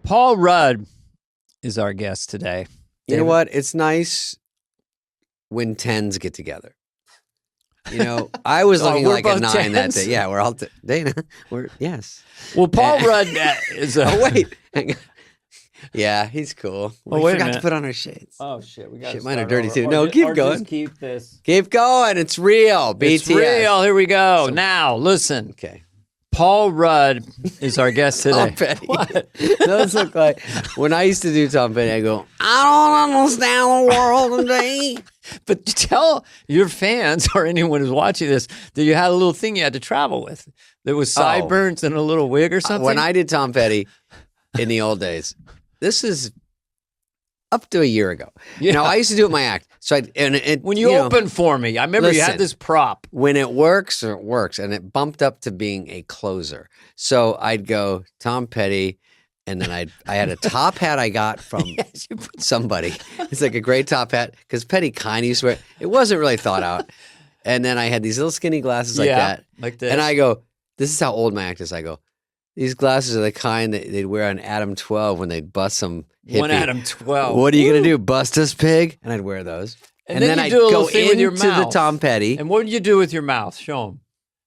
Paul Rudd is our guest today. You know what? It's nice when 10s get together. You know, I was looking like a 9 that day. Yeah, we're all Dana. Yes. Well, Paul Rudd is. Oh wait, hang on. Yeah, he's cool. We forgot to put on our shades. Oh shit, we got. Shit, mine are dirty too. No, keep going. Just keep this. Keep going. It's real. BTS. It's real. Here we go. Now, listen. Okay. Paul Rudd is our guest today. Tom Petty. What? Those look like when I used to do Tom Petty. I go, I don't understand the world today. But tell your fans or anyone who's watching this that you had a little thing you had to travel with. There was sideburns and a little wig or something. When I did Tom Petty in the old days, this is up to a year ago. Yeah. Now, I used to do it in my act. So when you opened for me, I remember you had this prop. When it works, it works. And it bumped up to being a closer. So I'd go Tom Petty, and then I had a top hat I got from somebody. It's like a great top hat because Petty kind of used to wear it. It wasn't really thought out. And then I had these little skinny glasses like that. Like this. And I go, this is how old my act is. I go, these glasses are the kind that they'd wear on Adam 12 when they'd bust some hippie. One Adam 12. What are you going to do? Bust us, pig? And I'd wear those. And then I'd go into the Tom Petty. And what did you do with your mouth? Show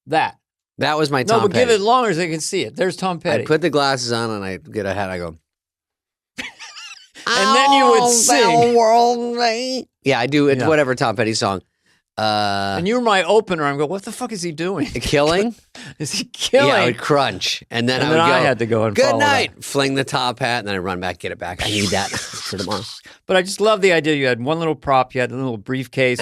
them. That was my Tom Petty. No, but give it longer so they can see it. There's Tom Petty. I'd put the glasses on and I'd get a hat. I go. And then you would sing. World, yeah, I do. It's whatever Tom Petty song. And you were my opener. I'm going, what the fuck is he doing? Killing? Is he killing? Yeah, I would crunch. And then I would go, I had to go and good night. Fling the top hat, and then I'd run back, get it back. I need that for tomorrow. But I just love the idea. You had one little prop. You had a little briefcase.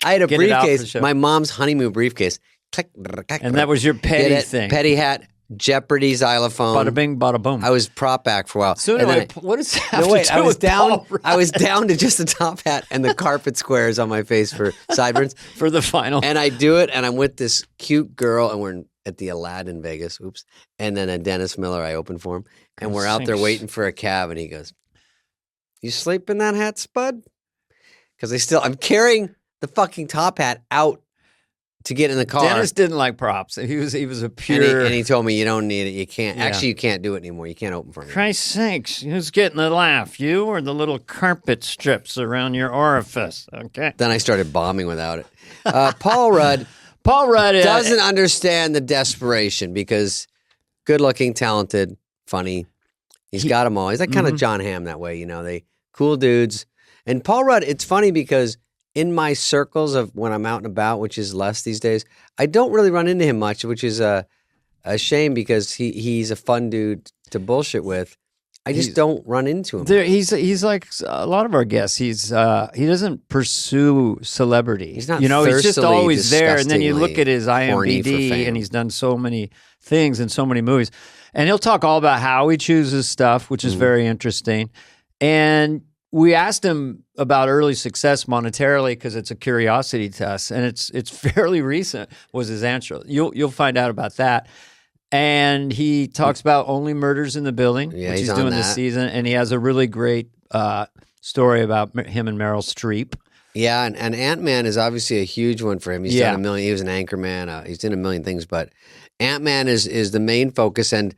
I had a briefcase. My mom's honeymoon briefcase. And that was your Petty thing. Petty hat. Jeopardy xylophone. Bada bing, bada boom. I was prop back for a while. So anyway, what is that? No, wait, I was down to just the top hat and the carpet squares on my face for sideburns. For the final. And I do it, and I'm with this cute girl, and we're at the Aladdin Vegas. Oops. And then a Dennis Miller, I open for him. And we're out there waiting for a cab, and he goes, you sleep in that hat, Spud? Because I'm carrying the fucking top hat out to get in the car. Dennis didn't like props. He was a pure... And he told me, you don't need it. You can't. Yeah. Actually, you can't do it anymore. You can't open for me. Christ's sakes. Who's getting the laugh? You or the little carpet strips around your orifice? Okay. Then I started bombing without it. Paul Rudd doesn't understand the desperation because good-looking, talented, funny. He's got them all. He's like kind of John Hamm that way, you know. They cool dudes. And Paul Rudd, it's funny because... in my circles of when I'm out and about, which is less these days, I don't really run into him much, which is a shame because he's a fun dude to bullshit with. I just don't run into him. He's like a lot of our guests. He doesn't pursue celebrity. He's not. He's just always there. And then you look at his IMDb, and he's done so many things in so many movies. And he'll talk all about how he chooses stuff, which is very interesting. And we asked him about early success monetarily because it's a curiosity to us, and it's fairly recent. Was his answer? You'll find out about that. And he talks about Only Murders in the Building, which he's doing this season, and he has a really great story about him and Meryl Streep. Yeah, and Ant-Man is obviously a huge one for him. He's done a million. He was an anchorman. He's done a million things, but Ant-Man is the main focus. And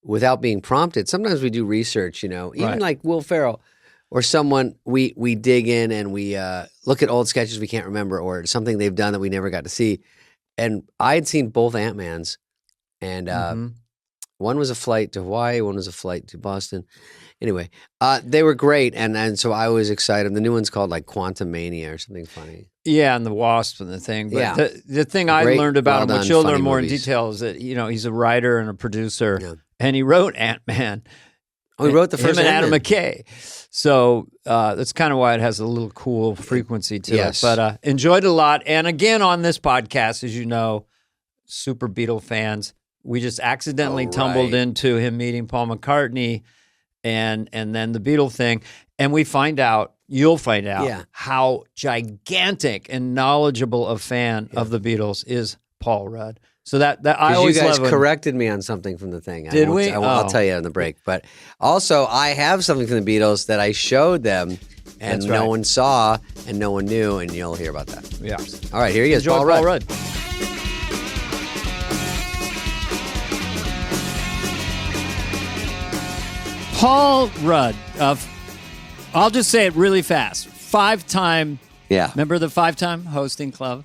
without being prompted, sometimes we do research, you know, even like Will Ferrell or someone, we dig in and we look at old sketches we can't remember or something they've done that we never got to see. And I had seen both Ant-Mans, and one was a flight to Hawaii, one was a flight to Boston. Anyway, they were great, and so I was excited. The new one's called like Quantum Mania or something funny. Yeah, and the Wasp and the thing. But the thing I learned about him, which you'll learn more in detail, is that, you know, he's a writer and a producer. Yeah. And he wrote Ant-Man. Oh, he wrote the first Ant-Man. Ant-Man. Adam McKay. So that's kind of why it has a little cool frequency to it. But enjoyed it a lot. And again, on this podcast, as you know, super Beatle fans, we just accidentally tumbled into him meeting Paul McCartney and then the Beatle thing. And you'll find out how gigantic and knowledgeable a fan of the Beatles is Paul Rudd. So that I always you guys love corrected me on something from the thing. Did we? I'll tell you on the break. But also, I have something from the Beatles that I showed them, and no one saw, and no one knew, and you'll hear about that. Yeah. All right, here he is, Enjoy Paul Rudd. Paul Rudd, I'll just say it really fast. 5-time. Yeah. Remember the 5-time hosting club?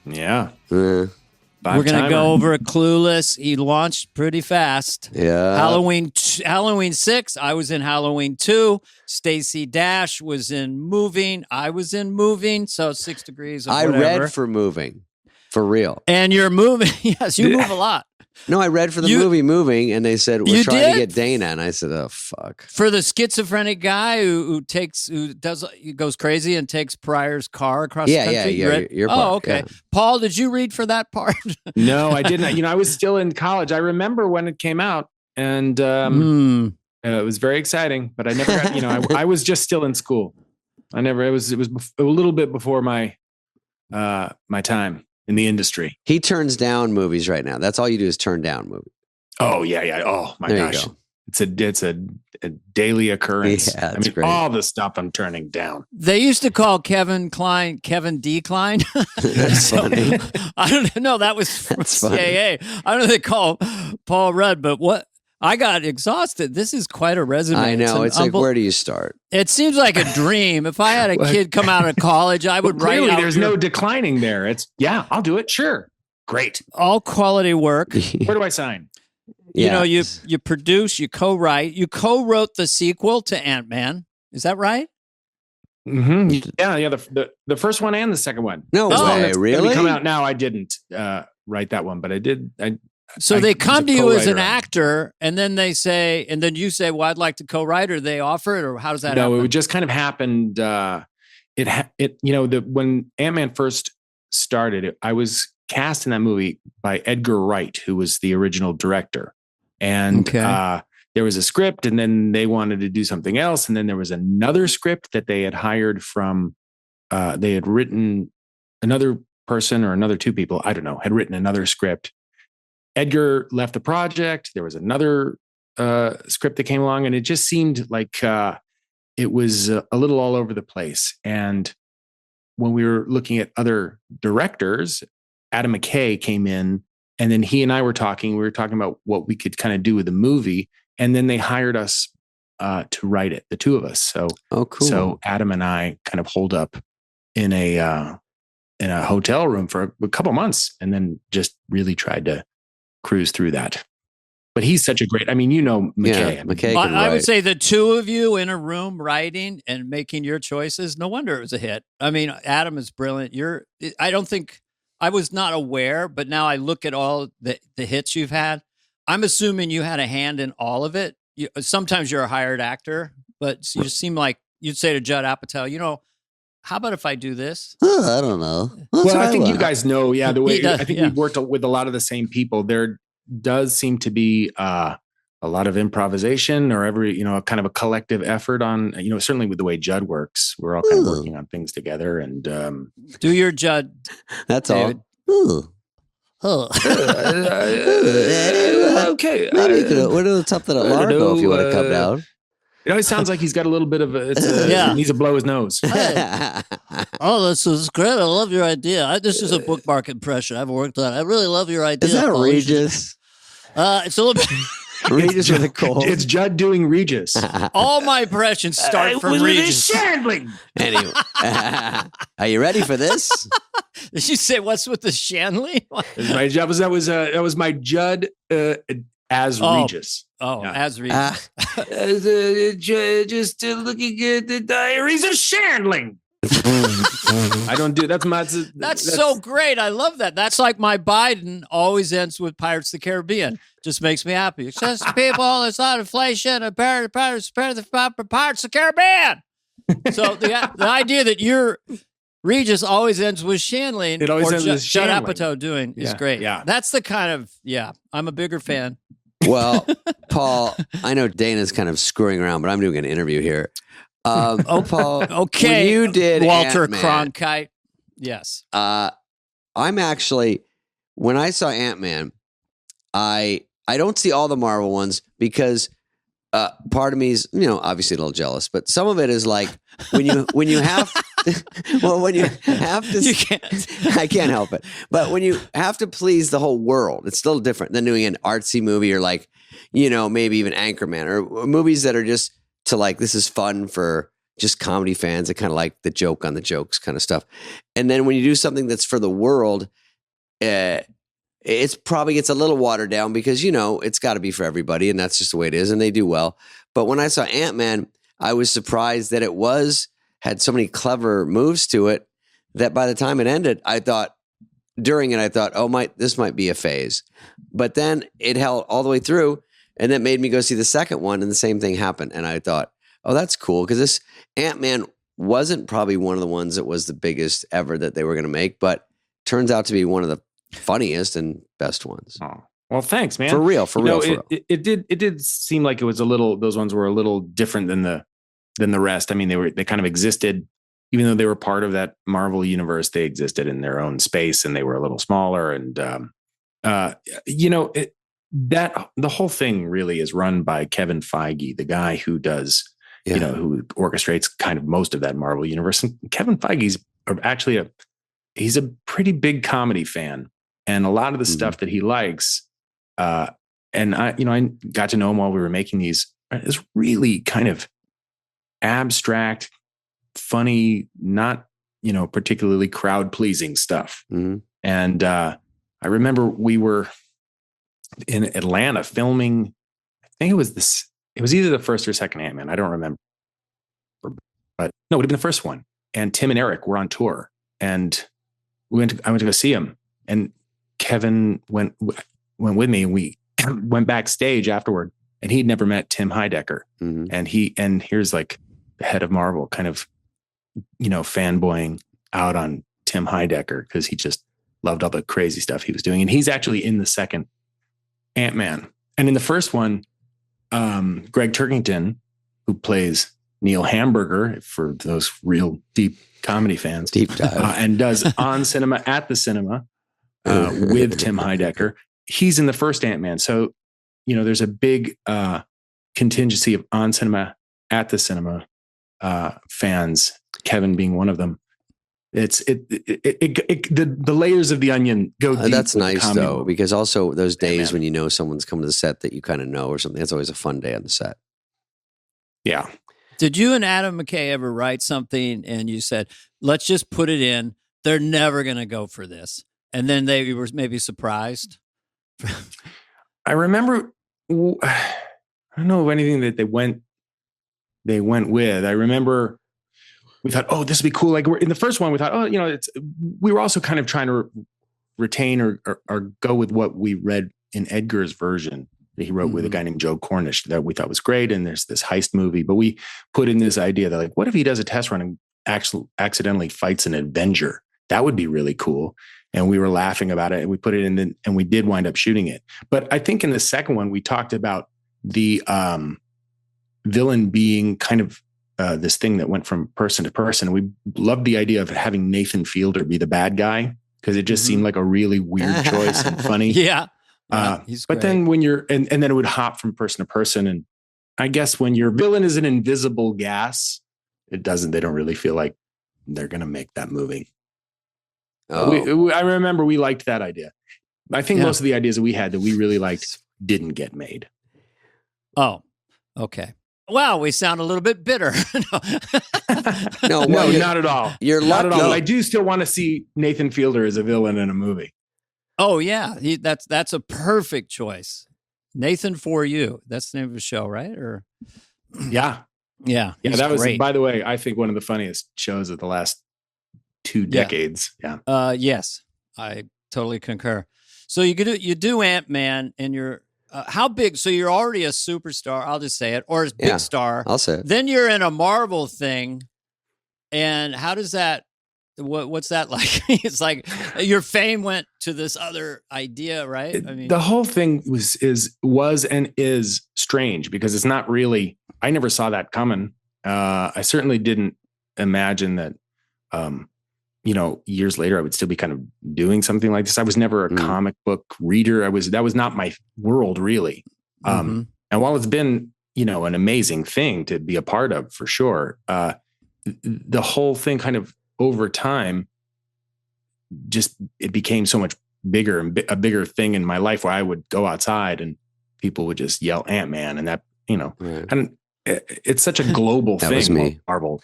Yeah. We're going to go over a Clueless. He launched pretty fast. Yeah. Halloween 6. I was in Halloween 2. Stacey Dash was in Moving. I was in Moving. So 6 degrees of whatever. I read for Moving. For real. And you're moving. Yes, you move a lot. No, I read for the movie Moving, and they said, we're trying to get Dana. And I said, oh, fuck. For the schizophrenic guy who goes crazy and takes Pryor's car across the country? Yeah, your part. Oh, okay. Yeah. Paul, did you read for that part? No, I didn't. I was still in college. I remember when it came out, and it was very exciting, but I never got, I was just still in school. It was a little bit before my time in the industry. He turns down movies right now. That's all you do is turn down movies. Oh yeah. Oh my gosh. It's a daily occurrence. Yeah, great. All the stuff I'm turning down. They used to call Kevin Kline Kevin D. Kline. That's funny. I don't know. That was from CAA. I don't know if they call Paul Rudd, but what? I got exhausted. This is quite a resume. I know. It's like, where do you start? It seems like a dream. If I had a kid come out of college, I would write out. There's no declining there. It's, I'll do it. Sure. Great. All quality work. Where do I sign? You produce, you co-write. You co-wrote the sequel to Ant-Man. Is that right? Mm-hmm. Yeah. The first one and the second one. No way. Really? Come out now. I didn't write that one, but I did. So they come to you as an actor, and then they say, and then you say, "Well, I'd like to co-write," or they offer it, or how does that happen? No, it just kind of happened. When Ant-Man first started, I was cast in that movie by Edgar Wright, who was the original director, and there was a script, and then they wanted to do something else, and then there was another script that they had hired from. They had written another person or another two people, I don't know, had written another script. Edgar left the project. There was another script that came along, and it just seemed like it was a little all over the place. And when we were looking at other directors, Adam McKay came in, and then he and I were talking. We were talking about what we could kind of do with the movie, and then they hired us to write it, the two of us. So, cool. So Adam and I kind of holed up in a hotel room for a couple months, and then just really tried to cruise through that. But he's such a great, McKay. Yeah, McKay I would say the two of you in a room writing and making your choices, no wonder it was a hit. Adam is brilliant. I was not aware, but now I look at all the hits you've had. I'm assuming you had a hand in all of it. Sometimes you're a hired actor, but you seem like you'd say to Judd Apatow, how about if I do this? I don't know. I think you guys know, the way I think we've worked with a lot of the same people. There does seem to be a lot of improvisation or kind of a collective effort on, certainly with the way Judd works. We're all kind of working on things together and do your Judd. That's David. All. Okay. Maybe what are the top that at Largo if you want to come down? It always sounds like he's got a little bit of he needs to blow his nose. Hey. Oh, this is great. I love your idea. This is a bookmark impression I've worked on. I really love your idea. Is that Regis? It's a little bit. Regis with a cold. It's Judd doing Regis. All my impressions start from Regis. Shandling. Anyway, are you ready for this? Did you say what's with the Shanley? That was my Judd as Regis. Oh, yeah. As Regis. Just looking at the diaries of Shandling. I don't do that's so great. I love that. That's like my Biden always ends with Pirates of the Caribbean. Just makes me happy. It says to people, it's not inflation. Pirates of the Caribbean. So the idea that your Regis always ends with Shandling. It always ends with Judd Shandling. Apatow doing is great. Yeah, that's the kind of I'm a bigger fan. Well, Paul, I know Dana's kind of screwing around, but I'm doing an interview here. Paul, okay. When you did Walter Ant-Man, Cronkite. Yes. I'm actually, when I saw Ant-Man, I don't see all the Marvel ones because part of me is, obviously a little jealous, but some of it is like when you have when you have to, you can't. I can't help it. But when you have to please the whole world, it's still different than doing an artsy movie or like maybe even Anchorman or movies that are just to like, this is fun for just comedy fans that kind of like the joke on the jokes kind of stuff. And then when you do something that's for the world, it's probably gets a little watered down because, it's got to be for everybody and that's just the way it is. And they do well. But when I saw Ant-Man, I was surprised that it had so many clever moves to it that by the time it ended, during it, I thought, this might be a phase. But then it held all the way through, and that made me go see the second one, and the same thing happened. And I thought, that's cool, because this Ant-Man wasn't probably one of the ones that was the biggest ever that they were going to make, but turns out to be one of the funniest and best ones. Oh, well, thanks, man. For real. It did seem like it was those ones were a little different than the rest. I mean, they kind of existed. Even though they were part of that Marvel universe, they existed in their own space and they were a little smaller. And, the whole thing really is run by Kevin Feige, the guy who does, who orchestrates kind of most of that Marvel universe. And Kevin Feige's actually he's a pretty big comedy fan, and a lot of the stuff that he likes. And I got to know him while we were making these, is really kind of abstract, funny, not, particularly crowd pleasing stuff. Mm-hmm. And I remember we were in Atlanta filming, I think it was either the first or second Ant-Man. I don't remember, but no, it would have been the first one. And Tim and Eric were on tour, and I went to go see him, and Kevin went with me, and we went backstage afterward, and he'd never met Tim Heidecker. Mm-hmm. And here's like the head of Marvel kind of, fanboying out on Tim Heidecker because he just loved all the crazy stuff he was doing. And he's actually in the second Ant-Man. And in the first one, Greg Turkington, who plays Neil Hamburger, for those real deep comedy fans, deep dive, and does On Cinema at the Cinema with Tim Heidecker. He's in the first Ant-Man. So, there's a big contingency of On Cinema at the Cinema fans, Kevin being one of them. The layers of the onion go deep. That's nice though, because also those days when someone's coming to the set that you kind of know or something, it's always a fun day on the set. Yeah. Did you and Adam McKay ever write something and you said, let's just put it in, they're never going to go for this, and then they were maybe surprised? I remember, I don't know of anything that they went with. I remember we thought, this would be cool. Like, we're in the first one, we thought, we were also kind of trying to retain or go with what we read in Edgar's version that he wrote with a guy named Joe Cornish that we thought was great. And there's this heist movie, but we put in this idea that, like, what if he does a test run and actually accidentally fights an Avenger? That would be really cool. And we were laughing about it, and we put it in, and we did wind up shooting it. But I think in the second one, we talked about the villain being kind of this thing that went from person to person. We loved the idea of having Nathan Fielder be the bad guy, because it just seemed like a really weird choice and funny. Yeah. But great. Then when you're, and then it would hop from person to person. And I guess when your villain is an invisible gas, they don't really feel like they're going to make that movie. Oh. I remember we liked that idea. I think most of the ideas that we had that we really liked didn't get made. Oh, okay. Wow, we sound a little bit bitter. No, not at all. You're not at all. I do still want to see Nathan Fielder as a villain in a movie. Oh yeah, that's a perfect choice. Nathan For You. That's the name of the show, right? Or yeah. That was great. By the way, I think one of the funniest shows of the last 2 decades. Yeah. Yes, I totally concur. So you do Ant-Man, and you're how big? So you're already a superstar. I'll just say it, or a big star. I'll say it. Then you're in a Marvel thing, and how does that? What's that like? It's like your fame went to this other idea, right? I mean, the whole thing was and is strange, because it's not really. I never saw that coming. I certainly didn't imagine that. Years later, I would still be kind of doing something like this. I was never a comic book reader. That was not my world, really. And while it's been, an amazing thing to be a part of, for sure, the whole thing kind of over time, it became so much bigger and a bigger thing in my life, where I would go outside and people would just yell Ant-Man, and that, and it's such a global thing. That was me. Marvel.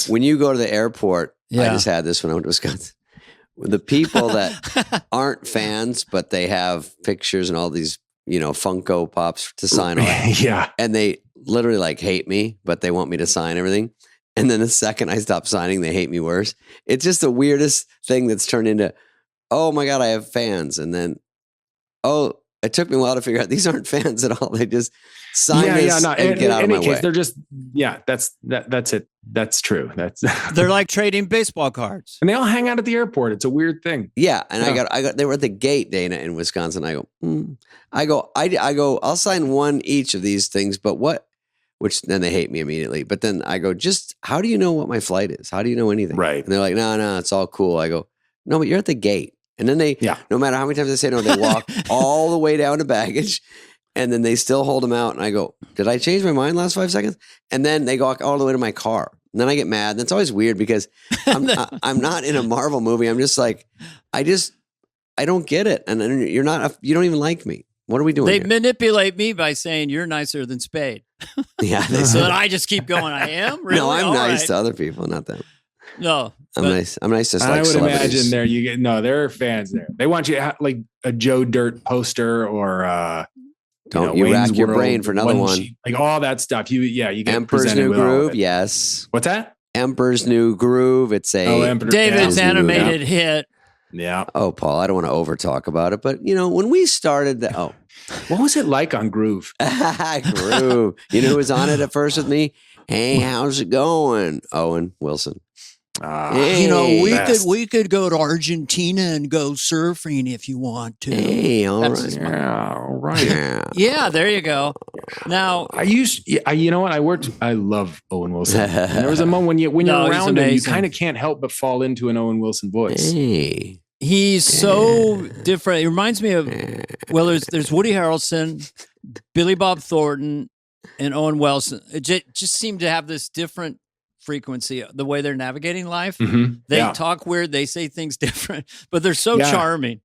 When you go to the airport, I just had this when I went to Wisconsin. The people that aren't fans, but they have pictures and all these, Funko Pops to sign on. Yeah. And they literally like hate me, but they want me to sign everything. And then the second I stop signing, they hate me worse. It's just the weirdest thing that's turned into, oh my God, I have fans. And then, it took me a while to figure out these aren't fans at all. They just sign this and get out of my way. They're just, that's it. That's true. They're like trading baseball cards. And they all hang out at the airport. It's a weird thing. Yeah. And I got, they were at the gate, Dana, in Wisconsin. I go, I'll sign one each of these things, but what? Which then they hate me immediately. But then I go, just how do you know what my flight is? How do you know anything? Right. And they're like, no, it's all cool. I go, no, but you're at the gate. And then they, no matter how many times they say no, they walk all the way down to baggage, and then they still hold them out. And I go, did I change my mind last 5 seconds? And then they go all the way to my car. And then I get mad. And it's always weird because I'm not in a Marvel movie. I'm just like, I don't get it. And you don't even like me. What are we doing? They here? Manipulate me by saying you're nicer than Spade. Yeah. So that I just keep going. I am really. No, I'm all nice right. to other people, not them. No, I'm nice. I'm nice to like I would celebrities. imagine there are fans there. They want you to have like a Joe Dirt poster or don't you rack your brain for another one. Like all that stuff. You get Emperor's New Groove. Yes. What's that? Emperor's New Groove. It's a David's animated hit. Yeah. Oh, Paul, I don't want to over talk about it, but when we started what was it like on Groove? Groove. You know who was on it at first with me? Hey, how's it going? Owen Wilson. We could go to Argentina and go surfing if you want to. Hey, all right. Yeah, all right. Yeah, there you go. Now I love Owen Wilson. And there was a moment when you're around him, you kind of can't help but fall into an Owen Wilson voice. Hey. He's so different. It reminds me of, there's Woody Harrelson, Billy Bob Thornton, and Owen Wilson. It just seemed to have this different frequency, the way they're navigating life. Mm-hmm. They talk weird. They say things different, but they're so charming,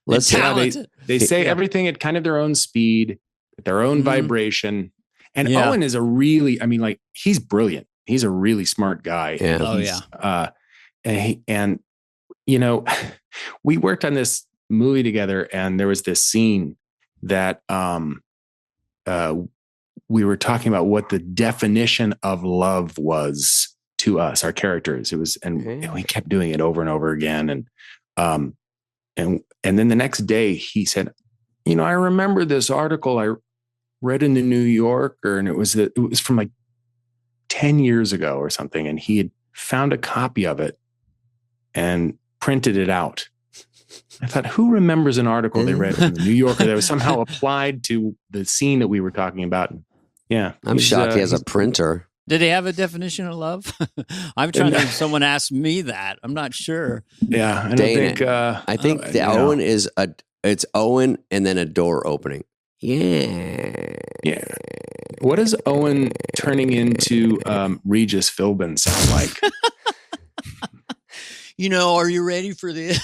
Let's talented. They say everything at kind of their own speed, at their own vibration. And Owen is he's brilliant. He's a really smart guy. Yeah. And we worked on this movie together, and there was this scene that we were talking about what the definition of love was to us, our characters. It was, and we kept doing it over and over again. And then the next day he said, I remember this article I read in the New Yorker, and it was from like 10 years ago or something. And he had found a copy of it and printed it out. I thought, who remembers an article they read from the New Yorker that was somehow applied to the scene that we were talking about? Yeah. I'm shocked he has a printer. Did he have a definition of love? I'm trying to, someone asked me that. I'm not sure. Yeah. I think the Owen it's Owen and then a door opening. Yeah. Yeah. What does Owen turning into Regis Philbin sound like? Are you ready for this?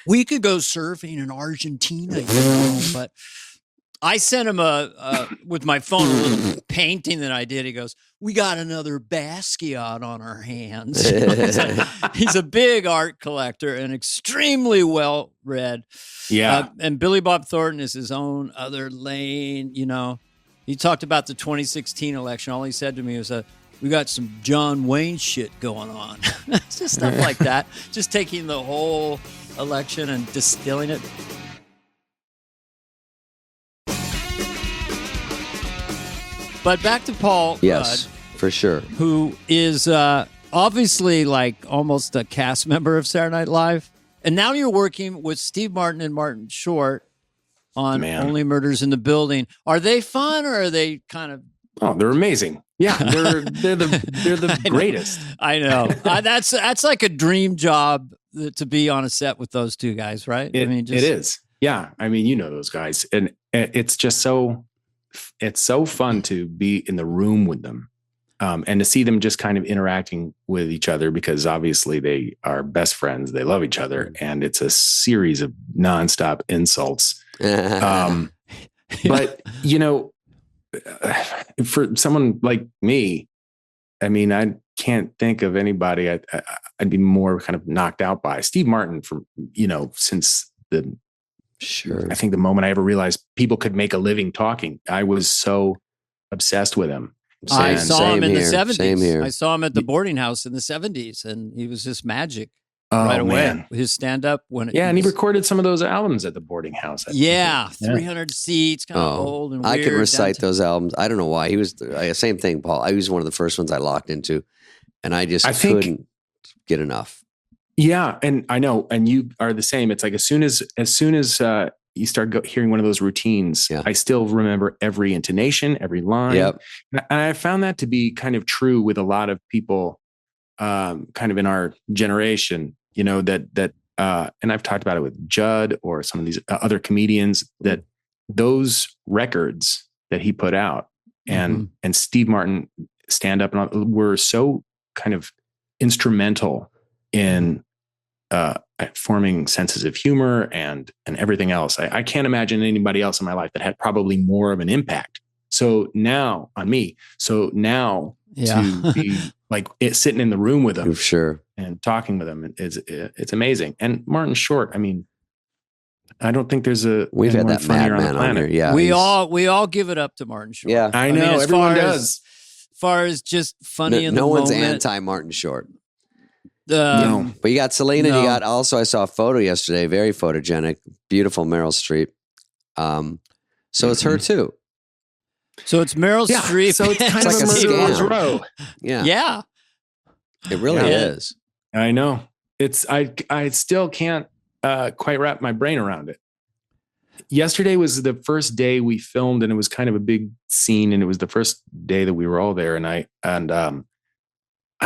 We could go surfing in Argentina, but I sent him with my phone, a little painting that I did. He goes, we got another Basquiat on our hands. He's a big art collector and extremely well-read. Yeah. And Billy Bob Thornton is his own other lane, He talked about the 2016 election. All he said to me was, we got some John Wayne shit going on. It's just stuff like that. Just taking the whole election and distilling it. But back to Paul Yes, Rudd, for sure. Who is obviously like almost a cast member of Saturday Night Live. And now you're working with Steve Martin and Martin Short on Only Murders in the Building. Are they fun, or are they kind of... Oh, they're amazing. Yeah, they're the greatest. I know. That's like a dream job to be on a set with those two guys, right? It is. Yeah, those guys, and it's just so fun to be in the room with them, and to see them just kind of interacting with each other, because obviously they are best friends. They love each other, and it's a series of nonstop insults But, you know, for someone like me, I mean, I can't think of anybody I'd be more kind of knocked out by. Steve Martin, from, you know, since I think the moment I ever realized people could make a living talking, I was so obsessed with him. I saw him in the 70s. Same here. I saw him at the boarding house in the 70s, and he was just magic right away. Man. His stand-up. And he recorded some of those albums at the boarding house. 300 seats, kind of old and weird. I can recite those albums. I don't know why. He was same thing, Paul. I was one of the first ones I locked into, and I couldn't get enough. Yeah, and I know, and you are the same. It's like as soon as you start hearing one of those routines, I still remember every intonation, every line. Yep. And I found that to be kind of true with a lot of people, kind of in our generation, you know, that and I've talked about it with Judd or some of these other comedians, that those records that he put out and Steve Martin stand up and were so kind of instrumental in forming senses of humor and everything else. I can't imagine anybody else in my life that had probably more of an impact. So now on me, to be like sitting in the room with him, sure, and talking with him, it's amazing. And Martin Short, I mean, I don't think there's we've had that madman on here. Yeah, we all give it up to Martin Short. Yeah, I know, everyone does. As far as just funny in the moment. No one's anti Martin Short. No, but you got Selena. No. You got also. I saw a photo yesterday, very photogenic, beautiful Meryl Streep. So it's her too. So it's Meryl Streep. So it's kind of like a murderer's row. Yeah, it really is. I know. It's I still can't quite wrap my brain around it. Yesterday was the first day we filmed, and it was kind of a big scene, and it was the first day that we were all there, and I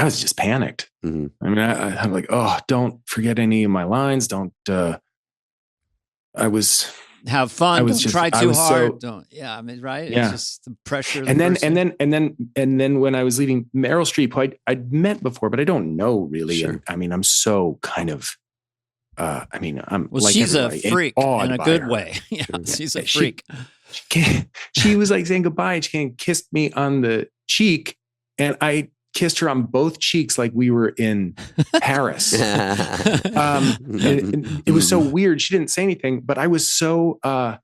was just panicked. Mm-hmm. I mean, I'm like, oh, don't forget any of my lines. Don't. Have fun. Don't try too hard. I mean, right? Yeah. It's just the pressure. And then when I was leaving Meryl Streep, who I'd met before, but I don't know really. Sure. And, I mean, I'm so kind of. I'm like she's a freak in a good her. way. Yeah, she's a freak. She was like saying goodbye. She kissed me on the cheek, and I kissed her on both cheeks like we were in Paris. It was so weird. She didn't say anything, but I was so I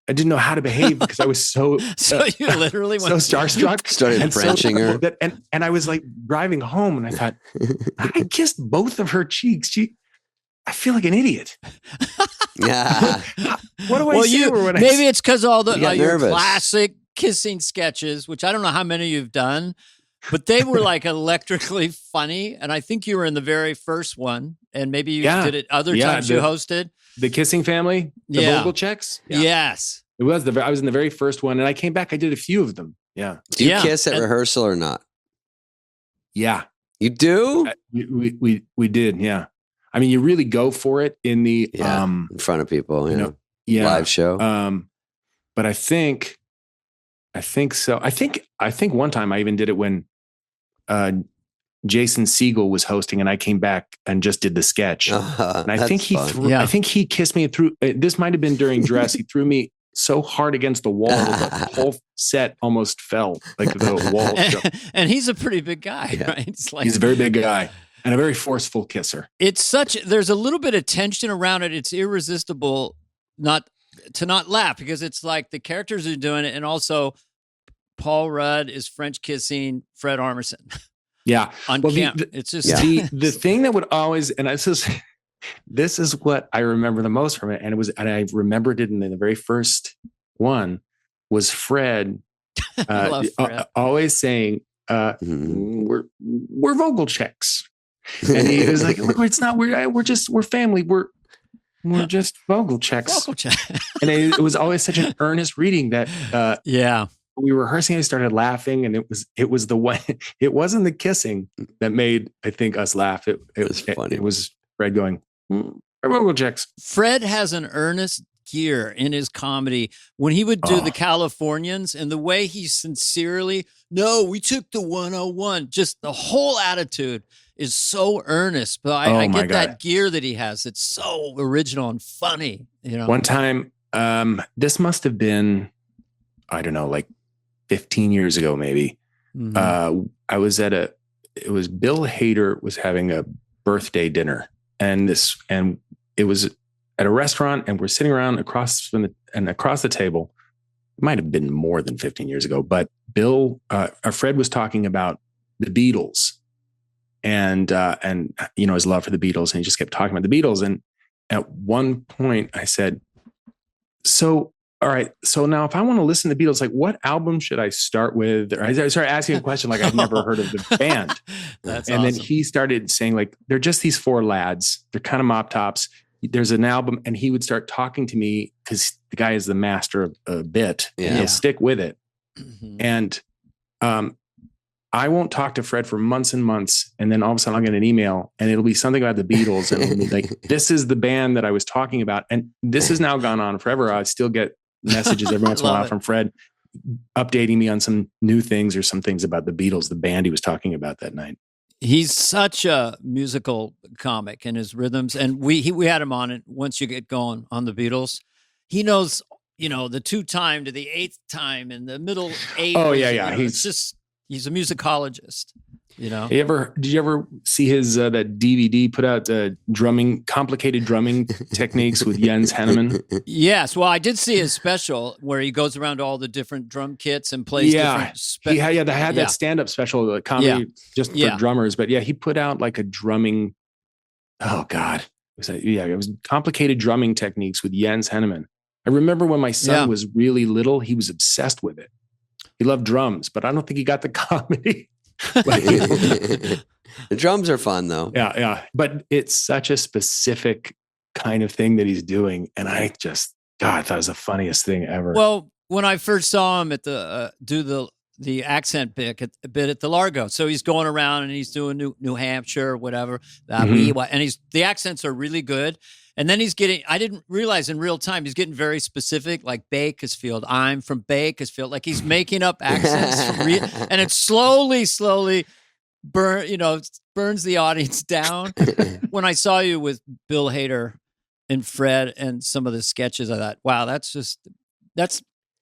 didn't know how to behave because I was so you literally so starstruck. Started Frenching her. And I was like driving home, and I thought, I kissed both of her cheeks. I feel like an idiot. Yeah. What do I say? Maybe it's because all your classic kissing sketches, which I don't know how many you've done, but they were like electrically funny. And I think you were in the very first one, and maybe you did it other times you hosted. The Kissing Family, the Vogel checks. Yeah. Yes. It was I was in the very first one, and I came back. I did a few of them. Yeah. Do you kiss at rehearsal or not? Yeah. You do? We did. Yeah. I mean, you really go for it in the in front of people, live show. But I think so. I think one time I even did it when Jason Segel was hosting, and I came back and just did the sketch. And I think I think he kissed me through. This might have been during dress. He threw me so hard against the wall that the whole set almost fell, like the wall. And he's a pretty big guy, right? He's a very big guy. And a very forceful kisser. There's a little bit of tension around it. It's irresistible not to laugh, because it's like the characters are doing it. And also Paul Rudd is French kissing Fred Armisen. Yeah. On camera. It's just the thing that would always, and this is what I remember the most from it. And I remembered it in the very first one was Fred, always saying, we're vocal checks. And he was like, "It's not. We're family. We're just vocal checks." Vocal check. And it was always such an earnest reading that. We were rehearsing. I started laughing, and it was the one. It wasn't the kissing that made, I think, us laugh. It was funny. It was Fred going, vocal checks. Fred has an earnest gear in his comedy when he would do the Californians, and the way he sincerely, no, we took the 101. Just the whole attitude is so earnest, but I get that gear that he has. It's so original and funny. One time This must have been, I don't know, like 15 years ago, maybe. I was it was Bill Hader was having a birthday dinner, and it was at a restaurant, and we're sitting around across the table. It might have been more than 15 years ago, but Fred was talking about the Beatles and his love for the Beatles. And he just kept talking about the Beatles. And at one point I said, all right, so now if I want to listen to the Beatles, like what album should I start with? Or I started asking a question like I've never heard of the band. That's and awesome. Then he started saying like, they're just these four lads. They're kind of mop tops. There's an album, and he would start talking to me because the guy is the master of a bit. Yeah. And he'll stick with it. Mm-hmm. And I won't talk to Fred for months and months. And then all of a sudden I'll get an email and it'll be something about the Beatles. And it'll be like, this is the band that I was talking about. And this has now gone on forever. I still get messages every once in a while from Fred updating me on some new things or some things about the Beatles, the band he was talking about that night. He's such a musical comic in his rhythms. And we had him on it. Once you get going on the Beatles, he knows, the 2 time to the 8th time and the middle 8. Oh yeah. He's a musicologist, Did you ever see his that DVD put out complicated drumming techniques with Jens Henneman? Yes. Well, I did see his special where he goes around to all the different drum kits and plays different. They had that stand-up special comedy just for drummers. But he put out like a drumming. Oh God, it was complicated drumming techniques with Jens Henneman. I remember when my son was really little, he was obsessed with it. He loved drums, but I don't think he got the comedy. The drums are fun though. Yeah. But it's such a specific kind of thing that he's doing. And I thought it was the funniest thing ever. Well, when I first saw him at do the accent bit at the Largo. So he's going around and he's doing New Hampshire, whatever. And the accents are really good. And then I didn't realize in real time, he's getting very specific, like Bakersfield. I'm from Bakersfield. Like he's making up accents. And it slowly burns the audience down. When I saw you with Bill Hader and Fred and some of the sketches, I thought, wow, that's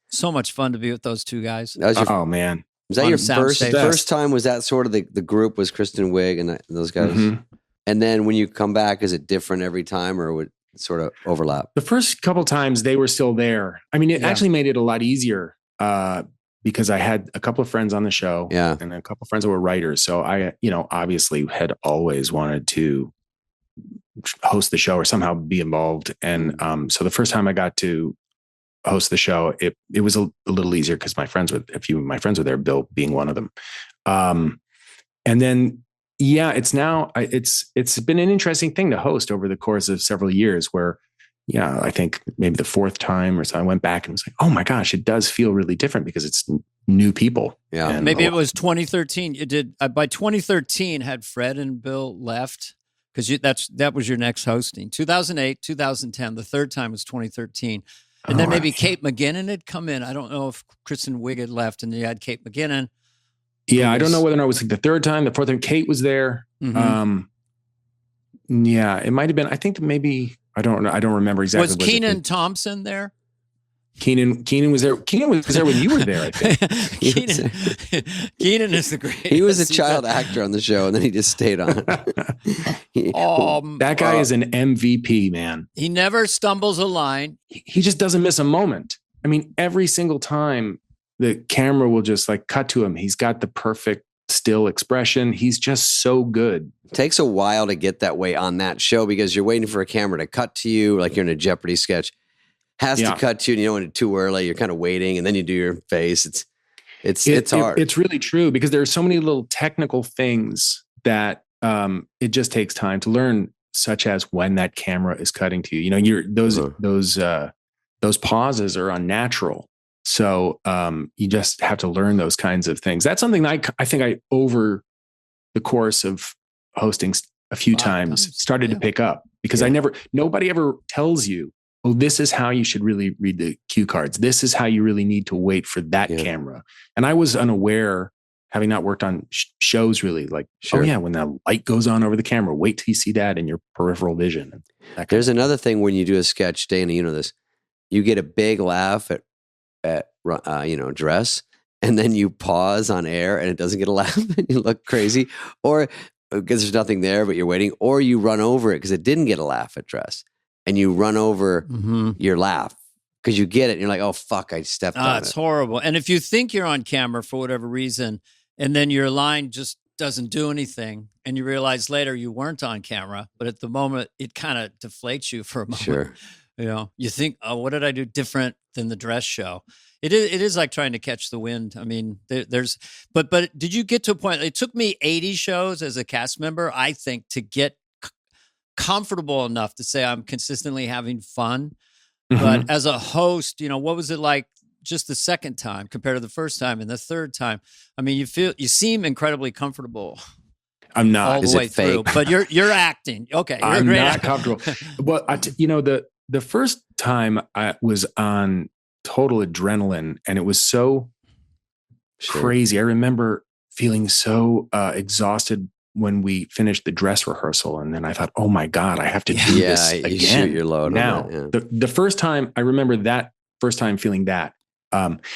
so much fun to be with those two guys. Oh man. Was that your first time? Was that sort of the group was Kristen Wiig and those guys? Mm-hmm. And then when you come back, is it different every time or would it sort of overlap? The first couple times they were still there. I mean, it actually made it a lot easier because I had a couple of friends on the show and a couple of friends that were writers. So I, obviously had always wanted to host the show or somehow be involved. And so the first time I got to host the show, it was a little easier because a few of my friends were there, Bill being one of them. And then, it's been an interesting thing to host over the course of several years where, I think maybe the 4th time or so I went back and was like, oh my gosh, it does feel really different because it's new people. Yeah. And maybe it was 2013. You did by 2013 had Fred and Bill left because that was your next hosting. 2008, 2010. The 3rd time was 2013. And then maybe Kate McGinnon had come in. I don't know if Kristen Wiig had left and you had Kate McGinnon. Yeah, I don't know whether or not it was like the 3rd time, the 4th time. Kate was there. Mm-hmm. It might have been. I think maybe I don't know. I don't remember exactly. Was Kenan Thompson there? Kenan was there. Kenan was there when you were there, I think. Kenan is the greatest. He was a child actor on the show, and then he just stayed on. That guy is an MVP, man. He never stumbles a line. He just doesn't miss a moment. I mean, every single time the camera will just like cut to him. He's got the perfect still expression. He's just so good. It takes a while to get that way on that show because you're waiting for a camera to cut to you, like you're in a Jeopardy sketch. Has to cut to you, and you don't want it too early. You're kind of waiting, and then you do your face. It's hard. It's really true because there are so many little technical things that it just takes time to learn, such as when that camera is cutting to you. Those pauses are unnatural. So you just have to learn those kinds of things. That's something that I think I, over the course of hosting a few times, started to pick up because nobody ever tells you, oh, this is how you should really read the cue cards. This is how you really need to wait for that camera. And I was unaware, having not worked on shows really, like, when that light goes on over the camera, wait till you see that in your peripheral vision. There's another thing when you do a sketch, Dana, you know this. you get a big laugh at dress, and then you pause on air and it doesn't get a laugh and you look crazy, or because there's nothing there but you're waiting, or you run over it because it didn't get a laugh at dress, and you run over your laugh because you get it and you're like, oh fuck, I stepped on it. It's horrible. And if you think you're on camera for whatever reason, and then your line just doesn't do anything, and you realize later you weren't on camera, but at the moment it kind of deflates you for a moment. Sure. You think, oh, what did I do different than the dress show? It is like trying to catch the wind. I mean, but did you get to a point? It took me 80 shows as a cast member, I think, to get comfortable enough to say I'm consistently having fun. But as a host, what was it like just the second time compared to the first time and the third time? I mean, you seem incredibly comfortable. I'm not. All the way through, but you're acting. Okay, you're I'm great not actor. comfortable. Well, the first time I was on total adrenaline, and it was so crazy. I remember feeling so exhausted when we finished the dress rehearsal, and then I thought, "Oh my God, I have to do this again." You shoot your load now. on that, the first time, I remember that first time feeling that.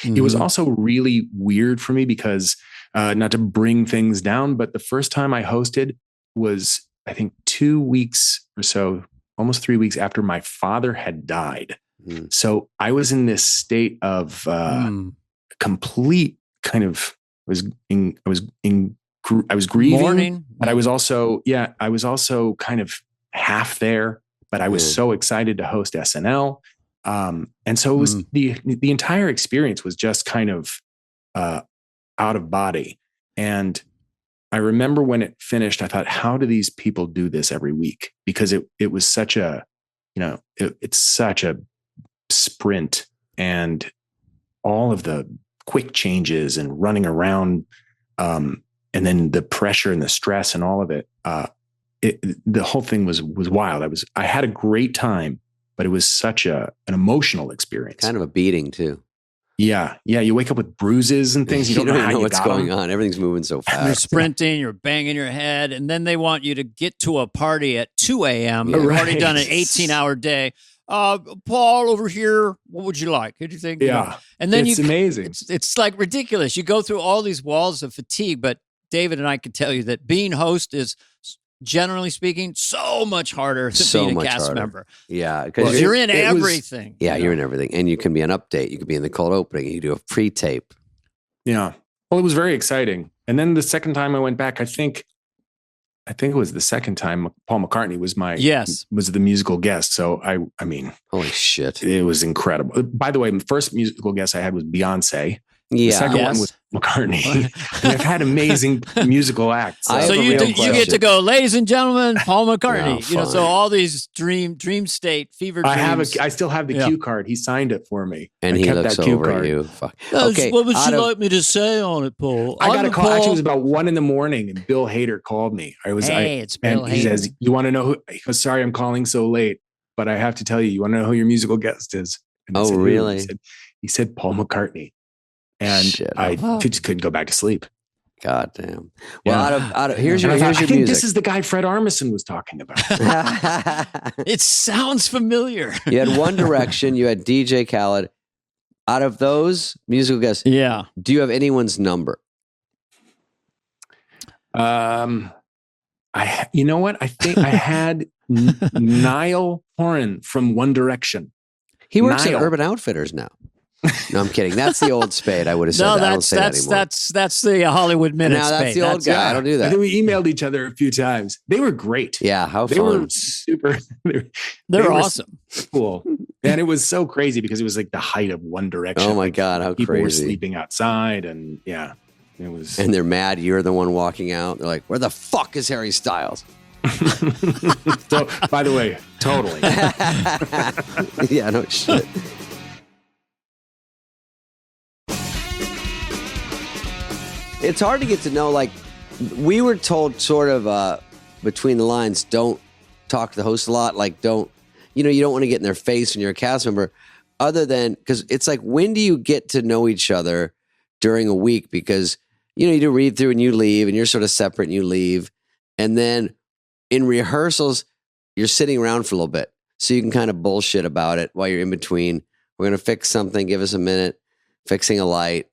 It was also really weird for me because not to bring things down, but the first time I hosted was, I think, 2 weeks or so, almost 3 weeks after my father had died. So I was in this state of complete kind of I was grieving, mourning, but I was also kind of half there. But I was so excited to host SNL, and so it was the entire experience was just kind of out of body. And I remember when it finished, I thought, how do these people do this every week? Because it was such a, it's such a sprint, and all of the quick changes and running around, and then the pressure and the stress and all of it. The whole thing was wild. I had a great time, but it was such an emotional experience. Kind of a beating too. Yeah. You wake up with bruises and things. You don't know what's going on. Everything's moving so fast. You're sprinting, you're banging your head, and then they want you to get to a party at 2 a.m. You've already done an 18-hour day. Paul, over here, what would you like? What do you think? Yeah. And then it's amazing. It's like ridiculous. You go through all these walls of fatigue, but David and I can tell you that being host is, generally speaking, so much harder than being a cast member. Yeah. Because you're in everything. You're in everything. And you can be an update. You could be in the cold opening. You do a pre-tape. Yeah. Well, it was very exciting. And then the second time I went back, I think it was the second time Paul McCartney was was the musical guest. So I mean, holy shit. It was incredible. By the way, the first musical guest I had was Beyonce. Yeah. The second one was McCartney. I've had amazing musical acts. So you get to go, ladies and gentlemen, Paul McCartney. So all these dream state, fever dreams. I still have the cue card. He signed it for me. And he looks over at you. Fuck. Okay. What would you like me to say on it, Paul? I got a call. Actually, it was about 1 a.m. and Bill Hader called me. It's Bill Hader. He says, "You want to know who?" He goes, "Sorry, I'm calling so late, but I have to tell you. You want to know who your musical guest is?" And I said, really? He said Paul McCartney. And I just couldn't go back to sleep. God damn. Well, here's your music. I think this is the guy Fred Armisen was talking about. It sounds familiar. You had One Direction. You had DJ Khaled. Out of those musical guests, do you have anyone's number? You know what? I think I had Niall Horan from One Direction. He works at Urban Outfitters now. No, I'm kidding. That's the old Spade. I would have said that. I don't say that anymore. That's the Hollywood Minute. No, that's Spade. the old guy. I don't do that. I think we emailed each other a few times. They were great. Yeah, how fun. They were super. They were awesome. Cool. And it was so crazy because it was like the height of One Direction. Oh my God, how people crazy. People were sleeping outside, and it was. And they're mad you're the one walking out. They're like, "Where the fuck is Harry Styles?" So, by the way, totally. Yeah, no shit. It's hard to get to know, like, we were told sort of between the lines, don't talk to the host a lot. Like, you don't want to get in their face when you're a cast member, other than, because it's like, when do you get to know each other during a week? Because, you do read through and you leave, and you're sort of separate and you leave. And then in rehearsals, you're sitting around for a little bit. So you can kind of bullshit about it while you're in between. We're going to fix something. Give us a minute. Fixing a light.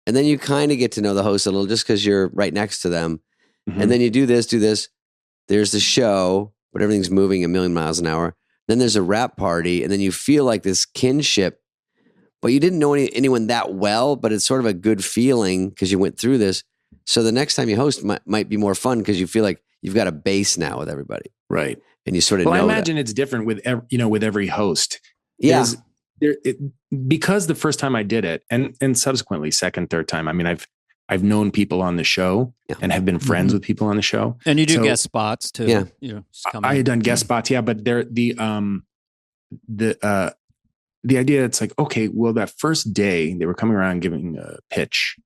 And then you kind of get to know the host a little just because you're right next to them. Mm-hmm. And then you do this. There's the show, but everything's moving a million miles an hour. Then there's a wrap party. And then you feel like this kinship, but you didn't know anyone that well, but it's sort of a good feeling because you went through this. So the next time you host might be more fun because you feel like you've got a base now with everybody. Right. And you sort of know I imagine it's different with every host. Yeah. Because the first time I did it and subsequently second, third time, I mean, I've known people on the show and have been friends with people on the show. And you do guest spots too. Yeah. I had done guest spots. Yeah. But the idea, it's like, okay, well, that first day they were coming around giving a pitch.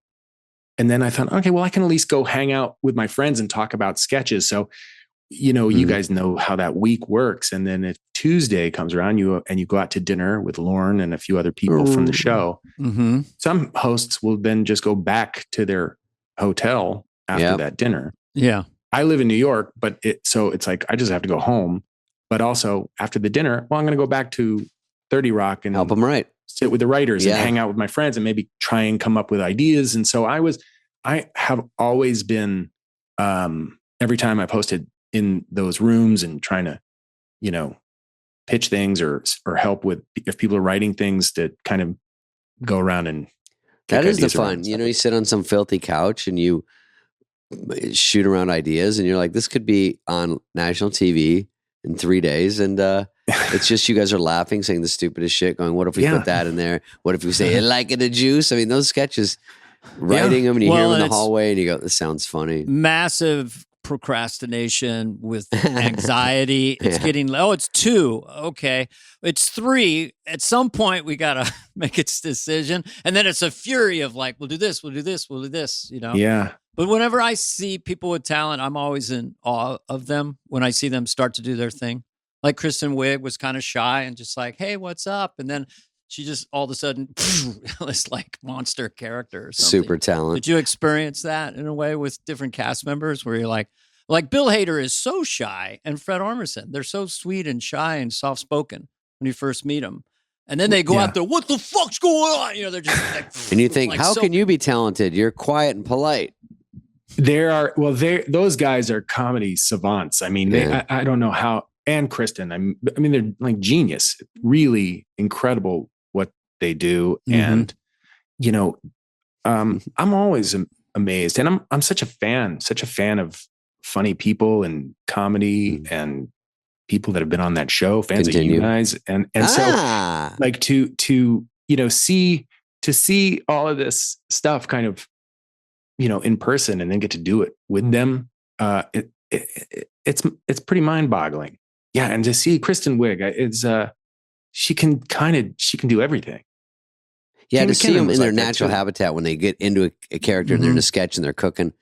And then I thought, okay, well, I can at least go hang out with my friends and talk about sketches. So, you guys know how that week works. And then if Tuesday comes around, you go out to dinner with Lauren and a few other people from the show. Mm-hmm. Some hosts will then just go back to their hotel after that dinner. Yeah. I live in New York, but it's like, I just have to go home. But also after the dinner, well, I'm going to go back to 30 Rock and help them write. Sit with the writers and hang out with my friends and maybe try and come up with ideas. And so I have always been, every time I've hosted in those rooms and trying to, pitch things or help with if people are writing things to kind of go around and that is the fun. You sit on some filthy couch and you shoot around ideas and you're like, this could be on national TV in 3 days. And it's just you guys are laughing, saying the stupidest shit, going, what if we put that in there? What if we say like in a juice? I mean, those sketches, writing them and you hear them in the hallway and you go, this sounds funny. Massive procrastination with anxiety. It's getting, it's 2. Okay. It's 3. At some point we got to make its decision. And then it's a fury of like, we'll do this, we'll do this, we'll do this, Yeah. But whenever I see people with talent, I'm always in awe of them when I see them start to do their thing. Like Kristen Wiig was kind of shy and just like, hey, what's up? And then she just all of a sudden, this like monster character or something. Super talent. Did you experience that in a way with different cast members where you're like Bill Hader is so shy and Fred Armisen, they're so sweet and shy and soft-spoken when you first meet them. And then they go out there, what the fuck's going on? They're just like, and you think, how can you be talented? You're quiet and polite. Those guys are comedy savants. I mean, I don't know how, and Kristen, I mean, they're like genius, really incredible what they do. Mm-hmm. And, I'm always amazed and I'm such a fan of funny people and comedy and people that have been on that show, fans of you guys. And so like to see all of this stuff kind of, in person and then get to do it with them. It's pretty mind boggling. Yeah. And to see Kristen Wiig, she can do everything. Yeah. To see them in their natural habitat when they get into a character and they're in a sketch and they're cooking,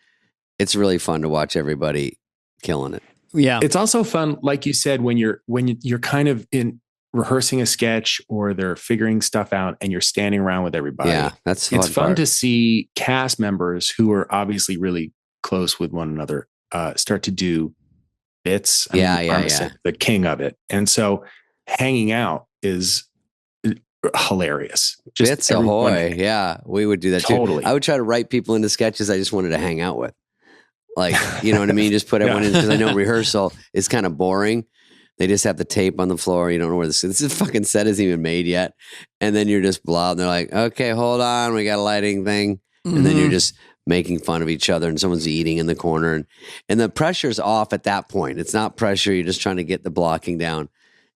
it's really fun to watch everybody killing it. Yeah. It's also fun, like you said, when you're kind of in rehearsing a sketch or they're figuring stuff out and you're standing around with everybody. Yeah, it's fun to see cast members who are obviously really close with one another start to do bits. I'm the king of it. And so hanging out is hilarious. Just bits ahoy. Yeah, we would do that totally. Too. I would try to write people into sketches I just wanted to hang out with. Like, you know what I mean? Just put everyone in, because I know rehearsal is kind of boring. They just have the tape on the floor. You don't know where this fucking set isn't even made yet. And then you're just blah. And they're like, okay, hold on. We got a lighting thing. And then you're just making fun of each other and someone's eating in the corner. And the pressure's off at that point. It's not pressure. You're just trying to get the blocking down.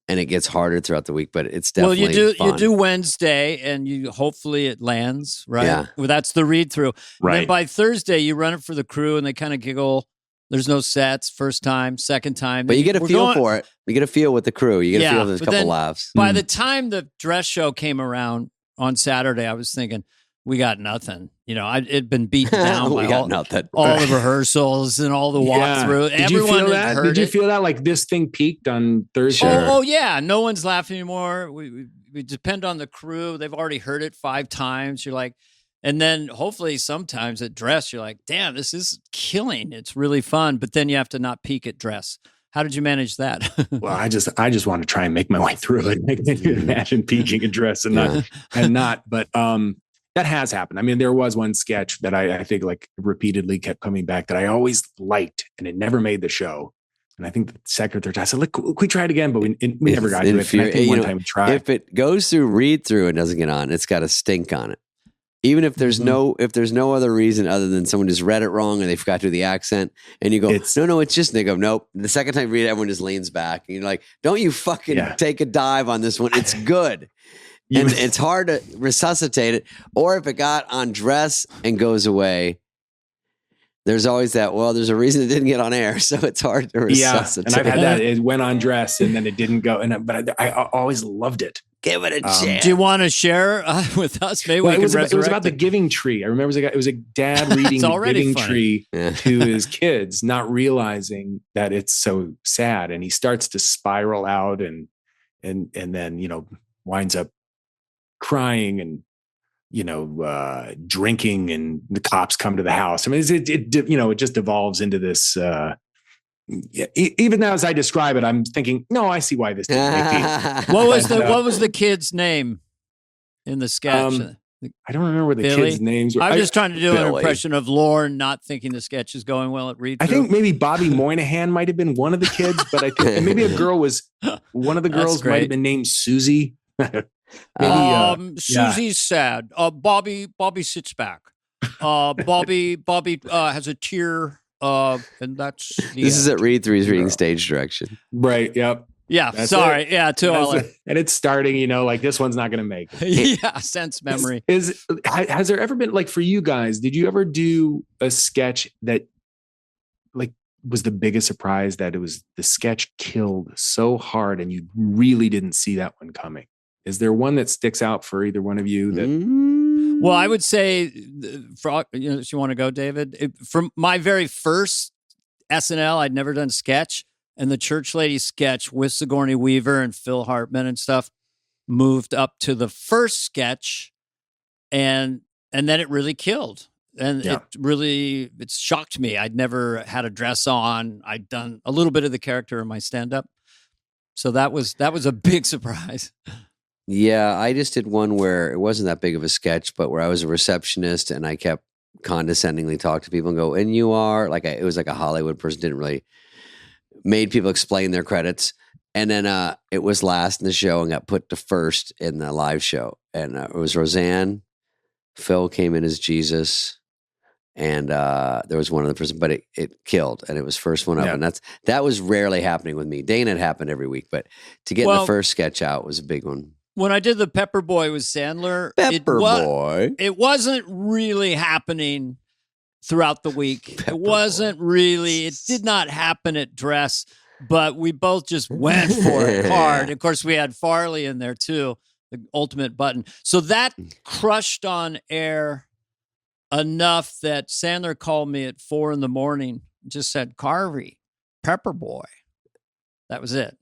And it gets harder throughout the week, but it's definitely fun. You do Wednesday, and hopefully it lands, right? Yeah. Well, that's the read through. Right. And then by Thursday, you run it for the crew, and they kind of giggle. There's no sets, first time, second time. But you get a feel for it. You get a feel with the crew. You get a feel. There's a couple laughs. By the time the dress show came around on Saturday, I was thinking, we got nothing. It'd been beaten down by all the rehearsals and all the walkthrough. Did you feel that? Did you feel that like this thing peaked on Thursday? Oh yeah. No one's laughing anymore. We depend on the crew. They've already heard it 5 times. You're like, and then hopefully sometimes at dress, you're like, damn, this is killing. It's really fun. But then you have to not peak at dress How did you manage that? Well, I just want to try and make my way through it. I can't even imagine peaking a dress and not. But that has happened. I mean, there was one sketch that I think like repeatedly kept coming back that I always liked, and it never made the show. And I think the second or third time I said, "Look, we tried again," but we never got to it. And I think one time we tried. If it goes through read through and doesn't get on, it's got a stink on it. Even if there's no other reason other than someone just read it wrong and they forgot to do the accent, and you go, no, it's just, and they go, nope. The second time you read it, everyone just leans back, and you're like, don't you fucking take a dive on this one? It's good. And it's hard to resuscitate it. Or if it got on dress and goes away, there's always that, well, there's a reason it didn't get on air, so it's hard to resuscitate. And I've had that. It went on dress and then it didn't go. But I always loved it. Give it a chance. Do you want to share with us? Maybe we can resurrect it was about the Giving Tree. I remember it was a dad reading Giving Tree to his kids, not realizing that it's so sad. And he starts to spiral out and then, winds up crying and, drinking, and the cops come to the house. I mean, it just evolves into this, even now as I describe it, I'm thinking, no, I see why this didn't make What was the kid's name in the sketch? I don't remember the kids' names. I'm just trying to do an impression of Lorne not thinking the sketch is going well at read. I think maybe Bobby Moynihan might have been one of the kids, but I think maybe a girl was one of the girls might have been named Susie. Susie's sad. Bobby sits back. Bobby has a tear. And that's this is at read through. He's reading stage direction. Right. Yep. Yeah. That's sorry. It. Yeah. And it's starting. Like this one's not going to make it. Yeah. Sense memory. Has there ever been, like, for you guys? Did you ever do a sketch that, like, was the biggest surprise that it was the sketch killed so hard and you really didn't see that one coming? Is there one that sticks out for either one of you that? Well, I would say, if you want to go, David, from my very first SNL, I'd never done sketch, and the Church Lady sketch with Sigourney Weaver and Phil Hartman and stuff moved up to the first sketch, and then it really killed. And it shocked me. I'd never had a dress on. I'd done a little bit of the character in my stand-up. So that was a big surprise. Yeah, I just did one where it wasn't that big of a sketch, but where I was a receptionist and I kept condescendingly talk to people and go, and you are, like, it was like a Hollywood person, didn't really, made people explain their credits. And then it was last in the show and got put to first in the live show. And it was Roseanne. Phil came in as Jesus. And there was one other person, but it killed, and it was first one up. Yeah. And that was rarely happening with me. Dana, it happened every week, but to get the first sketch out was a big one. When I did the Pepper Boy with Sandler, it wasn't really happening throughout the week. It did not happen at dress, but we both just went for it hard. Of course, we had Farley in there too, the ultimate button. So that crushed on air enough that Sandler called me at 4 a.m, just said, Carvey, Pepper Boy. That was it.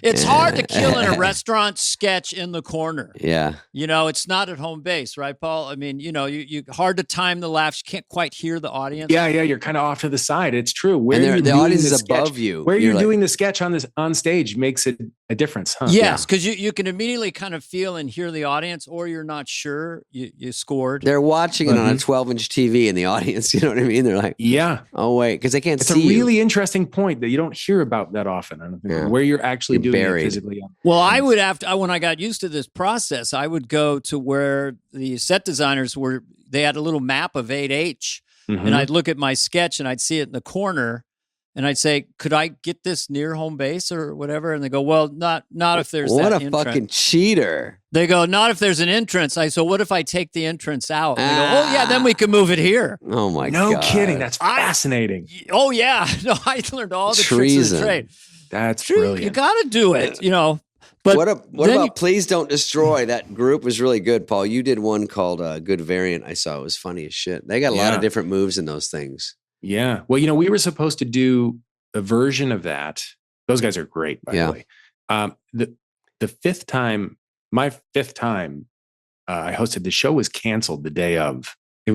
It's hard to kill in a restaurant sketch in the corner. Yeah. It's not at home base, right, Paul? I mean, you hard to time the laughs. You can't quite hear the audience. Yeah. You're kind of off to the side. It's true. Where the audience is above you. Where you're doing the sketch on stage makes it a difference, huh? Yes, because you can immediately kind of feel and hear the audience, or you're not sure you scored. They're watching it on a 12-inch TV in the audience. You know what I mean? They're like, yeah. Oh, wait, because they can't see you. It's a really interesting point that you don't hear about that often. I don't think where you're actually doing it physically. Well, I would have to, when I got used to this process, I would go to where the set designers they had a little map of 8H, and I'd look at my sketch and I'd see it in the corner. And I'd say, could I get this near home base or whatever? And they go, well, not if there's that entrance. What a fucking cheater. They go, not if there's an entrance. So what if I take the entrance out? And they go, oh, yeah, then we can move it here. Oh, my God. No kidding. That's fascinating. Oh, yeah. No, I learned all the tricks of the trade. That's brilliant. You got to do it, But what about Please Don't Destroy? That group was really good, Paul. You did one called Good Variant. I saw it was funny as shit. They got a lot of different moves in those things. Yeah. Well, we were supposed to do a version of that. Those guys are great, by the way. The fifth time, my fifth time I hosted, the show was canceled the day of. I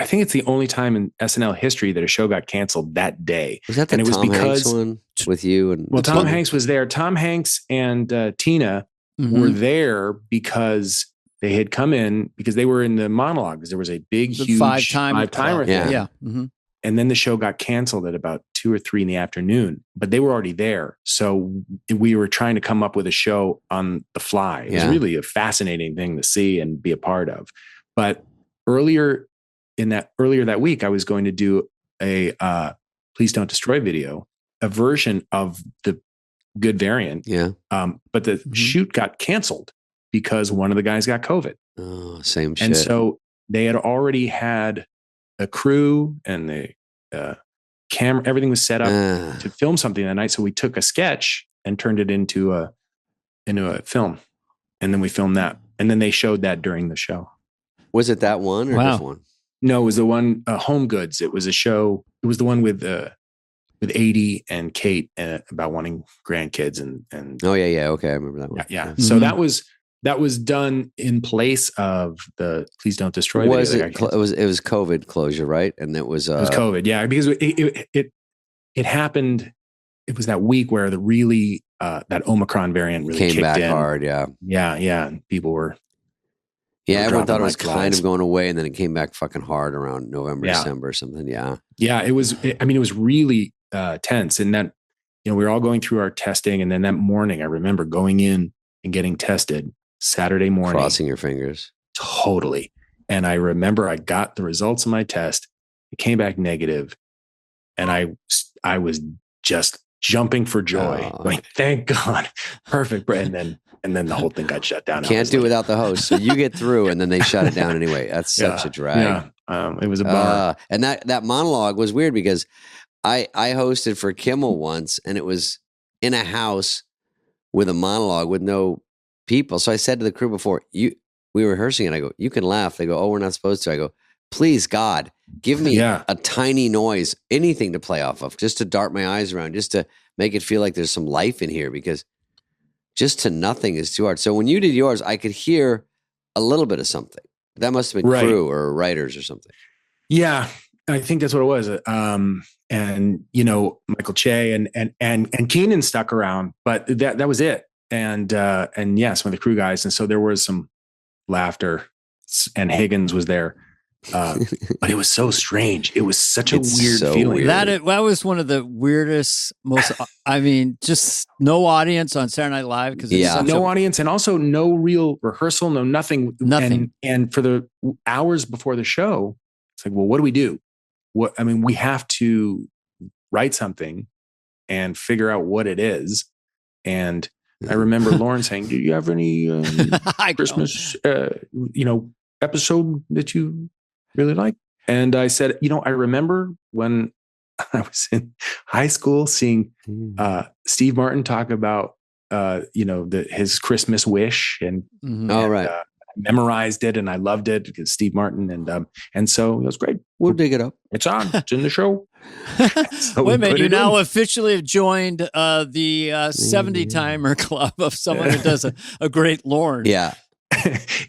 think it's the only time in SNL history that a show got canceled that day. Was that the Tom Hanks one with you? Well, Tom Hanks was there. Tom Hanks and Tina were there because they had come in because they were in the monologue. There was a huge five-timer thing. Yeah. Mm-hmm. And then the show got canceled at about 2 or 3 in the afternoon, but they were already there. So we were trying to come up with a show on the fly. It was really a fascinating thing to see and be a part of. But earlier that week, I was going to do a Please Don't Destroy video, a version of the good variant. Yeah. But the shoot got canceled because one of the guys got COVID. Oh, same shit. And so they had already had a crew and the camera, everything was set up to film something that night. So we took a sketch and turned it into a film. And then we filmed that. And then they showed that during the show. Was it that one or this one? No, it was the one, Home Goods. It was a show. It was the one with Adie and Kate about wanting grandkids and. Oh yeah. Okay. I remember that one. Yeah. Mm-hmm. So that was done in place of the Please Don't Destroy video. It was COVID closure, right? And it was COVID. Yeah. Because it happened. It was that week where that Omicron variant really came back in. hard. Yeah. Yeah. And people were. Yeah, everyone thought it was kind of going away, and then it came back fucking hard around November, December or something. Yeah. Yeah, it was really tense. And that, we were all going through our testing. And then that morning, I remember going in and getting tested Saturday morning. Crossing your fingers. Totally. And I remember I got the results of my test. It came back negative. And I was just jumping for joy. Going, thank God. Perfect. And then the whole thing got shut down. Can't do without the host. So you get through and then they shut it down anyway. That's such a drag. Yeah. It was a bummer. And that monologue was weird because I hosted for Kimmel once and it was in a house with a monologue with no people. So I said to the crew before, we were rehearsing it. I go, you can laugh. They go, oh, we're not supposed to. I go, please, God, give me a tiny noise, anything to play off of, just to dart my eyes around, just to make it feel like there's some life in here because just to nothing is too hard. So when you did yours, I could hear a little bit of something. That must have been crew or writers or something. Yeah, I think that's what it was. And Michael Che and Keenan stuck around, but that was it. And yeah, some of the crew guys. And so there was some laughter, and Higgins was there. But it was so strange. It was such a weird feeling. Weird. That was one of the weirdest, most. I mean, just no audience on Saturday Night Live because no audience, and also no real rehearsal, nothing. And for the hours before the show, it's like, well, what do we do? We have to write something and figure out what it is. And I remember Lauren saying, "Do you have any Christmas, episode that you really like?" And I said, I remember when I was in high school seeing Steve Martin talk about his Christmas wish and I memorized it and I loved it because Steve Martin and so it was great. We'll dig it up. It's on. It's in the show. So wait a minute, you now officially have joined the 70 timer club of someone who does a great Lorne. Yeah.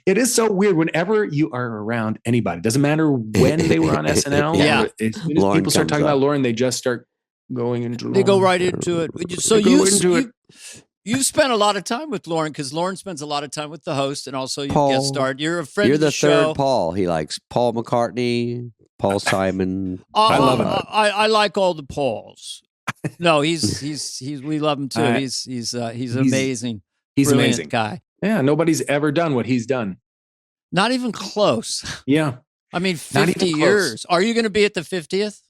It is so weird whenever you are around anybody. Doesn't matter when they were on SNL. Yeah. As soon as people start talking about Lauren, they just start going into Lauren. They go right into it. So you've spent a lot of time with Lauren because Lauren spends a lot of time with the host and also you get started. You're a friend of the show. You're the third Paul. He likes Paul McCartney, Paul Simon. I love him. I like all the Pauls. No, he's we love him too. He's amazing. He's Brilliant amazing guy. Yeah, nobody's ever done what he's done. Not even close. Yeah. I mean, 50 years. Are you going to be at the 50th?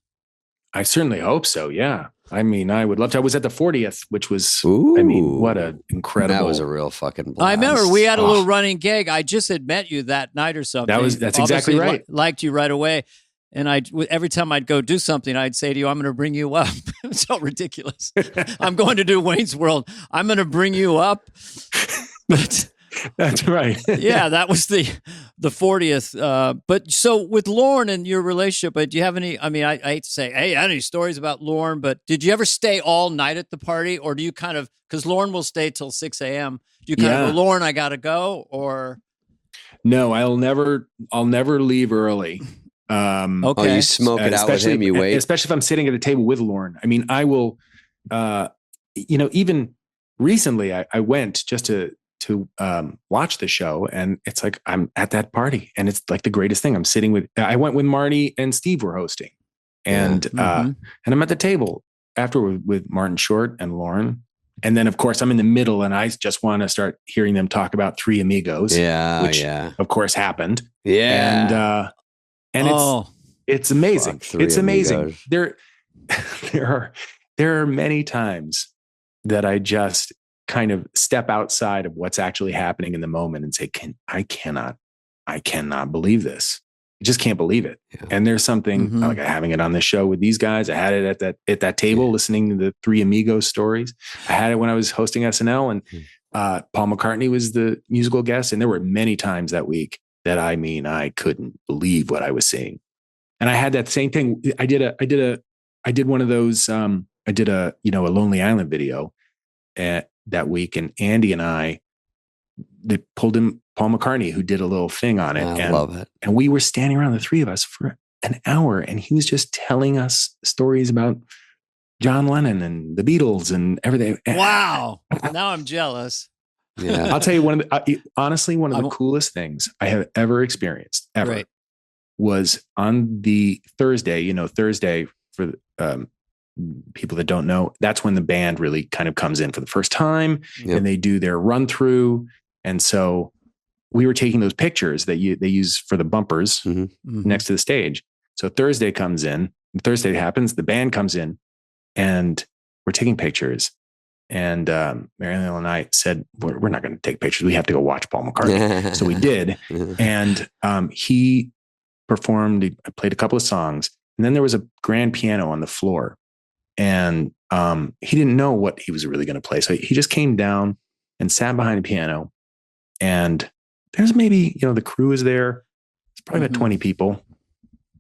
I certainly hope so, yeah. I mean, I would love to. I was at the 40th, which was, what an incredible. That was a real fucking blast. I remember we had a little running gig. I just had met you that night or something. That's exactly right. Liked you right away. And every time I'd go do something, I'd say to you, I'm going to bring you up. It's so ridiculous. I'm going to do Wayne's World. I'm going to bring you up. But that's right. Yeah, that was the 40th. But so with Lorne and your relationship, do you have any, I hate to say, hey, I have any stories about Lorne, but did you ever stay all night at the party or do you kind of, because Lorne will stay till 6 a.m. Do you kind of go, Lorne, I got to go or? No, I'll never leave early. Okay. Oh, you smoke it out with him. You wait, especially if I'm sitting at a table with Lorne. I mean, I will. Even recently, I went just to watch the show, and it's like I'm at that party, and it's like the greatest thing. I'm sitting with. I went with Marty and Steve were hosting, and and I'm at the table after with Martin Short and Lorne. And then, of course, I'm in the middle, and I just want to start hearing them talk about Three Amigos, which, of course, happened. Yeah, and it's amazing. It's amazing. There are many times that I just kind of step outside of what's actually happening in the moment and say, I cannot believe this. I just can't believe it. Yeah. And there's something like having it on the show with these guys. I had it at that table listening to the Three Amigos stories. I had it when I was hosting SNL, and Paul McCartney was the musical guest. And there were many times that week that I couldn't believe what I was seeing. And I had that same thing. I did one of those. I did a Lonely Island video that week, and Andy and they pulled in Paul McCartney, who did a little thing on it. I love it. And we were standing around, the three of us, for an hour, and he was just telling us stories about John Lennon and the Beatles and everything. Wow. Now I'm jealous. Yeah. I'll tell you, honestly, one of the coolest things I have ever experienced was on the Thursday. Thursday, for people that don't know, that's when the band really kind of comes in for the first time, and they do their run through. And so we were taking those pictures that they use for the bumpers next to the stage. So Thursday comes in, Thursday happens, the band comes in, and we're taking pictures. And Marilyn and I said, we're not going to take pictures. We have to go watch Paul McCartney. So we did. And he performed, I played a couple of songs, and then there was a grand piano on the floor. And he didn't know what he was really going to play. So he just came down and sat behind the piano. And there's maybe, the crew is there. It's probably about 20 people.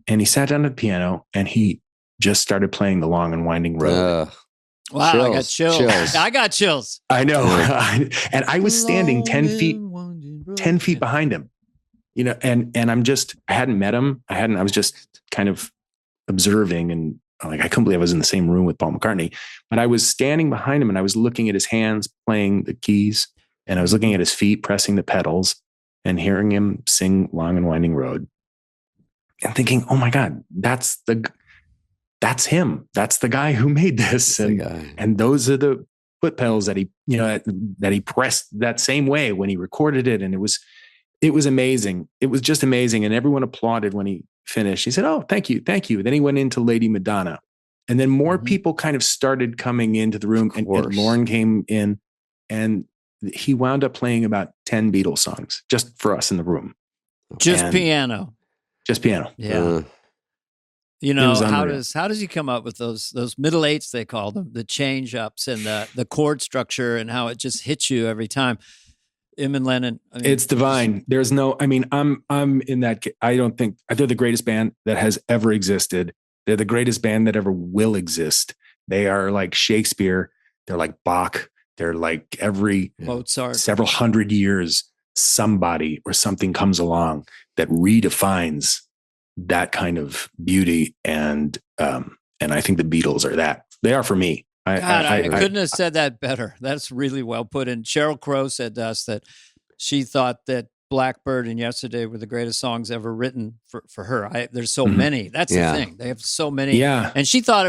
And he sat down at the piano, and he just started playing The Long and Winding Road. Wow, chills, I got chills. I got chills. I know. And I was standing 10 feet behind him, and I hadn't met him. I was just kind of observing, and I couldn't believe I was in the same room with Paul McCartney, but I was standing behind him, and I was looking at his hands playing the keys, and I was looking at his feet pressing the pedals, and hearing him sing Long and Winding Road, and thinking, oh my God, that's him. That's the guy who made this. And those are the foot pedals that he pressed that same way when he recorded it. And it was amazing. It was just amazing. And everyone applauded when he finished. He said, oh, thank you. Thank you. Then he went into Lady Madonna, and then more people kind of started coming into the room, and Lorne came in, and he wound up playing about 10 Beatles songs just for us in the room. Just piano. Yeah. How does he come up with those middle eights, they call them, the change ups and the chord structure, and how it just hits you every time? Him and Lennon. It's divine. There's no, I'm in that. I don't think they're the greatest band that has ever existed. They're the greatest band that ever will exist. They are like Shakespeare. They're like Bach. They're like every Mozart. Several hundred years, somebody or something comes along that redefines that kind of beauty. And I think the Beatles are that. They are for me. I couldn't have said that better. That's really well put. And Sheryl Crow said to us that she thought that Blackbird and Yesterday were the greatest songs ever written for her. There's so many. That's the thing. They have so many. Yeah. And she thought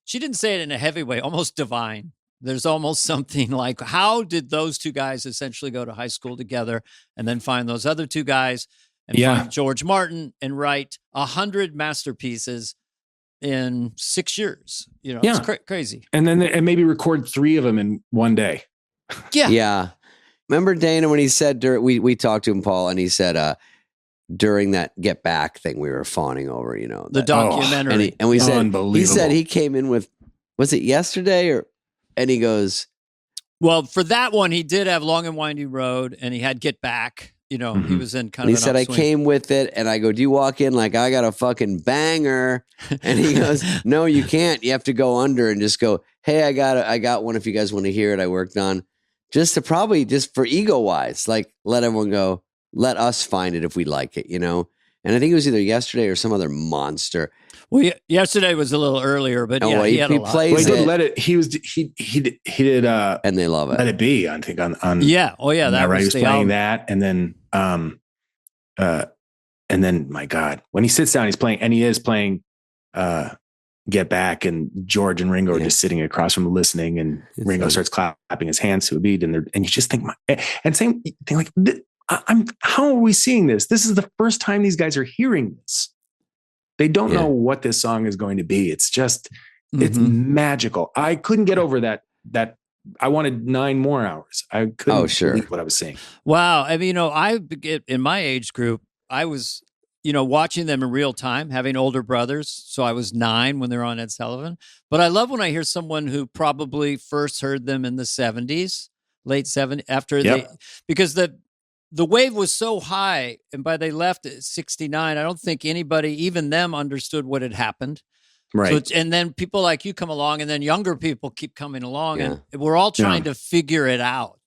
she didn't say it in a heavy way, almost divine. There's almost something like, how did those two guys essentially go to high school together and then find those other two guys and find George Martin and write 100 masterpieces in 6 years? It's crazy. And then and maybe record 3 of them in one day. Yeah. Remember Dana when he said, we talked to him, Paul, and he said, during that Get Back thing we were fawning over, the documentary. And we said, he said he came in with, was it Yesterday and he goes, well, for that one, he did have Long and Winding Road, and he had Get Back. He was in kind of. He said, I came with it, and I go, do you walk in like I got a fucking banger? And he goes, no, you can't. You have to go under and just go, hey, I got one. If you guys want to hear it, I worked on, just for ego wise, like let everyone go, let us find it if we like it, And And I think it was either yesterday or some other monster. Well, yesterday was a little earlier, but yeah, he had a lot. He did Let It. He did. And they love it. Let It Be. I think on. Yeah. Oh yeah, that right. was He was playing that, and then my God, when he sits down, he's playing, and he is playing. Get Back, and George and Ringo are just sitting across from him listening, and Ringo starts clapping his hands to a beat, and you just think, and same thing, like, how are we seeing this? This is the first time these guys are hearing this. They don't know what this song is going to be. It's just, it's magical. I couldn't get over that I wanted 9 more hours. I couldn't believe what I was seeing. Wow. I mean, in my age group, I was, watching them in real time, having older brothers. So I was 9 when they were on Ed Sullivan. But I love when I hear someone who probably first heard them in the 70s, late 70s, because the wave was so high, and by they left at 69, I don't think anybody, even them, understood what had happened. Right. So and then people like you come along, and then younger people keep coming along, and we're all trying to figure it out.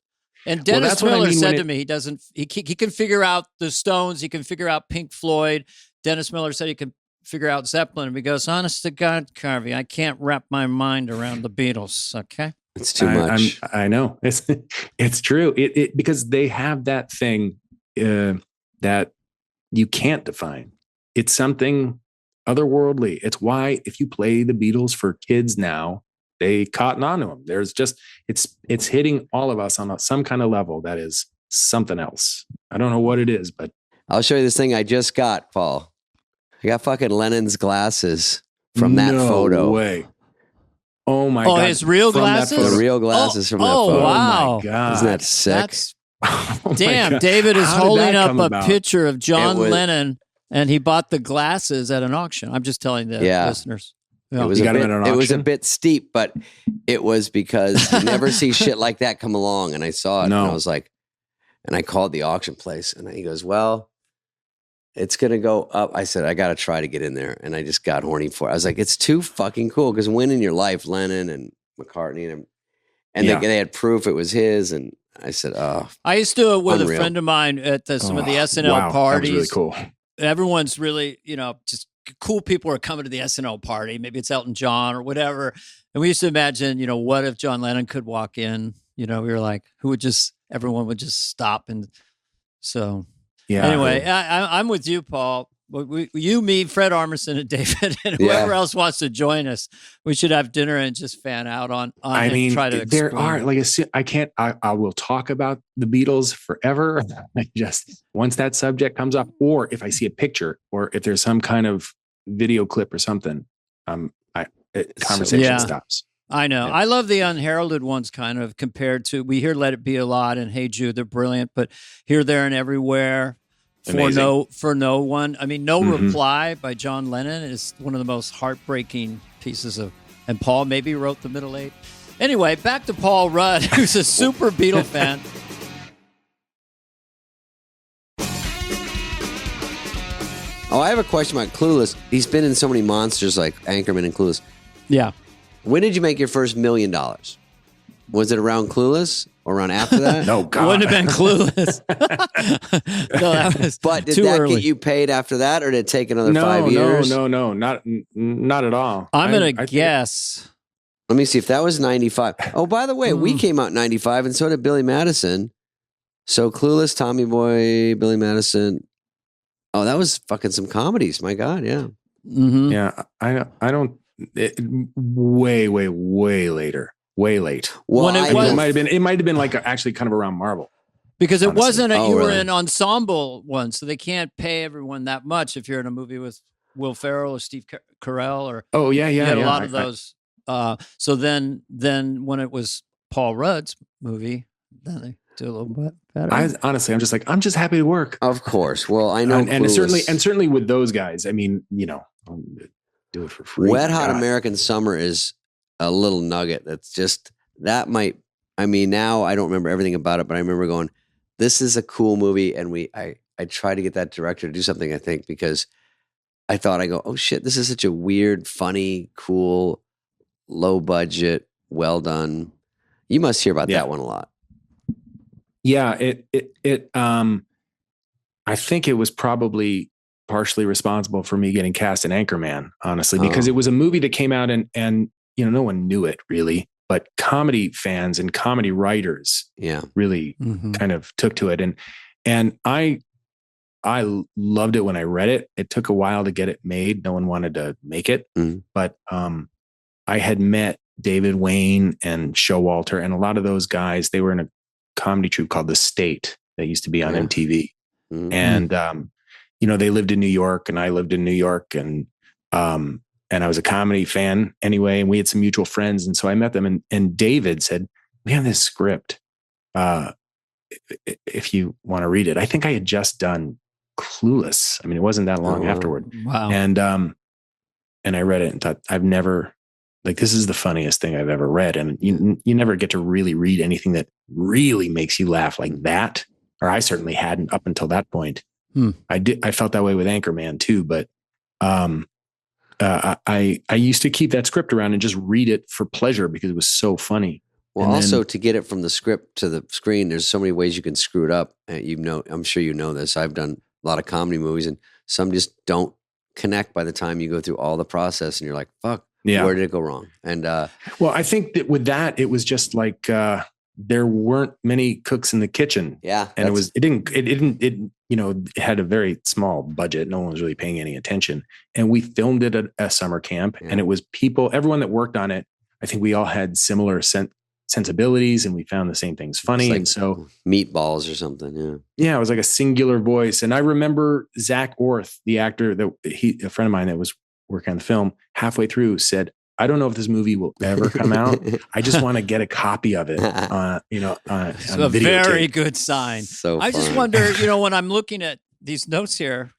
And Dennis Miller said to me, he can figure out the Stones. He can figure out Pink Floyd. Dennis Miller said he can figure out Zeppelin. And he goes, honest to God, Carvey, I can't wrap my mind around the Beatles. Okay. It's too much. I know. It's true. It because they have that thing that you can't define. It's something otherworldly. It's why if you play the Beatles for kids now, they cotton on to them. There's just, it's hitting all of us on some kind of level that is something else. I don't know what it is, but I'll show you this thing I just got, Paul. I got fucking Lennon's glasses from that photo. No way. Oh my God. Oh, his real glasses? The real glasses from that photo. Oh, wow. Oh my God. Isn't that sick? Damn, David is holding up a picture of John Lennon, and he bought the glasses at an auction. I'm just telling the listeners. Yeah. It was a bit steep, but it was because you never see shit like that come along. And I saw it, and I was like, and I called the auction place, and he goes, well, it's going to go up. I said, I got to try to get in there. And I just got horny for it. I was like, it's too fucking cool. Because when in your life, Lennon and McCartney and they had proof it was his. And I said, oh, I used to do it with a friend of mine at some of the SNL parties. That was really cool. Everyone's really, just cool people are coming to the SNL party. Maybe it's Elton John or whatever. And we used to imagine, what if John Lennon could walk in? We were like, everyone would just stop. And so, anyway, I'm with you, Paul. You, me, Fred Armisen, and David, and whoever else wants to join us, we should have dinner and just fan out on and try to explain. There are, like, I will talk about the Beatles forever. Once that subject comes up, or if I see a picture, or if there's some kind of video clip or something, conversation stops. I know. Yeah. I love the unheralded ones kind of compared to, we hear Let It Be a lot and Hey Jude, they're brilliant, but Here, There, and Everywhere. For no one. I mean, No Reply by John Lennon is one of the most heartbreaking pieces of, and Paul maybe wrote the middle eight. Anyway, back to Paul Rudd, who's a super Beatle fan. Oh, I have a question about Clueless. He's been in so many monsters like Anchorman and Clueless. Yeah. When did you make your first $1 million? Was it around Clueless? Or around after that? No, God. Wouldn't have been Clueless. No, that was but did too that early. Get you paid after that, or did it take another 5 years? No, not at all. I'm going to guess. Let me see if that was 95. Oh, by the way, we came out in 95, and so did Billy Madison. So Clueless, Tommy Boy, Billy Madison. Oh, that was fucking some comedies. My God, yeah. Mm-hmm. Yeah, I don't. Way later. Way late. Well, it might have been like actually kind of around Marvel. Because it wasn't you were in ensemble one, so they can't pay everyone that much if you're in a movie with Will Ferrell or Steve Carell or a lot of those. So then when it was Paul Rudd's movie, then they do a little bit better. I'm just happy to work. Of course. Well, I know, and certainly with those guys. I mean, I'll do it for free. Wet Hot American Summer is a little nugget. That's just, that might, I mean, now I don't remember everything about it, but I remember going, this is a cool movie. And I tried to get that director to do something, I think, because I thought, oh shit, this is such a weird, funny, cool, low budget, well done. You must hear about that one a lot. Yeah. I think it was probably partially responsible for me getting cast in Anchorman, honestly, because it was a movie that came out and no one knew it really, but comedy fans and comedy writers really kind of took to it. And I loved it when I read it. It took a while to get it made. No one wanted to make it, but I had met David Wayne and Showalter and a lot of those guys. They were in a comedy troupe called The State that used to be on MTV. And, they lived in New York and I lived in New York and I was a comedy fan anyway. And we had some mutual friends. And so I met them and David said, we have this script. If you want to read it, I think I had just done Clueless. I mean, it wasn't that long afterward. Wow. And I read it and thought, I've never, this is the funniest thing I've ever read. And you never get to really read anything that really makes you laugh like that. Or I certainly hadn't up until that point. I felt that way with Anchorman too, but I used to keep that script around and just read it for pleasure because it was so funny. Well, also to get it from the script to the screen, there's so many ways you can screw it up. I'm sure you know this. I've done a lot of comedy movies and some just don't connect by the time you go through all the process and you're like, fuck, where did it go wrong? And well, I think that with that, it was just like there weren't many cooks in the kitchen. Yeah. And it had a very small budget. No one was really paying any attention. And we filmed it at a summer camp and it was everyone that worked on it. I think we all had similar sensibilities and we found the same things funny. And so meatballs or something. Yeah. It was like a singular voice. And I remember Zach Orth, the actor a friend of mine that was working on the film, halfway through said, I don't know if this movie will ever come out. I just want to get a copy of it on it's a very good sign. So I just wonder, when I'm looking at these notes here,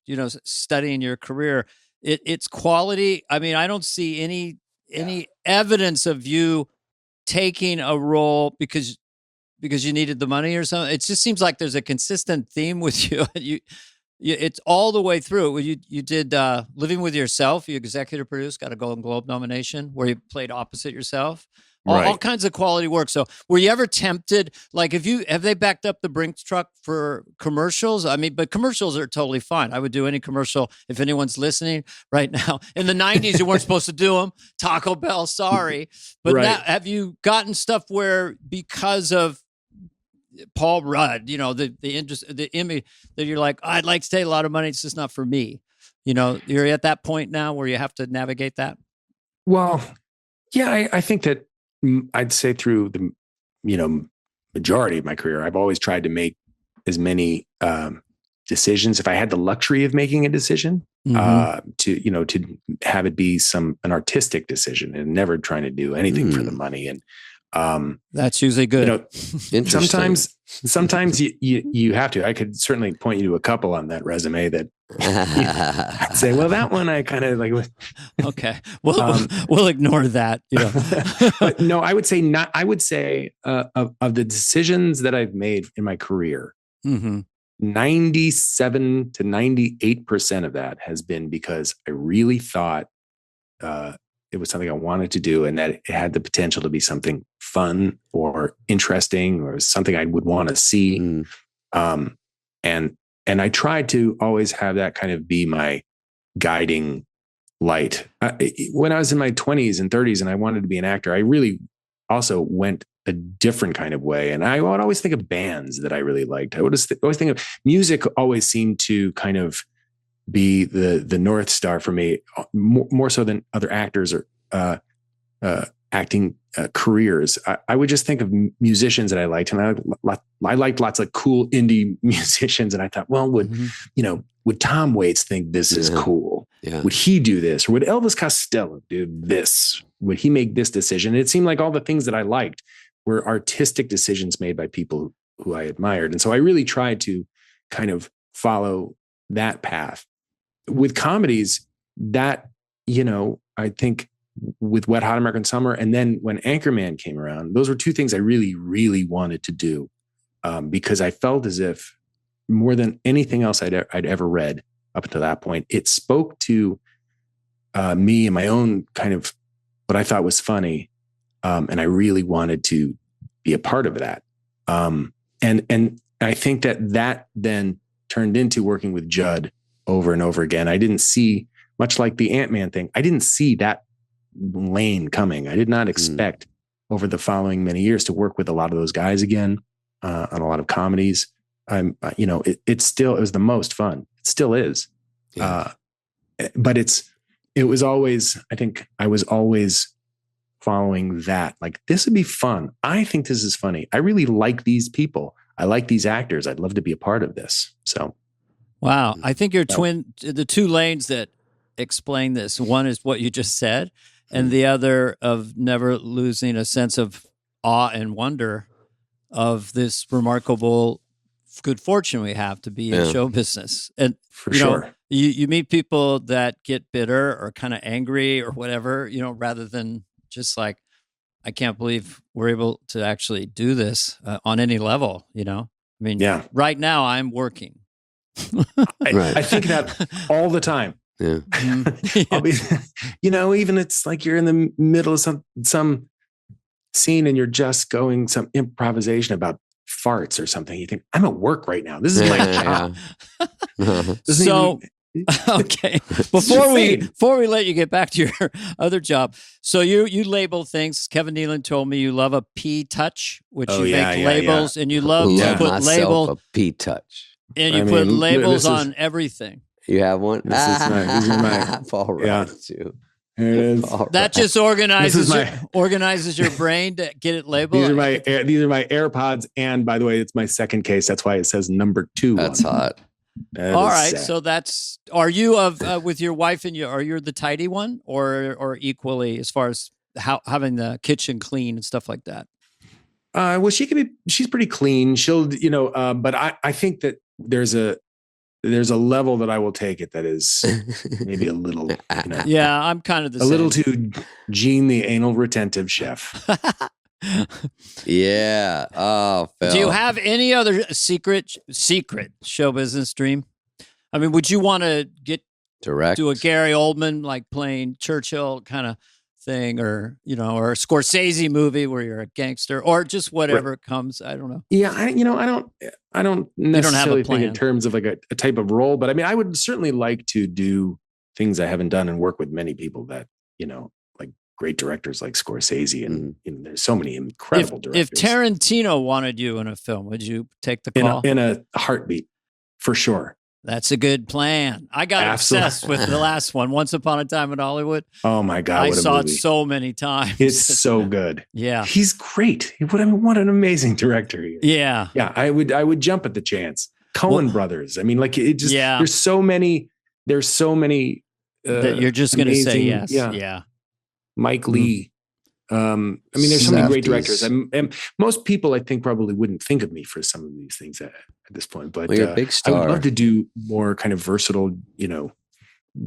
studying your career, it's quality. I mean, I don't see any evidence of you taking a role because you needed the money or something. It just seems like there's a consistent theme with you. It's all the way through. You did Living with Yourself. You executive produced, got a Golden Globe nomination where you played opposite yourself. All kinds of quality work. So were you ever tempted? Like, have they backed up the Brinks truck for commercials? I mean, but commercials are totally fine. I would do any commercial if anyone's listening right now. In the 90s, you weren't supposed to do them. Taco Bell, sorry. But now, have you gotten stuff where because of Paul Rudd, the image that you're like, I'd like to take a lot of money. It's just not for me. You're at that point now where you have to navigate that. Well, yeah, I think that I'd say through the, majority of my career, I've always tried to make as many decisions. If I had the luxury of making a decision, to have it be an artistic decision and never trying to do anything for the money. And that's usually good. Sometimes you have to. I could certainly point you to a couple on that resume that I'd say, well, that one I kind of like. Okay, we'll ignore that. But no, I would say not. I would say of the decisions that I've made in my career, 97 to 98% of that has been because I really thought it was something I wanted to do and that it had the potential to be something fun or interesting or something I would want to see. And I tried to always have that kind of be my guiding light. When I was in my 20s and 30s and I wanted to be an actor, I really also went a different kind of way. And I would always think of bands that I really liked. I would always think of music always seemed to kind of be the North Star for me, more so than other actors or acting careers. I would just think of musicians that I liked, and I liked lots of cool indie musicians. And I thought, well, would Tom Waits think this is cool? Yeah. Would he do this? Or would Elvis Costello do this? Would he make this decision? And it seemed like all the things that I liked were artistic decisions made by people who I admired. And so I really tried to kind of follow that path. With comedies, that, I think with Wet Hot American Summer, and then when Anchorman came around, those were two things I really, really wanted to do because I felt as if more than anything else I'd ever read up until that point, it spoke to me and my own kind of what I thought was funny, and I really wanted to be a part of that. And I think that then turned into working with Judd over and over again. I didn't see, much like the Ant-Man thing, I didn't see that lane coming. I did not expect over the following many years to work with a lot of those guys again on a lot of comedies. It was the most fun. It still is. Yeah. But it was always, I think I was always following that. Like, this would be fun. I think this is funny. I really like these people. I like these actors. I'd love to be a part of this. So. Wow. I think the two lanes that explain this, one is what you just said, and the other of never losing a sense of awe and wonder of this remarkable good fortune we have to be in show business. And for sure, you meet people that get bitter or kind of angry or whatever, rather than just like, I can't believe we're able to actually do this on any level. I mean, right now I'm working. I think that all the time. Yeah. I'll be, even it's like you're in the middle of some scene and you're just going some improvisation about farts or something. You think, I'm at work right now. This is my job. Okay. Before we let you get back to your other job, so you label things. Kevin Nealon told me you love a P-touch, which you make labels, and you love to put labels. A P-touch. And you put labels on everything. You have one? These are my Paul Rudd, too. Here it is. That just organizes your brain to get it labeled. These are my AirPods, and by the way, it's my second case. That's why it says number 2. That's hot. All right, so are you with your wife and are you the tidy one, or equally as far as having the kitchen clean and stuff like that? Well, she's pretty clean. She'll, but I think that there's a level that I will take it that is maybe a little, yeah, I'm kind of the same. Little too Gene the anal retentive chef. Yeah. Oh, Phil. Do you have any other secret show business dream? I mean, would you want to get direct do a Gary Oldman, like playing Churchill kind of thing, or or a Scorsese movie where you're a gangster, or just whatever comes? I don't know. Yeah, I don't necessarily think in terms of like a type of role, but I mean, I would certainly like to do things I haven't done and work with many people that like great directors like Scorsese, and there's so many incredible directors. If Tarantino wanted you in a film, would you take the call? In a heartbeat, for sure. That's a good plan. I got obsessed with the last one, Once Upon a Time in Hollywood. Oh my God. I saw it so many times. It's so good. Yeah. He's great. What an amazing director he is. Yeah. Yeah. I would jump at the chance. Coen brothers. I mean, like, it just, there's so many that you're just going to say yes. Yeah. Mike Lee. I mean, there's so many great directors. And most people, I think, probably wouldn't think of me for some of these things at this point. But you're a big star. I would love to do more kind of versatile,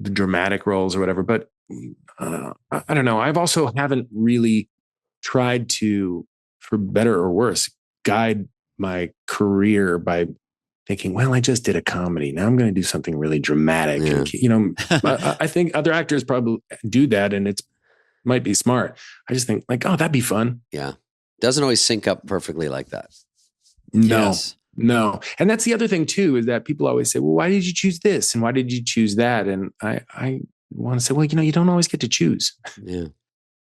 dramatic roles or whatever. But I don't know. I've also haven't really tried to, for better or worse, guide my career by thinking, well, I just did a comedy. Now I'm going to do something really dramatic. Yeah. And, I think other actors probably do that, and it's might be smart. I just think like, oh, that'd be fun. Yeah. Doesn't always sync up perfectly like that. No. And that's the other thing too, is that people always say, well, why did you choose this? And why did you choose that? And I want to say, well, you don't always get to choose. Yeah.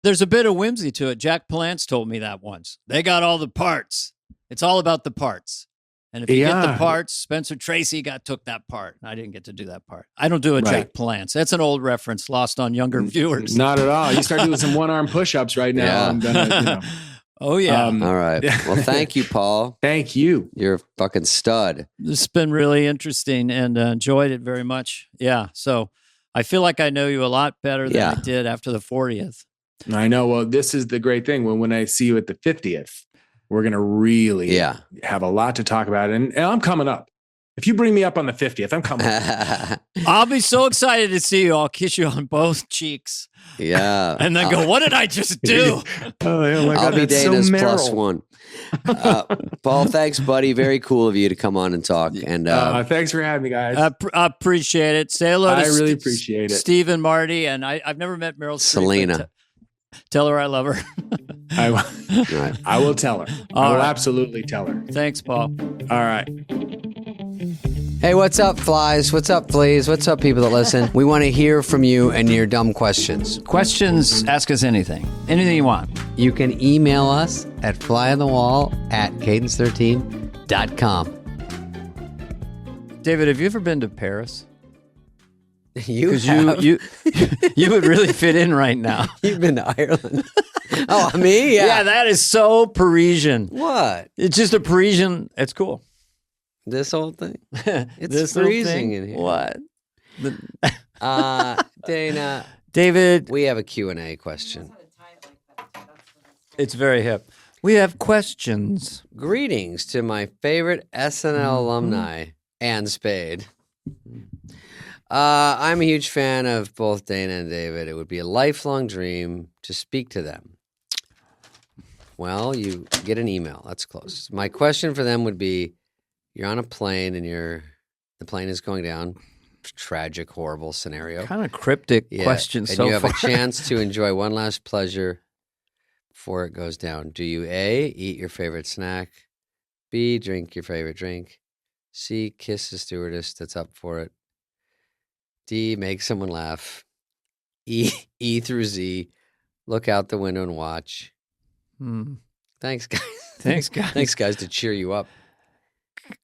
There's a bit of whimsy to it. Jack Palance told me that once. They got all the parts. It's all about the parts. And if you get the parts, Spencer Tracy took that part. I didn't get to do that part. I don't do a Jack Palance. That's an old reference lost on younger viewers. Not at all. You start doing some one-arm push-ups right now. Yeah. I'm gonna, Oh, yeah. All right. Well, thank you, Paul. Thank you. You're a fucking stud. This has been really interesting and enjoyed it very much. Yeah. So I feel like I know you a lot better than I did after the 40th. I know. Well, this is the great thing. When I see you at the 50th, we're going to really have a lot to talk about. And I'm coming up. If you bring me up on the 50th, I'm coming up. I'll be so excited to see you. I'll kiss you on both cheeks. Yeah. And then go, what did I just do? Oh my God, I'll be Dana's so +1. Paul, thanks, buddy. Very cool of you to come on and talk. And thanks for having me, guys. I appreciate it. Say hello to really appreciate it. Steve and Marty. And I've never met Meryl Streep. Selena. Tell her I love her. I will tell her. I will absolutely tell her. Thanks, Paul. All right. Hey, what's up, flies? What's up, fleas? What's up, people that listen? We want to hear from you and your dumb questions. Questions, ask us anything. Anything you want. You can email us at flyonthewall@cadence13.com. David, have you ever been to Paris? You would really fit in right now. You've been to Ireland. Oh, me? Yeah. Yeah, that is so Parisian. What? It's just a Parisian. It's cool. This whole thing? It's this freezing in here. What? Dana. David. We have a Q&A question. It's very hip. We have questions. Greetings to my favorite SNL alumni, Ann Spade. I'm a huge fan of both Dana and David. It would be a lifelong dream to speak to them. Well, you get an email. That's close. My question for them would be, you're on a plane and the plane is going down. Tragic, horrible scenario. Kind of cryptic question so far. And you have a chance to enjoy one last pleasure before it goes down. Do you A, eat your favorite snack, B, drink your favorite drink, C, kiss the stewardess that's up for it, D, make someone laugh, E through Z, look out the window and watch. Thanks, guys. Thanks, guys. Thanks, guys, to cheer you up.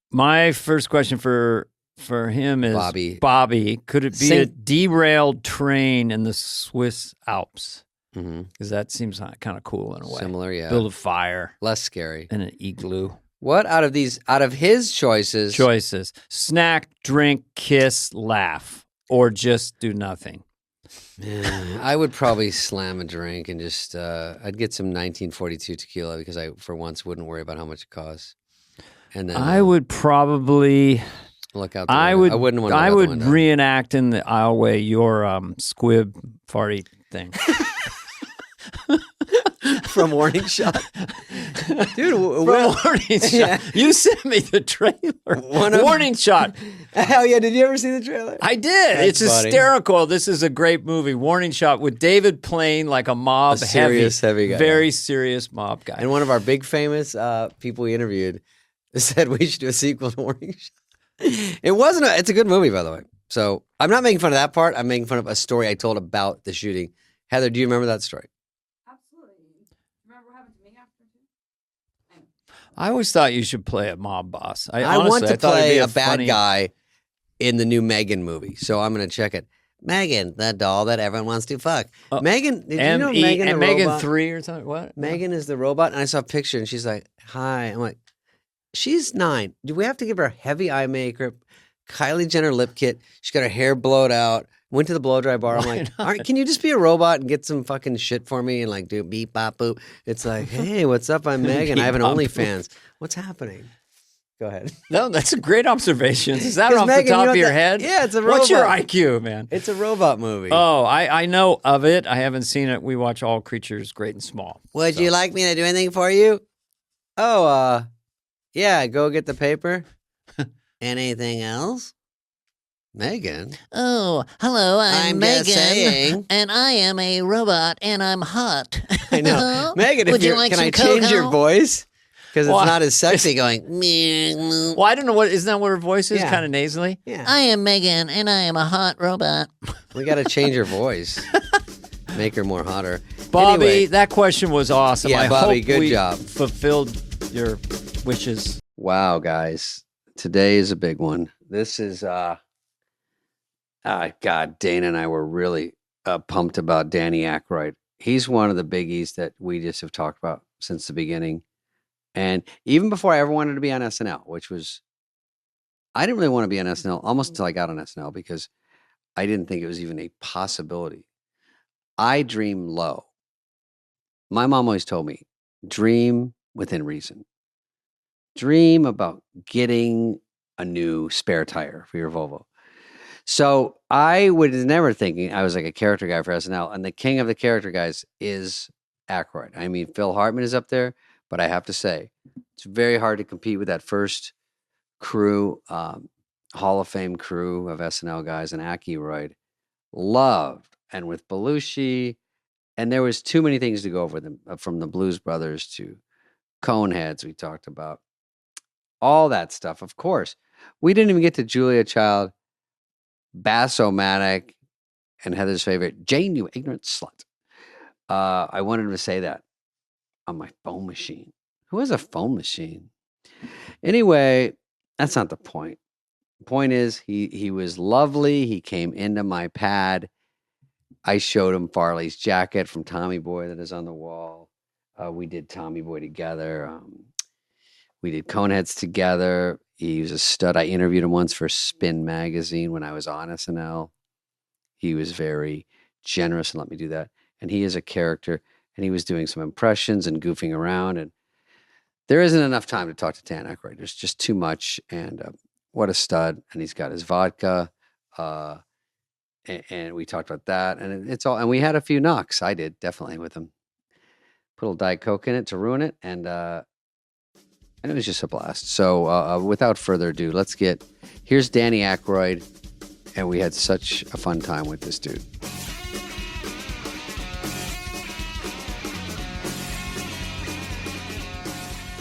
My first question for him is, Bobby, could it be a derailed train in the Swiss Alps? Because that seems kind of cool in a way. Similar, yeah. Build a fire. Less scary. And an igloo. What out of his choices? Snack, drink, kiss, laugh, or just do nothing. Yeah, I would probably slam a drink and just, I'd get some 1942 tequila because I, for once, wouldn't worry about how much it costs. And then I would probably look out the window. I wouldn't want to I look out would the window. reenact in the aisleway your squib farty thing. From Warning Shot. Dude, Warning Shot. Yeah. You sent me the trailer. Warning Shot. Hell yeah, did you ever see the trailer? I did. It's hysterical. This is a great movie. Warning Shot with David playing like a mob heavy guy. Very serious mob guy. And one of our big famous people we interviewed said we should do a sequel to Warning Shot. It's a good movie, by the way. So I'm not making fun of that part. I'm making fun of a story I told about the shooting. Heather, do you remember that story? I always thought you should play a mob boss. I want to play a bad guy in the new Megan movie, so I'm going to check it. Megan, the doll that everyone wants to fuck. Megan, did you know Megan the robot? Megan 3 or something? What? Megan is the robot, and I saw a picture, and she's like, hi. I'm like, she's 9. Do we have to give her heavy eye makeup, Kylie Jenner lip kit? She's got her hair blowed out. Went to the blow dry bar. I'm like, can you just be a robot and get some fucking shit for me and like do beep bop boop? It's like, hey, what's up? I'm Megan. I have an OnlyFans. What's happening? Go ahead. No, that's a great observation. Is that off Megan, the top of your head? Yeah, it's a robot. What's your IQ, man? It's a robot movie. Oh, I know of it. I haven't seen it. We watch All Creatures Great and Small. Would you like me to do anything for you? Oh, yeah, go get the paper. Anything else? Megan? Oh, hello, I'm Megan. Just saying. And I am a robot, and I'm hot. I know. Megan, Would you like can some I change cocoa? your voice? Because it's not as sexy going, well, I don't know isn't that what her voice is? Yeah. Kind of nasally? Yeah. I am Megan, and I am a hot robot. We got to change her voice. Make her more hotter. Bobby, anyway, that question was awesome. Yeah, I Bobby, hope good we job. Fulfilled your wishes. Wow, guys. Today is a big one. This is, God, Dana and I were really pumped about Danny Aykroyd. He's one of the biggies that we just have talked about since the beginning. And even before I ever wanted to be on SNL, which was, I didn't really want to be on SNL almost until I got on SNL because I didn't think it was even a possibility. I dream low. My mom always told me, dream within reason. Dream about getting a new spare tire for your Volvo. So I was never thinking I was like a character guy for SNL, and the king of the character guys is Aykroyd. I mean, Phil Hartman is up there, but I have to say, it's very hard to compete with that first crew, Hall of Fame crew of SNL guys, and Aykroyd loved, and with Belushi, and there was too many things to go over them, from the Blues Brothers to Coneheads we talked about, all that stuff, of course. We didn't even get to Julia Child, Bass-O-Matic, and Heather's favorite, Jane, you ignorant slut. I wanted him to say that on my phone machine. Who has a phone machine? Anyway, that's not the point. The point is he was lovely. He came into my pad. I showed him Farley's jacket from Tommy Boy that is on the wall. We did Tommy Boy together. We did Coneheads together. He was a stud. I interviewed him once for Spin Magazine when I was on SNL. He was very generous and let me do that. And he is a character. And he was doing some impressions and goofing around. And there isn't enough time to talk to Dan Aykroyd. There's just too much. And what a stud. And he's got his vodka. And we talked about that. And it's all. And we had a few knocks. I did, definitely, with him. Put a little Diet Coke in it to ruin it. And it was just a blast. So without further ado, here's Danny Aykroyd. And we had such a fun time with this dude.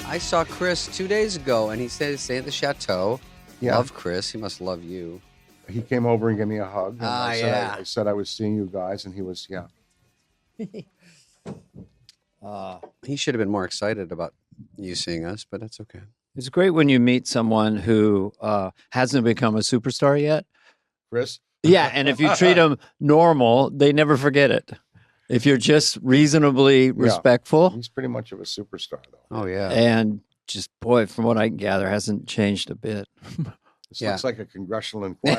I saw Chris 2 days ago, and he said he's staying at the Chateau. Yeah. Love Chris. He must love you. He came over and gave me a hug. And I said I was seeing you guys, and he was, He should have been more excited about you seeing us, but that's okay. It's great when you meet someone who hasn't become a superstar yet. Chris? Yeah, and if you treat them normal, they never forget it. If you're just reasonably respectful. He's pretty much of a superstar, though. Oh, yeah. And just, boy, from what I can gather, hasn't changed a bit. This looks like a congressional inquiry.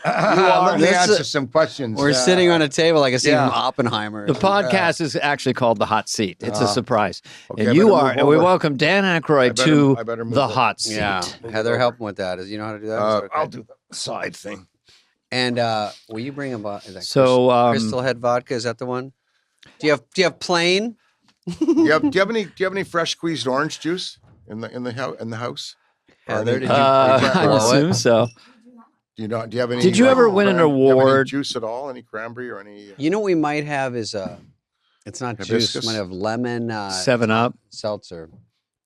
Let me answer some questions. We're sitting on a table like a scene from Oppenheimer. The podcast is actually called The Hot Seat. It's a surprise. Okay, and we welcome Dan Aykroyd to the hot seat. Yeah. Heather, help him with that. Does you know how to do that? Okay? I'll do the side thing. And will you bring him? Crystal Head vodka? Is that the one? Do you have plain? Do you have any fresh squeezed orange juice in the house? Heather, I assume so. Do you have any? Did you ever win an award? Any juice at all? Any cranberry or any? You know what we might have is it's not hibiscus? Juice. We might have lemon 7-Up seltzer.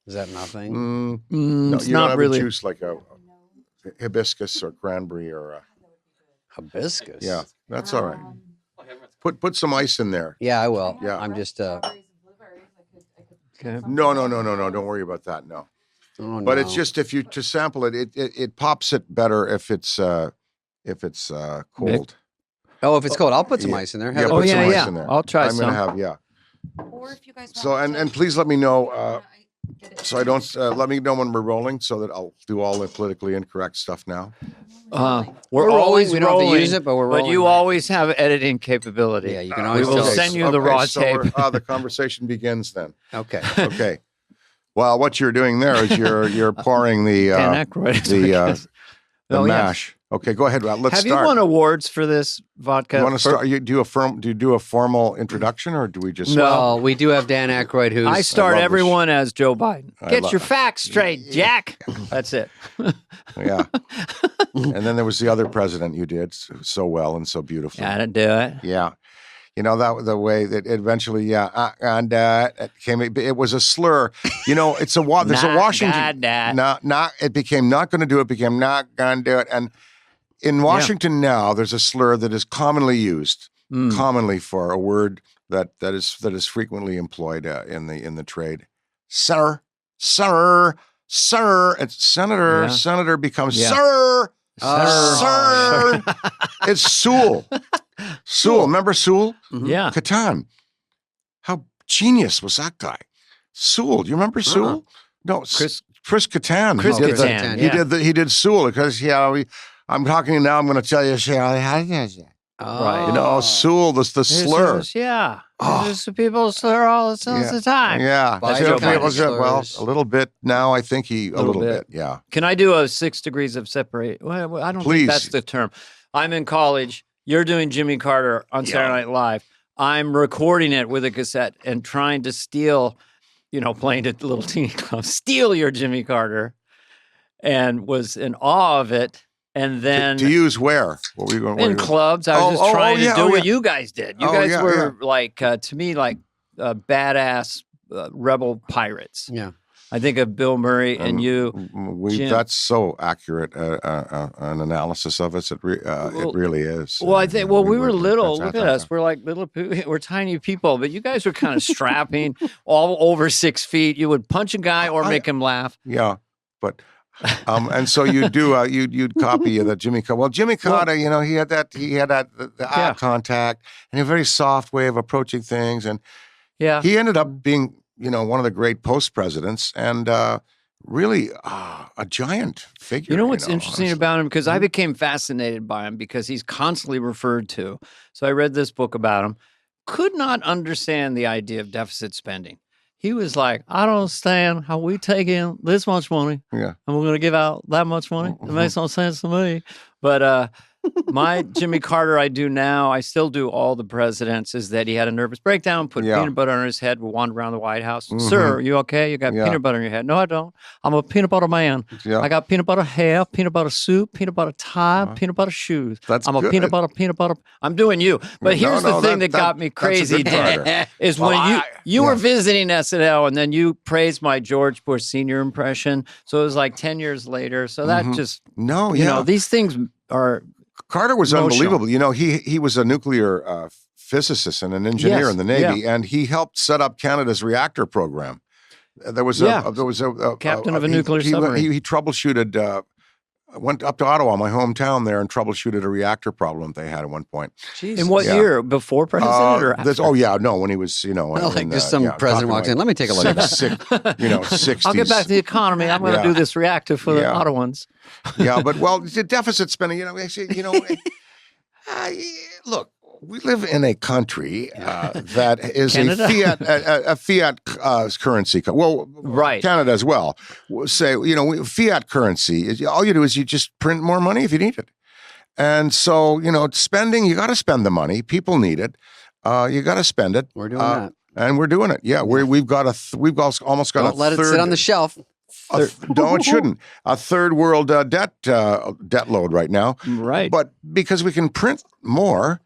Is that nothing? No, it's you not don't have really a juice like a hibiscus or cranberry or hibiscus. Yeah, that's all right. Put some ice in there. Yeah, I will. Yeah, I'm just. Okay. No. Don't worry about that. No. Oh, but it's just if you to sample it pops it better if it's cold. Oh, if it's cold, I'll put some ice in there. Yeah, put some ice in there. I'll try some. I'm gonna have Or if you guys want So and please let me know. So I don't let me know when we're rolling, so that I'll do all the politically incorrect stuff now. We're always we don't have to use it, but we're rolling. But you always have editing capability. Yeah, you can always. We will send you the raw tape. The conversation begins then. Okay. Okay. Well, what you're doing there is you're pouring the mash. Okay, go ahead. Let's start. Have you won awards for this vodka? You want to start? Do you do a formal introduction, or do we just? No, well, we do have Dan Aykroyd, who's. I start everyone as Joe Biden. Get your facts straight, Jack. That's it. Yeah. And then there was the other president you did so well and so beautifully. Gotta do it. Yeah. You know, that the way that eventually, it came. It was a slur. You know, it's a there's a Washington. It became not going to do it. Became not going to do it. And in Washington now, there's a slur that is commonly used, commonly for a word that is frequently employed in the trade. Sir. It's senator. Yeah. Senator becomes sir. Sir. It's Sewell. Sewell, remember Sewell? Mm-hmm. Yeah. Catan. How genius was that guy? Sewell, do you remember Sewell? No, Chris Catan. Chris Catan. He did Sewell because I'm talking to you now. I'm going to tell you. Right. You know, Sewell, the slur. The people slur all the time. Yeah. Well, a little bit now. I think a little bit. Yeah. Can I do a 6 degrees of separate? Well, I don't think that's the term. I'm in college. You're doing Jimmy Carter on Saturday Night Live. I'm recording it with a cassette and trying to steal, playing at the little teeny club, steal your Jimmy Carter, and was in awe of it. And then to use where? What were you going in clubs? I was just trying to do what you guys did. You guys were like to me like badass rebel pirates. Yeah. I think of Bill Murray and you. Jim. That's so accurate an analysis of us. It really is. Well, I think. We were little. Look at us. We're like little. We're tiny people. But you guys were kind of strapping, all over 6 feet. You would punch a guy or make him laugh. Yeah, but. And so you'd copy the Jimmy Carter. Well, Jimmy Carter, he had the eye contact and a very soft way of approaching things, and he ended up being one of the great post presidents and really a giant figure. You know what's interesting about him? Because I became fascinated by him because he's constantly referred to. So I read this book about him. Could not understand the idea of deficit spending. He was like, I don't understand how we take in this much money and we're going to give out that much money. It makes no sense to me. But my Jimmy Carter I do now, I still do all the presidents, is that he had a nervous breakdown, put peanut butter on his head, would wander around the White House. Sir, are you okay? You got peanut butter on your head. No, I don't. I'm a peanut butter man. I got peanut butter hair, peanut butter suit, peanut butter tie, peanut butter shoes. I'm a peanut butter. I'm doing you. But here's the thing that got me crazy, Dan, is when you were visiting SNL and then you praised my George Bush Sr. impression. So it was like 10 years later. So that just, these things are... Carter was unbelievable. He was a nuclear physicist and an engineer in the Navy, and he helped set up Canada's reactor program. There was a captain of a nuclear submarine. He troubleshooted. Went up to Ottawa, my hometown there, and troubleshooted a reactor problem they had at one point. Jeez. In what year? Before president or after? When he was, just some president walks in. Let me take a look at that. 60s. I'll get back to the economy. I'm going to do this reactor for the Ottawans. The deficit spending, look, we live in a country that is a fiat currency. Well, right. Canada as well. Say, fiat currency. All you do is you just print more money if you need it. And so, spending, you got to spend the money. People need it. You got to spend it. We're doing that. And we're doing it. Yeah, we've almost got Don't let it sit on the shelf. No, it shouldn't. A third world debt load right now. Right. But because we can print more,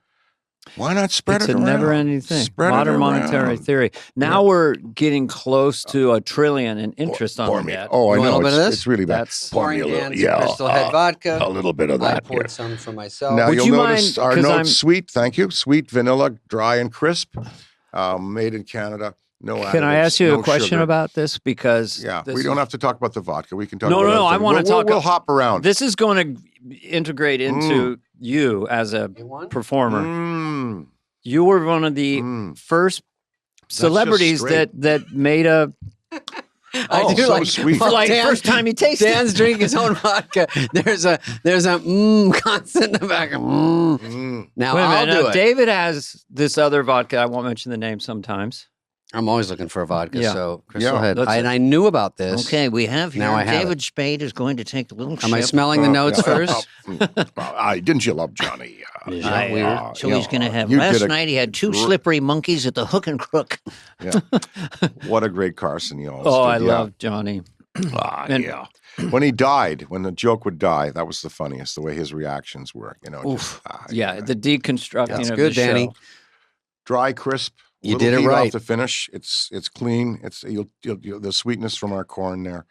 why not spread it around? It's a never-ending thing. Modern monetary theory. Now we're getting close to $1 trillion in interest on the debt. Oh, I know. A little bit of this? It's really bad. That's pouring in some Crystal Head vodka. A little bit of that. I poured some for myself. Now, Would you'll you notice mind, our notes sweet. Thank you. Sweet vanilla, dry and crisp. Made in Canada. No additives. Can I ask you a question sugar. about this? Because we don't have to talk about the vodka. We can talk about No, I want to talk. We'll hop around. This is going to integrate into you as a performer. You were one of the first celebrities that made a... I do so sweet. First time he tasted Dan's drinking his own vodka. There's a constant in the back. Now I'll do it. David has this other vodka. I won't mention the name sometimes. I'm always looking for a vodka, so Crystal Head. And I knew about this. Okay, we have here. Now I have David Spade is going to take the little Am I smelling the notes first? Didn't you love Johnny? Is that weird? So he's going to have... Last night he had 2 slippery monkeys at the Hook and Crook. Yeah. What a great Carson he always did. I love Johnny. When he died, when the joke would die, that was the funniest, the way his reactions were. The deconstructing That's of good, the Danny. show. Dry, crisp. You did it heat right. Off the finish. It's clean. It's the sweetness from our corn there.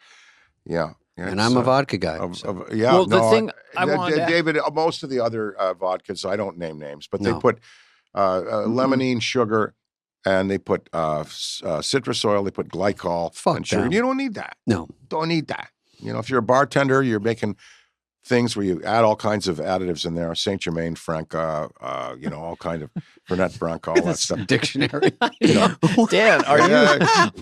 Yeah. And I'm a vodka guy. The thing I wanted David, most of the other vodkas, I don't name names, but they put limonene sugar and they put citrus oil, they put glycol and sugar. You don't need that. No. Don't need that. If you're a bartender, you're making things where you add all kinds of additives in there, Saint Germain, Franc, all kind of Fernet Branca, all that stuff. Dictionary. Dan, are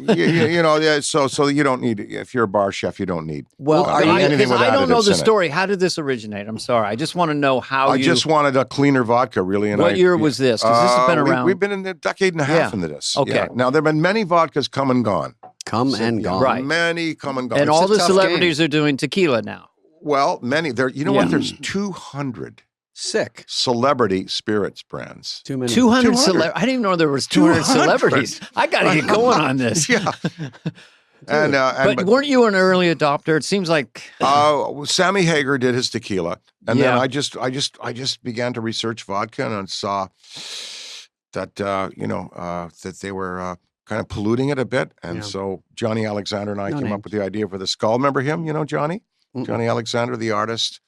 you? So you don't need. If you're a bar chef, you don't need. Well, anything with I don't know the additives in story. How did this originate? I'm sorry. I just want to know how. I just wanted a cleaner vodka, really. And what year was this? Because this has been around. We've been in a decade and a half into this. Okay. Yeah. Now there have been many vodkas come and gone. Right. Many come and gone. And all the celebrities are doing tequila now. Well, many. What? There's 200 celebrity spirits brands. 200 celebrities. I didn't even know there was 200 celebrities. I got to get going on this. Yeah. But weren't you an early adopter? It seems like Sammy Hagar did his tequila, and then I just began to research vodka and saw that that they were kind of polluting it a bit. And so Johnny Alexander and I came up with the idea for the skull. Remember him? You know, Johnny? Johnny Alexander, the artist.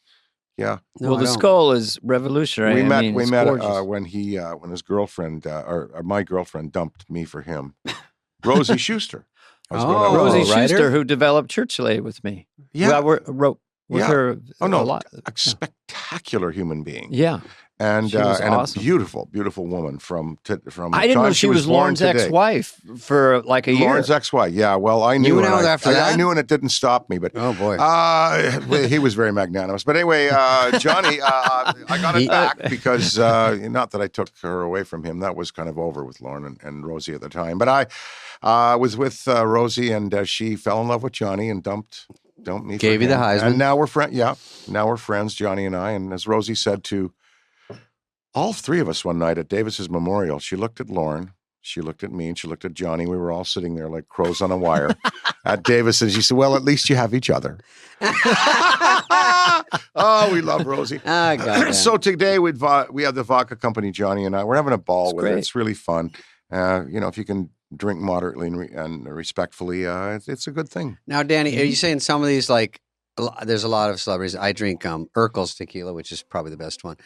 Yeah. No, well, the skull is revolutionary. We met when his girlfriend, or my girlfriend, dumped me for him. Rosie Schuster. Rosie Schuster, who developed Churchill Aid with me. Yeah. Well, wrote with her a lot. A spectacular human being. Yeah. And awesome. A beautiful, beautiful woman from I didn't know she was Lauren's ex-wife for like a year. Lauren's ex-wife, yeah. Well, I knew after that. I knew, and it didn't stop me. But oh boy, he was very magnanimous. But anyway, Johnny, I got it back because not that I took her away from him. That was kind of over with Lauren and Rosie at the time. But I was with Rosie, and she fell in love with Johnny and dumped me. Gave you the Heisman, and now we're friends. Yeah, now we're friends, Johnny and I. And as Rosie said to all three of us one night at Davis's memorial, she looked at Lauren, she looked at me, and she looked at Johnny. We were all sitting there like crows on a wire at Davis, and she said, "Well, at least you have each other." Oh, we love Rosie. So today we have the vodka company, Johnny and I. We're having a ball with it. It's really fun. If you can drink moderately and respectfully, it's a good thing. Now, Danny, are you saying some of these, like, there's a lot of celebrities. I drink Urkel's tequila, which is probably the best one.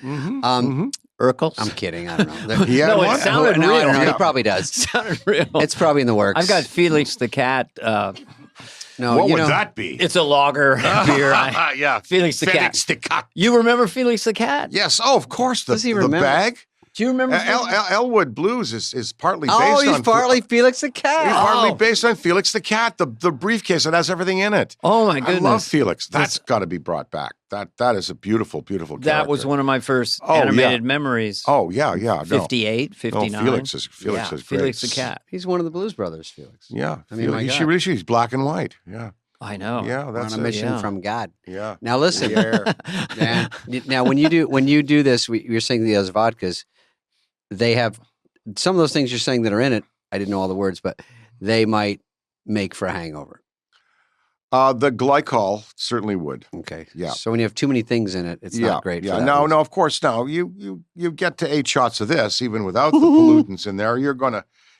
Urkel's? I'm kidding. I don't know. It sounded real. I don't know. He probably does. It sounded real. It's probably in the works. I've got Felix the Cat. What would that be? It's a lager beer. Yeah. Felix the Cat. You remember Felix the Cat? Yes. Oh, of course. Does he remember? The bag? Do you remember? Elwood Blues is partly based on... Oh, he's partly Felix the Cat. He's partly based on Felix the Cat, the briefcase that has everything in it. Oh, my goodness. I love Felix. That's got to be brought back. That is a beautiful, beautiful character. That was one of my first animated memories. Oh, yeah. 58, 59. No, Felix is great. Felix the Cat. He's one of the Blues Brothers, Felix. Yeah. I mean, he's black and white. Yeah. I know. Yeah, that's on a mission from God. Yeah. Now listen. Now when you do this, you're saying those vodkas, they have some of those things you're saying that are in it. I didn't know all the words, but they might make for a hangover. The glycol certainly would. Okay. Yeah. So when you have too many things in it, it's not great. Yeah. No. Of course. Now you get to 8 shots of this, even without the pollutants in there.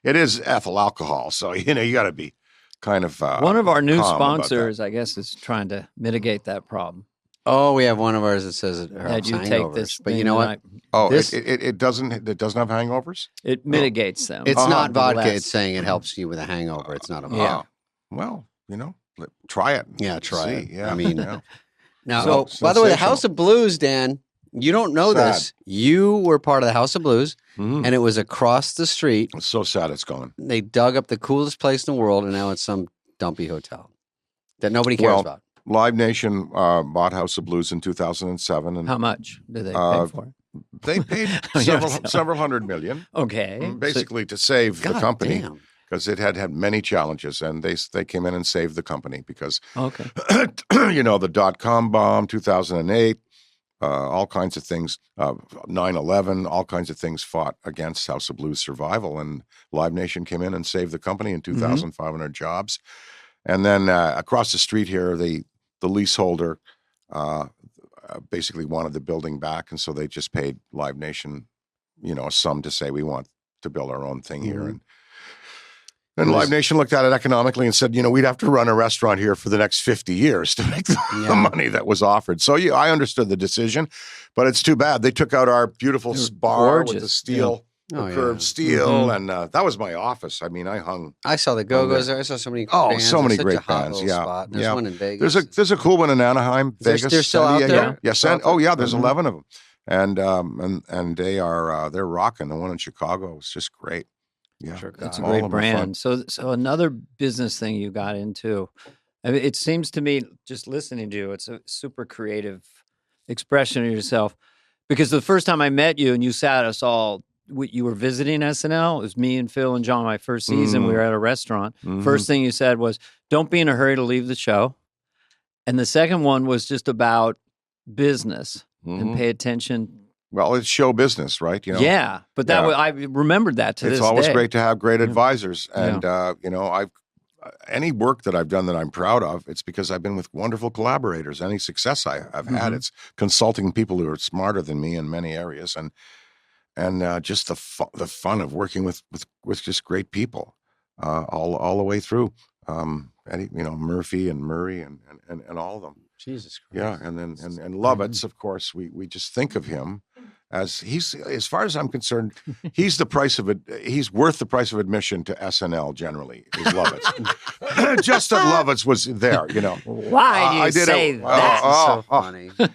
It is ethyl alcohol, so you got to be kind of one of our new sponsors, I guess, is trying to mitigate that problem. Oh, we have one of ours that says it helps you hangovers. Take this, but you know what? It doesn't have hangovers. It mitigates them. It's not vodka. It's saying it helps you with a hangover. It's not a vodka. Yeah. Well, try it. Yeah, try it. Yeah. I mean, now, by the way, the House of Blues, Dan, you don't know this. You were part of the House of Blues, and it was across the street. It's so sad it's gone. They dug up the coolest place in the world, and now it's some dumpy hotel that nobody cares about. Live Nation bought House of Blues in 2007. And how much did they pay for it? They paid several $100 million. Okay. Basically to save the company. Because it had many challenges, and they came in and saved the company because, the .com bomb, 2008, all kinds of things, 9/11, all kinds of things fought against House of Blues survival, and Live Nation came in and saved the company in 2,500 jobs. And then across the street here, the leaseholder basically wanted the building back, and so they just paid Live Nation, a sum to say we want to build our own thing here. And Live Nation looked at it economically and said, we'd have to run a restaurant here for the next 50 years to make the money that was offered. So I understood the decision, but it's too bad. They took out our beautiful bar with the steel, curved steel, and that was my office. I mean, I saw the Go-Go's there. I saw so many bands. So many great bands. Yeah. Spot. There's one in Vegas. There's a cool one in Anaheim, Vegas. They're still out there? Yes. There's 11 of them. And they're rocking. The one in Chicago was just great. Yeah, it's a great brand. So another business thing you got into, it seems to me, just listening to you, it's a super creative expression of yourself. Because the first time I met you and you sat us all, you were visiting SNL. It was me and Phil and John, my first season. We were at a restaurant. First thing you said was, "Don't be in a hurry to leave the show." And the second one was just about business and pay attention. Well, it's show business, right? Yeah, but I remembered that to this day. It's always great to have great advisors, and any work that I've done that I'm proud of, it's because I've been with wonderful collaborators. Any success I've had, it's consulting people who are smarter than me in many areas, and just the fun of working with just great people. all the way through. Eddie, Murphy and Murray and all of them. Jesus Christ. Yeah, and then and Lovitz, of course, we just think of him as as far as I'm concerned, he's the price of it. He's worth the price of admission to SNL. Generally, is Lovitz. Just that Lovitz was there, Why do you say that? So funny. I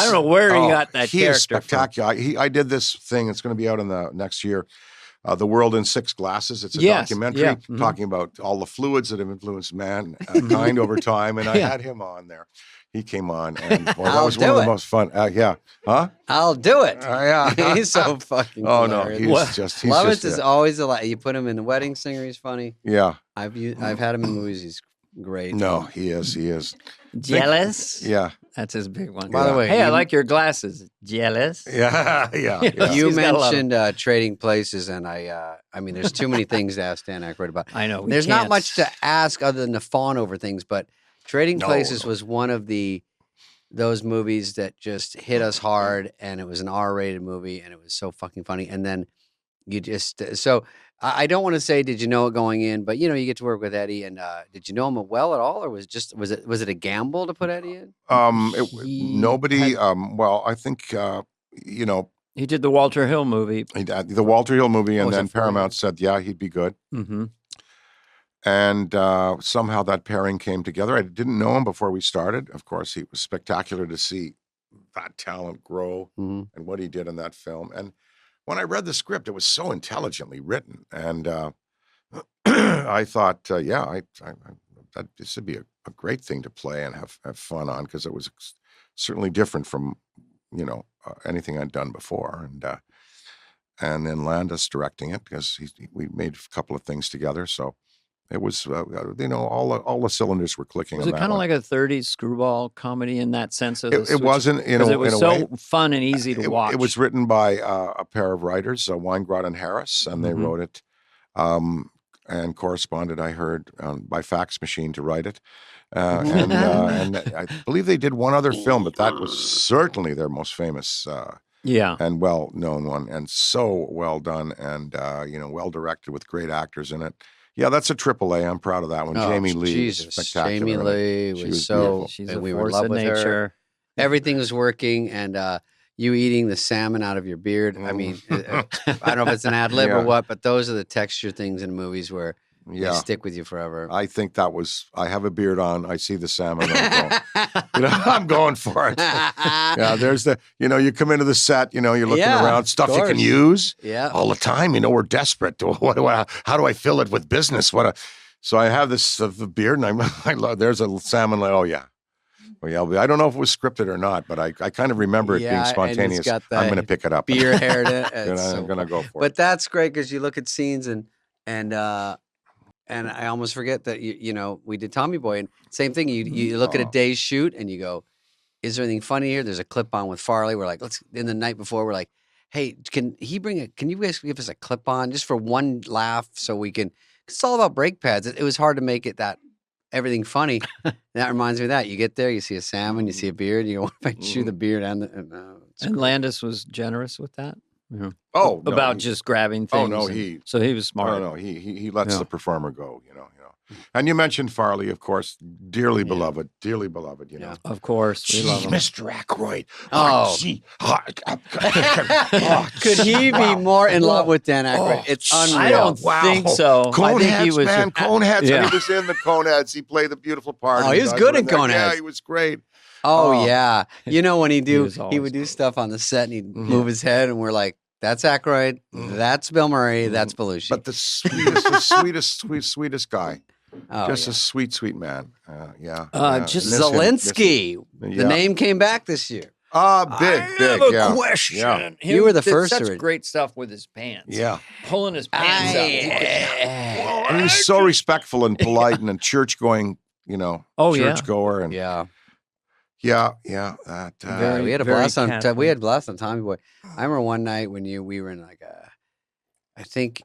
don't know where he got that he character. Is spectacular. I did this thing. It's going to be out in the next year. The World in Six Glasses. It's a documentary talking about all the fluids that have influenced mankind over time, and I had him on there. He came on, and boy, that was one of the most fun. Yeah, huh? I'll do it. Yeah, he's so fucking. Oh no, he's Lovitz is always a lot. You put him in The Wedding Singer, he's funny. Yeah, I've had him in movies. He's great. No, he is. Jealous? Yeah. That's his big one. By the way, hey, I like your glasses. Jealous? Yeah. You mentioned Trading Places, and I mean, there's too many things to ask Dan Aykroyd about. I know. There's not much to ask other than to fawn over things, but Trading Places was one of those movies that just hit us hard, and it was an R-rated movie, and it was so fucking funny. And then you just I don't want to say did you know it going in, but you get to work with Eddie, and did you know him well at all, or was it a gamble to put Eddie in? Nobody. Well, I think he did the Walter Hill movie. The Walter Hill movie, and then Paramount said, yeah, he'd be good. Mm-hmm. And somehow that pairing came together. I didn't know him before we started. Of course, it was spectacular to see that talent grow and what he did in that film. And when I read the script, it was so intelligently written. And I thought, that this would be a great thing to play and have fun on, because it was certainly different from, anything I'd done before. And then Landis directing it, because we made a couple of things together. So it was, all the cylinders were clicking. Was it kind of like a 30s screwball comedy in that sense? It wasn't, it was so fun and easy to watch. It was written by a pair of writers, Weingrod and Harris, and they wrote it and corresponded, I heard, by fax machine to write it. And I believe they did one other film, but that was certainly their most famous and well-known one, and so well done and, well directed with great actors in it. Yeah, that's a AAA. I'm proud of that one. Jamie Lee, spectacular. Jamie Lee was so. She's a we force were in love of with nature. her. Everything was working, and you eating the salmon out of your beard. I mean, I don't know if it's an ad lib or what, but those are the texture things in movies where they stick with you forever. I think that was. I have a beard on. I see the salmon. I'm going for it. Yeah, there's the. You come into the set. You're looking around stuff you can use. Yeah, all the time. We're desperate. How do I fill it with business? So I have this the beard, and I love. There's a salmon. I don't know if it was scripted or not, but I kind of remember it being spontaneous. I'm going to pick it up. Beer haired it. I'm going to go for it. But that's great, because you look at scenes and I almost forget that we did Tommy Boy, and same thing. You look at a day's shoot and you go, is there anything funny here? There's a clip on with Farley. We're like, in the night before, we're like, hey, can you guys give us a clip on just for one laugh so we can? It's all about brake pads. It was hard to make it that everything funny. That reminds me of that. You get there, you see a salmon, you see a beard, you want to chew the beard and Landis was generous with that. Yeah. Just grabbing things. Oh no, so he was smart. No, he lets the performer go. And you mentioned Farley, of course, dearly beloved. Of course, we love him. Mr. Aykroyd. Could he be more in love with Dan Aykroyd? It's unreal. I don't think so. Coneheads, man, Coneheads. Yeah. He was in the Coneheads. He played the beautiful part. Oh, he was good in Coneheads. Yeah, he was great. Oh yeah, when he would do stuff on the set and he'd move his head, and we're like, that's Aykroyd, that's Bill Murray, that's Belushi. But the sweetest guy. Oh, just a sweet man. Just Zelensky. The name came back this year. Big. I have a question. Yeah. You were the first. Such great stuff with his pants. Yeah, pulling his pants up. He was so respectful and polite and a church going. Church goer and Yeah. We had a blast on. We had a blast on Tommy Boy. I remember one night when we were in I think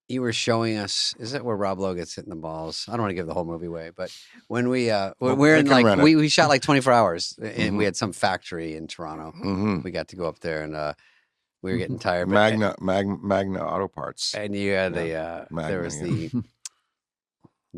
you were showing us. Is that where Rob Lowe gets hitting the balls? I don't want to give the whole movie away, but when we're in we shot like 24 hours, and we had some factory in Toronto. We got to go up there, and we were getting tired. Magna Auto Parts, and you had there was the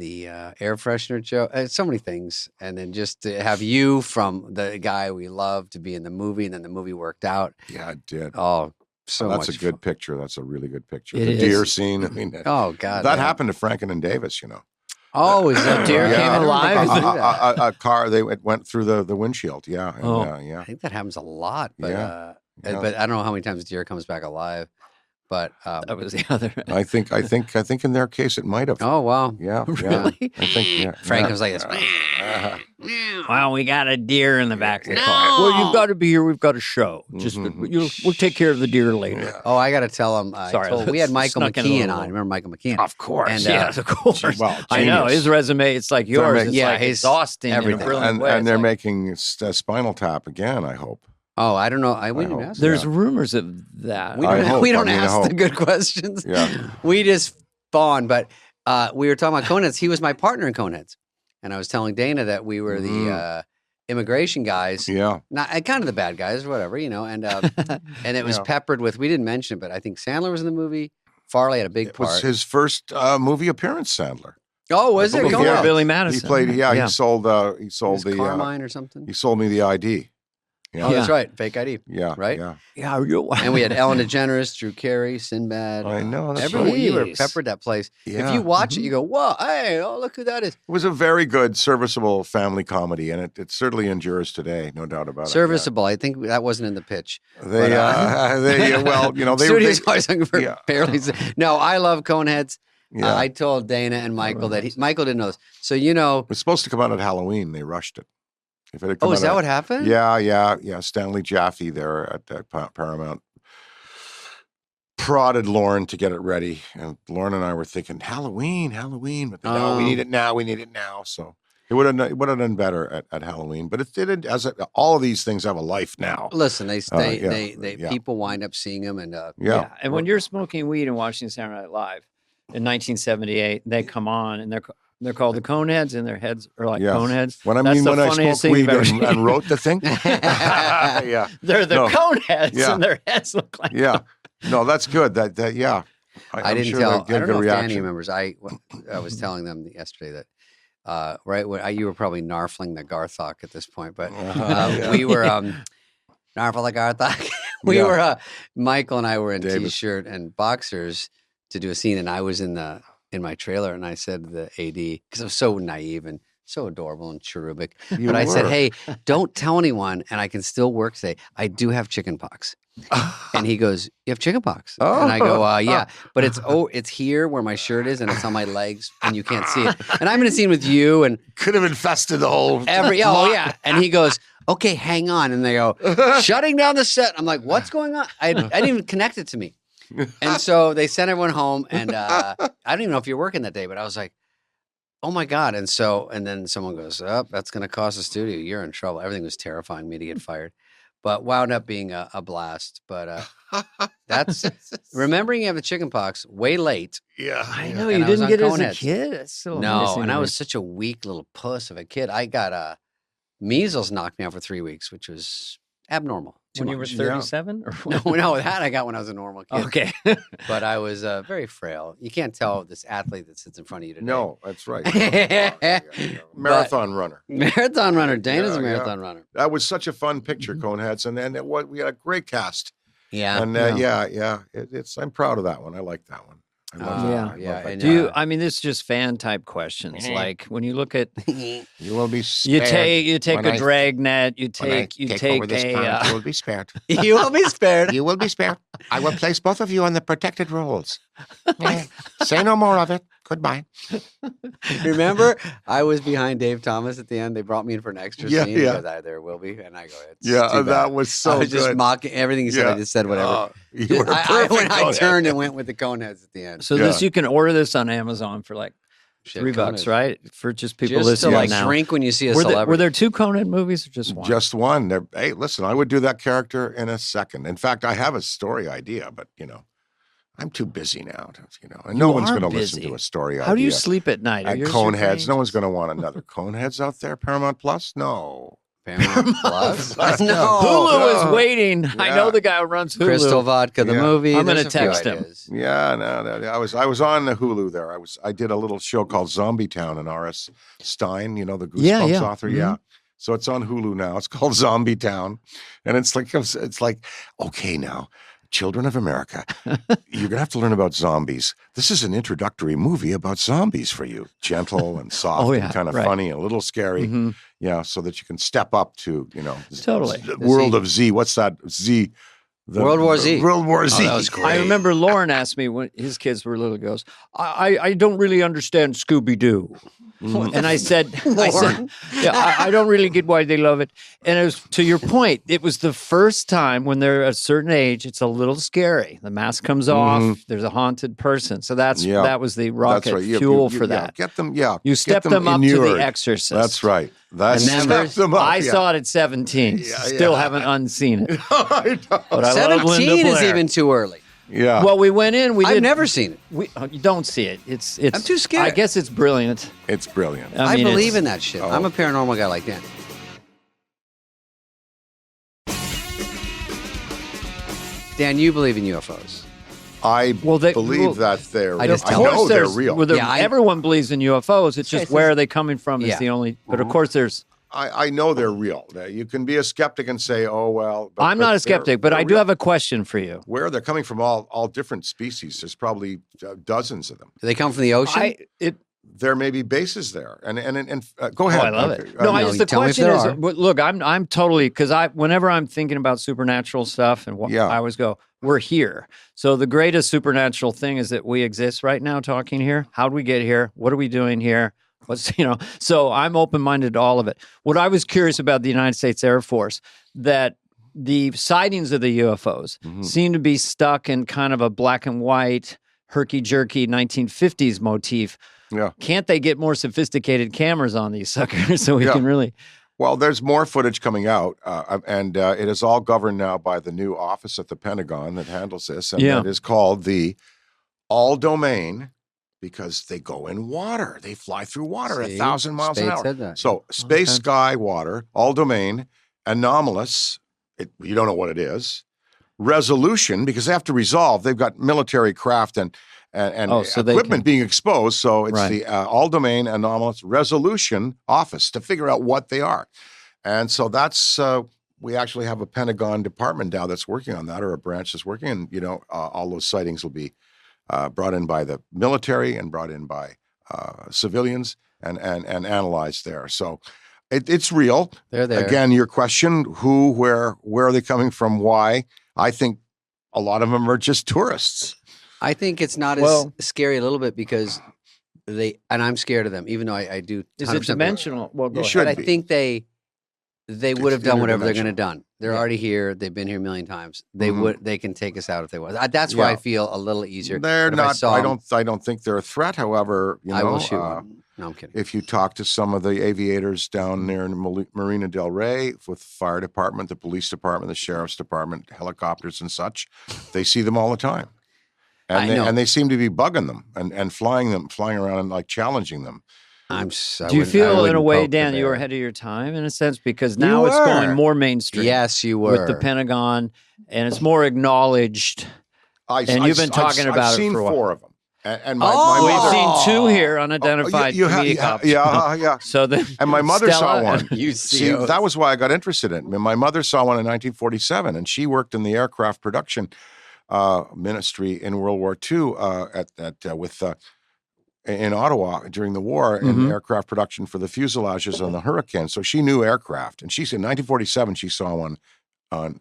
air freshener joke, so many things. And then just to have you from the guy we love to be in the movie, and then the movie worked out. Yeah, it did. Oh, so that's much a good fun. picture. That's a really good picture. It The is. deer scene. I mean, oh God, that happened to Franken and Davis. Oh, is that deer came alive? A car it went through the windshield. Yeah, and, I think that happens a lot, but Yeah. but I don't know how many times deer comes back alive. But that was the other. I think in their case it might have. Oh wow, Yeah, really? Yeah. I think Frank was like this. Well, we got a deer in the back of the car. Well, you've got to be here. We've got a show. Just we'll take care of the deer later. Yeah. Oh, I got to tell him. Sorry, we had Michael McKean on. Remember Michael McKean? Of course. And, yes, of course. Well, I know his resume. It's like yours. It's yeah, like he's exhausting everything. in a brilliant way. And they're making Spinal Tap again. I hope. Oh, I don't know. We didn't ask. There's rumors of that. We don't ask the good questions. Yeah. We just fawn. But we were talking about Coneheads. He was my partner in Coneheads, and I was telling Dana that we were the immigration guys. Yeah. Not kind of the bad guys, or whatever, And and it was peppered with. We didn't mention it, but I think Sandler was in the movie. Farley had a big part. It was his first movie appearance. Sandler. Oh, was it? Before Billy Madison. He played. Yeah, he sold the Carmine or something. He sold me the ID. Yeah. Oh, that's right. Fake ID. Yeah. Right? Yeah. And we had Ellen DeGeneres, Drew Carey, Sinbad. I know. That's everyone. right. You were peppered that place. Yeah. If you watch it, you go, whoa, hey, look who that is. It was a very good, serviceable family comedy, and it certainly endures today, no doubt about it. Serviceable. I think that wasn't in the pitch. They Studio's always hungry for barely. No, I love Coneheads. Yeah. I told Dana and Michael that Michael didn't know this. So, it was supposed to come out at Halloween. They rushed it. If it had come is that what happened? Yeah. Stanley Jaffe there at Paramount prodded Lauren to get it ready. And Lauren and I were thinking, Halloween. But no, we need it now. So it would have done better at Halloween. But it did, all of these things have a life now. Listen, people wind up seeing them. And And when you're smoking weed and watching Saturday Night Live in 1978, they come on and they're called the Coneheads, and their heads are like Coneheads. When I smoked weed and wrote the thing, yeah, they're the Coneheads, and their heads look like. Yeah, no, that's good. That yeah. I didn't tell. I don't know if Danny remembers. I was telling them yesterday that right when you were probably narfling the Garthok at this point, but we were narfling the Garthok. We were Michael and I were in t-shirt and boxers to do a scene, and I was in my trailer, and I said to the AD, because I was so naive and so adorable and cherubic, I said, hey, don't tell anyone, and I can still work today. I do have chicken pox. And he goes, you have chicken pox? And I go, yeah, but it's here where my shirt is, and it's on my legs, and you can't see it. And I'm in a scene with you, and could have infested the whole And he goes, okay, hang on, and they go, shutting down the set. I'm like, what's going on? I didn't even connect it to me. And so they sent everyone home, and I don't even know if you're working that day, but I was like, oh my God. And then someone goes, that's going to cost the studio. You're in trouble. Everything was terrifying me to get fired, but wound up being a blast. But that's remembering you have the chicken pox way late. Yeah. I know. You didn't get it as a kid? That's so no, and I was such a weak little puss of a kid. I got measles knocked me out for 3 weeks, which was abnormal. When you were 37? Yeah. No, that I got when I was a normal kid. Okay. But I was very frail. You can't tell this athlete that sits in front of you today. No, that's right. Marathon runner. Marathon runner. Dana's a marathon runner. That was such a fun picture, Coneheads. And then we had a great cast. Yeah. And I'm proud of that one. I like that one. This is just fan type questions. Like when you look at, you will be spared. You take a dragnet. You take over this planet, you will be spared. You will be spared. You will be spared. I will place both of you on the protected roles. Say no more of it. Goodbye. Remember, I was behind Dave Thomas at the end. They brought me in for an extra scene. He goes, there will be. And I go, that was so good. I was just mocking everything he said. I just said whatever. I turned and went with the Coneheads at the end. So this, you can order this on Amazon for like $3, right? For just people listening to now. Drink when you see a celebrity. Were there 2 Conehead movies or just one? Just one. Hey, listen, I would do that character in a second. In fact, I have a story idea, but I'm too busy now, and no one's going to listen to a story idea. How do you sleep at night? At Coneheads, no one's going to want another Coneheads out there. Paramount Plus, no. Paramount Plus? No. Hulu is waiting. Yeah. I know the guy who runs Hulu. Crystal Vodka, the movie. I'm going to text him. Yeah, no. I was on the Hulu there. I did a little show called Zombie Town and R.S. Stein, the Goosebumps author. Mm-hmm. Yeah. So it's on Hulu now. It's called Zombie Town. And it's like, okay, now, children of America, you're going to have to learn about zombies. This is an introductory movie about zombies for you. Gentle and soft and kind of funny and a little scary. Mm-hmm. Yeah, so that you can step up to, totally. The world of Z. What's that? Z. World War Z. World War Z. That was great. I remember Lauren asked me when his kids were little, goes, I don't really understand Scooby-Doo. And I said, I don't really get why they love it. And it was, to your point, it was the first time when they're a certain age, it's a little scary. The mask comes off. There's a haunted person. So that was the rocket fuel for that. Get them, You step them up to The Exorcist. That's right. I saw it at 17. Still haven't unseen it. I know. But I 17 is even too early. Yeah. Well, we went in. I've never seen it. You don't see it. It's. I'm too scared. I guess it's brilliant. It's brilliant. I believe in that shit. I'm a paranormal guy like that. Dan, you believe in UFOs? I believe that they're. I know they're real. Everyone believes in UFOs. It's just where are they coming from is the only. But of course, there's. I know they're real. You can be a skeptic and say, "Oh well." I'm not a skeptic, but I do have a question for you. Where they're coming from? All different species. There's probably dozens of them. Do they come from the ocean? There may be bases there, and go ahead. I love it. No, the question is, look, I'm totally, because whenever I'm thinking about supernatural stuff, and I always go, we're here. So the greatest supernatural thing is that we exist right now, talking here. How do we get here? What are we doing here? So I'm open-minded to all of it. What I was curious about the United States Air Force, that the sightings of the UFOs seem to be stuck in kind of a black and white, herky-jerky 1950s motif. Yeah. Can't they get more sophisticated cameras on these suckers so we can really... Well, there's more footage coming out, and it is all governed now by the new office at the Pentagon that handles this, and that is called the All Domain, because they go in water. They fly through water 1,000 miles an hour. Said that. So space, sky, water, all domain, anomalous, you don't know what it is, resolution, because they have to resolve. They've got military craft and equipment being exposed. So it's the all domain, anomalous, resolution office to figure out what they are. And so that's, we actually have a Pentagon department now that's working on that, or a branch that's working. And, all those sightings will be brought in by the military and brought in by civilians and analyzed there. So it's real. They're there. Again, your question, who, where are they coming from, why? I think a lot of them are just tourists. I think it's not as scary a little bit because and I'm scared of them, even though I do. Is it dimensional? Well, go ahead. But I think they would have done whatever they're going to done. They're already here. They've been here a million times. They can take us out if they want. That's why I feel a little easier. They're not. I don't think they're a threat. However, I will shoot one. No, I'm kidding. If you talk to some of the aviators down there in Marina Del Rey with the fire department, the police department, the sheriff's department, helicopters and such, they see them all the time. And they seem to be bugging them and flying around and like challenging them. Do you feel in a way, Dan, you were ahead of your time in a sense, because now it's going more mainstream? Yes, you were. With the Pentagon, and it's more acknowledged. You've been talking about it for a while. I've seen 4 of them. And my we've seen 2 here, unidentified comedic objects. Yeah. So and my mother saw one. See, that was why I got interested in it. My mother saw one in 1947, and she worked in the aircraft production ministry in World War II in Ottawa during the war in aircraft production for the fuselages on the Hurricane. So she knew aircraft, and she said in 1947 she saw one on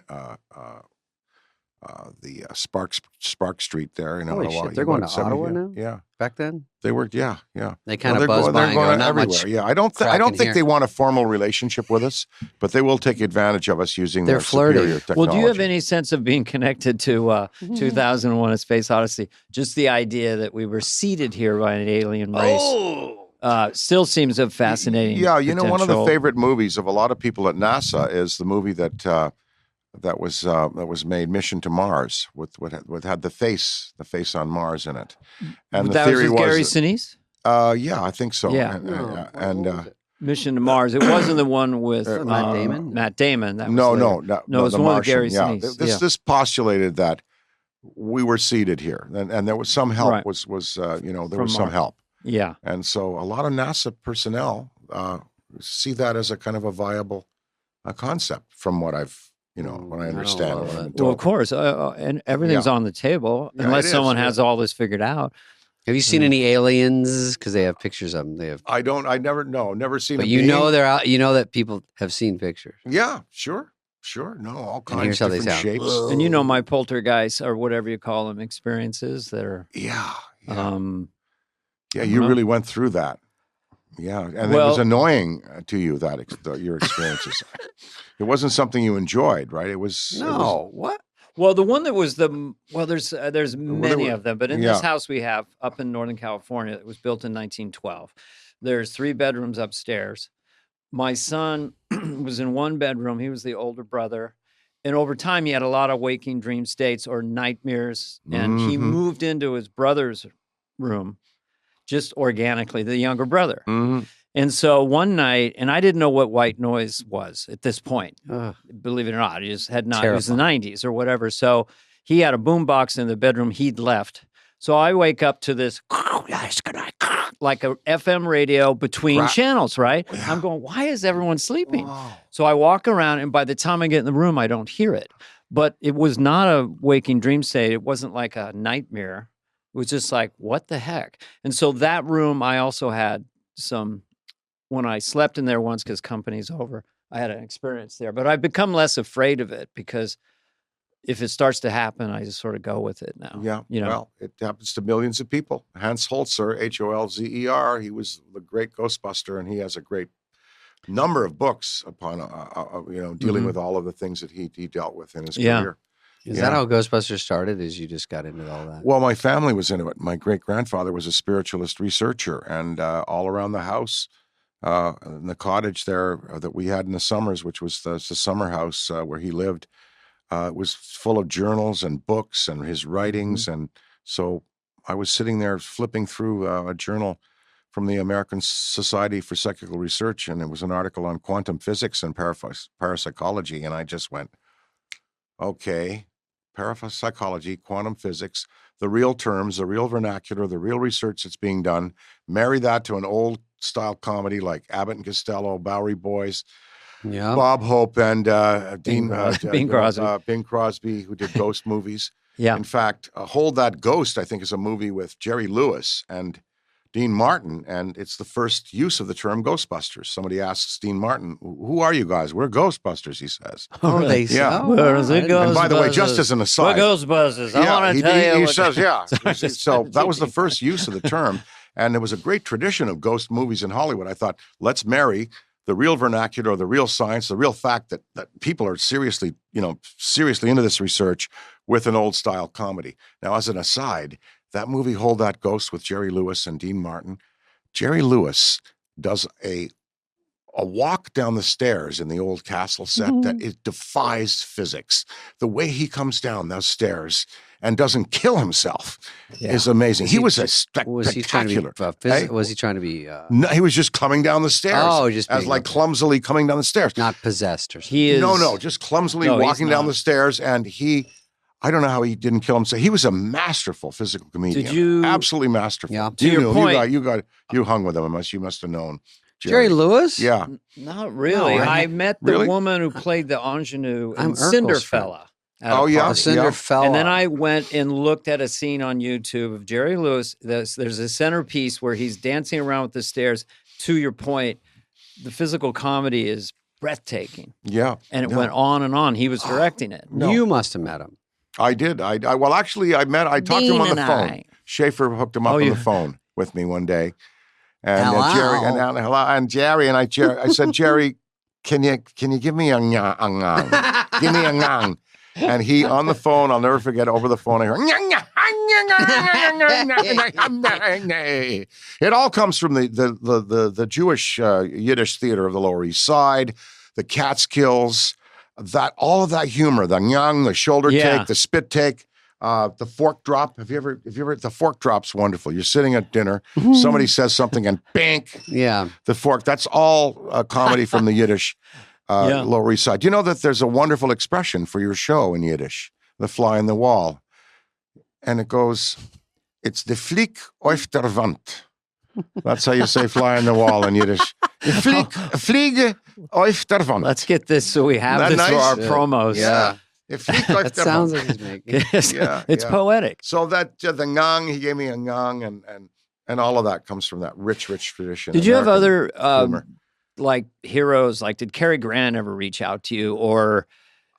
the Spark Street there in Holy Ottawa. Shit, they're going to Ottawa now? Yeah. Back then? They were, yeah. They kind of buzz by and go, not everywhere. much. Yeah, I don't think they want a formal relationship with us, but they will take advantage of us using their superior technology. Well, do you have any sense of being connected to 2001: A Space Odyssey? Just the idea that we were seeded here by an alien race. Still seems a fascinating. Yeah, one of the favorite movies of a lot of people at NASA is the movie that was made, Mission to Mars, with had the face on Mars in it, and the theory was Gary Sinise. Yeah, I think so. Yeah, Mission to Mars. It wasn't the one with Matt Damon. Matt Damon. That was no, it was the one with Gary Sinise. This postulated that we were seated here, and there was some help. There was some help. Yeah, and so a lot of NASA personnel see that as a kind of a viable concept, from what I've what I understand. Well, of course, and everything's on the table unless someone has all this figured out. Have you seen any aliens? Because they have pictures of them. They have. I don't. I never seen. But they're out. You know that people have seen pictures. Yeah, sure. No, all kinds of different shapes. Whoa. And my poltergeist or whatever you call them experiences that are. Yeah. You really went through that. Yeah, and it was annoying to you your experiences. It wasn't something you enjoyed, right? It was. What? Well, the one that was there's many of them, but in this house we have up in Northern California, it was built in 1912. There's 3 bedrooms upstairs. My son was in one bedroom. He was the older brother. And over time, he had a lot of waking dream states or nightmares. And he moved into his brother's room just organically, the younger brother. Mm-hmm. And so one night, and I didn't know what white noise was at this point, believe it or not. He just had not, it was the 90s or whatever. So he had a boombox in the bedroom he'd left. So I wake up to this, like a FM radio between channels, right? Yeah. I'm going, why is everyone sleeping? Whoa. So I walk around, and by the time I get in the room, I don't hear it. But it was not a waking dream state. It wasn't like a nightmare. It was just like, what the heck? And so that room, I also had some... When I slept in there once because company's over, I had an experience there. But I've become less afraid of it because if it starts to happen, I just sort of go with it now. Yeah, well, it happens to millions of people. Hans Holzer, Holzer, he was the great Ghostbuster, and he has a great number of books upon, dealing with all of the things that he dealt with in his career. Is that how Ghostbusters started? Is you just got into all that? Well, my family was into it. My great-grandfather was a spiritualist researcher, and all around the house, in the cottage there that we had in the summers, which was the summer house where he lived, it was full of journals and books and his writings. And so I was sitting there flipping through a journal from the American Society for Psychical Research, and it was an article on quantum physics and parapsychology. And I just went, okay, parapsychology, quantum physics, the real terms, the real vernacular, the real research that's being done, marry that to an old style comedy like Abbott and Costello, Bowery Boys, Bob Hope, and Bing Crosby, who did ghost movies. Yeah. In fact, Hold That Ghost, I think, is a movie with Jerry Lewis and Dean Martin, and it's the first use of the term Ghostbusters. Somebody asks Dean Martin, "Who are you guys?" "We're Ghostbusters," he says. Oh, really? Yeah. Where is it Ghostbusters? And by the way, just as an aside, we're Ghostbusters. I want to tell you. He says, yeah. So that was the first use of the term, and there was a great tradition of ghost movies in Hollywood. I thought, let's marry the real vernacular, the real science, the real fact that people are seriously into this research with an old style comedy. Now, as an aside, that movie, Hold That Ghost, with Jerry Lewis and Dean Martin, Jerry Lewis does a walk down the stairs in the old castle set that it defies physics. The way he comes down those stairs and doesn't kill himself is amazing. He was a spectacular. Was he trying to be? No, he was just coming down the stairs. Oh, just clumsily coming down the stairs. Not possessed or something. He is just clumsily walking down the steurs, and I don't know how he didn't kill himself. He was a masterful physical comedian. Absolutely masterful. Yeah. To your point, you hung with him. You must have known Jerry Lewis. Yeah. Not really. No, I met the woman who played the ingenue in Cinderfella. Cinderfella. And then I went and looked at a scene on YouTube of Jerry Lewis. There's a centerpiece where he's dancing around with the stairs. To your point, the physical comedy is breathtaking. Yeah. And it went on and on. He was directing it. No. You must have met him. I did. I talked to him on the phone. Schaefer hooked him up on the phone with me one day. And Jerry and I said, Jerry, can you give me a ngang? Give me a ngang. And he, on the phone, I'll never forget, over the phone, I heard, it all comes from the Jewish Yiddish theater of the Lower East Side, the Catskills, all of that humor, the nyang, the shoulder take, the spit take. The fork drop. Have you ever? The fork drop's wonderful. You're sitting at dinner. Somebody says something, and bink. Yeah. The fork. That's all comedy from the Yiddish Lower East Side. Do you know that there's a wonderful expression for your show in Yiddish? The fly in the wall, and it goes. It's the flieg auf der Wand. That's how you say fly on the wall in Yiddish. Fliege auf der Wand. Let's get this so we have this for our promos. Yeah. That sounds like he's making. It's poetic. So that the ngang, he gave me a ngang, and all of that comes from that rich tradition. Did you have other like heroes? Like, did Cary Grant ever reach out to you, or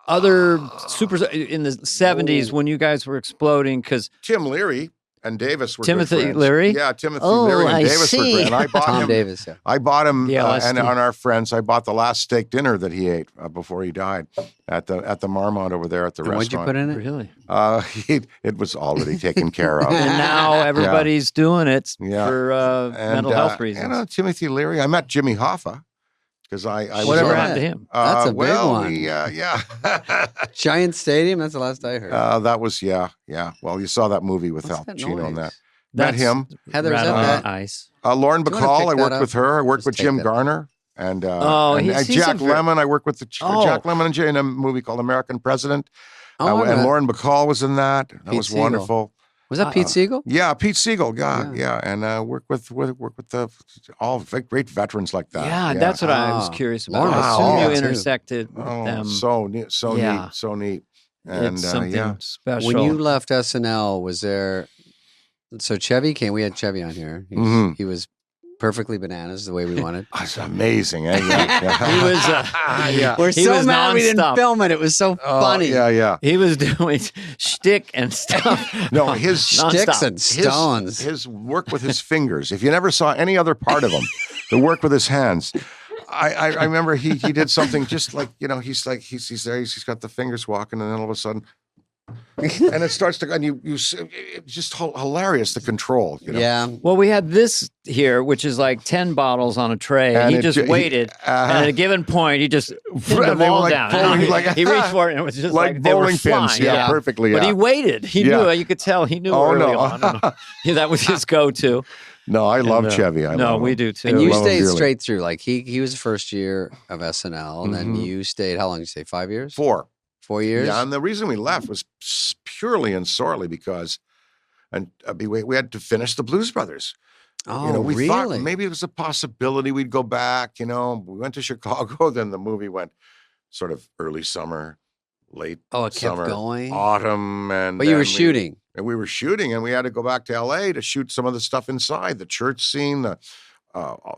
other super in the 70s when you guys were exploding? Because Tim Leary and Davis were Timothy Leary. Yeah, Timothy Leary and Davis were great. And I bought Tom him. Davis. Yeah. I bought him, and on our friends, I bought the last steak dinner that he ate before he died at the Marmont over there at the restaurant. What'd you put in it? Really? It was already taken care of. And now everybody's doing it for mental health reasons. And Timothy Leary. I met Jimmy Hoffa. Because whatever happened to him? That's a big one. Yeah. Giant Stadium. That's the last I heard. That was yeah. Well, you saw that movie with Al Pacino and that. Met him. Heather, is that ice. Lauren Bacall. I worked with her. I worked with Jim Garner and Jack Lemmon. I worked with Jack Lemmon in a movie called American President. And Lauren Bacall was in that. That was wonderful. Was that Pete Segal? Yeah, Pete Segal. Yeah. And work with the all great veterans like that. Yeah, that's what I was curious about. As soon you intersected with them. So neat. And it's something special. When you left SNL, was there? So Chevy came. We had Chevy on here. He was perfectly bananas the way we wanted. It's amazing. Eh? He was. We're so mad we didn't film it. It was so funny. Yeah. He was doing shtick and stuff. No, his sticks and stones. His work with his fingers. If you never saw any other part of him, the work with his hands. I remember he did something just like he's there. He's got the fingers walking, and then all of a sudden. And it starts to, and you it's just hilarious, the control. Yeah. Well, we had this here, which is like 10 bottles on a tray. And he just waited. And at a given point, he just pinned them all down. He reached for it, and it was just like they were flying. Pins. Yeah, perfectly. But he waited. He knew. You could tell he knew early on. That was his go-to. No, I love Chevy. We do too. And you stayed straight through. Like he was the first year of SNL, and then you stayed. How long did you stay? 5 years? 4. 4 years? Yeah, and the reason we left was purely and sorely because we had to finish the Blues Brothers. Oh, we really? thought maybe it was a possibility we'd go back. We went to Chicago, then the movie went sort of early summer, late summer. Kept going? Autumn. But you were shooting. And we were shooting, and we had to go back to L.A. to shoot some of the stuff inside, the church scene, the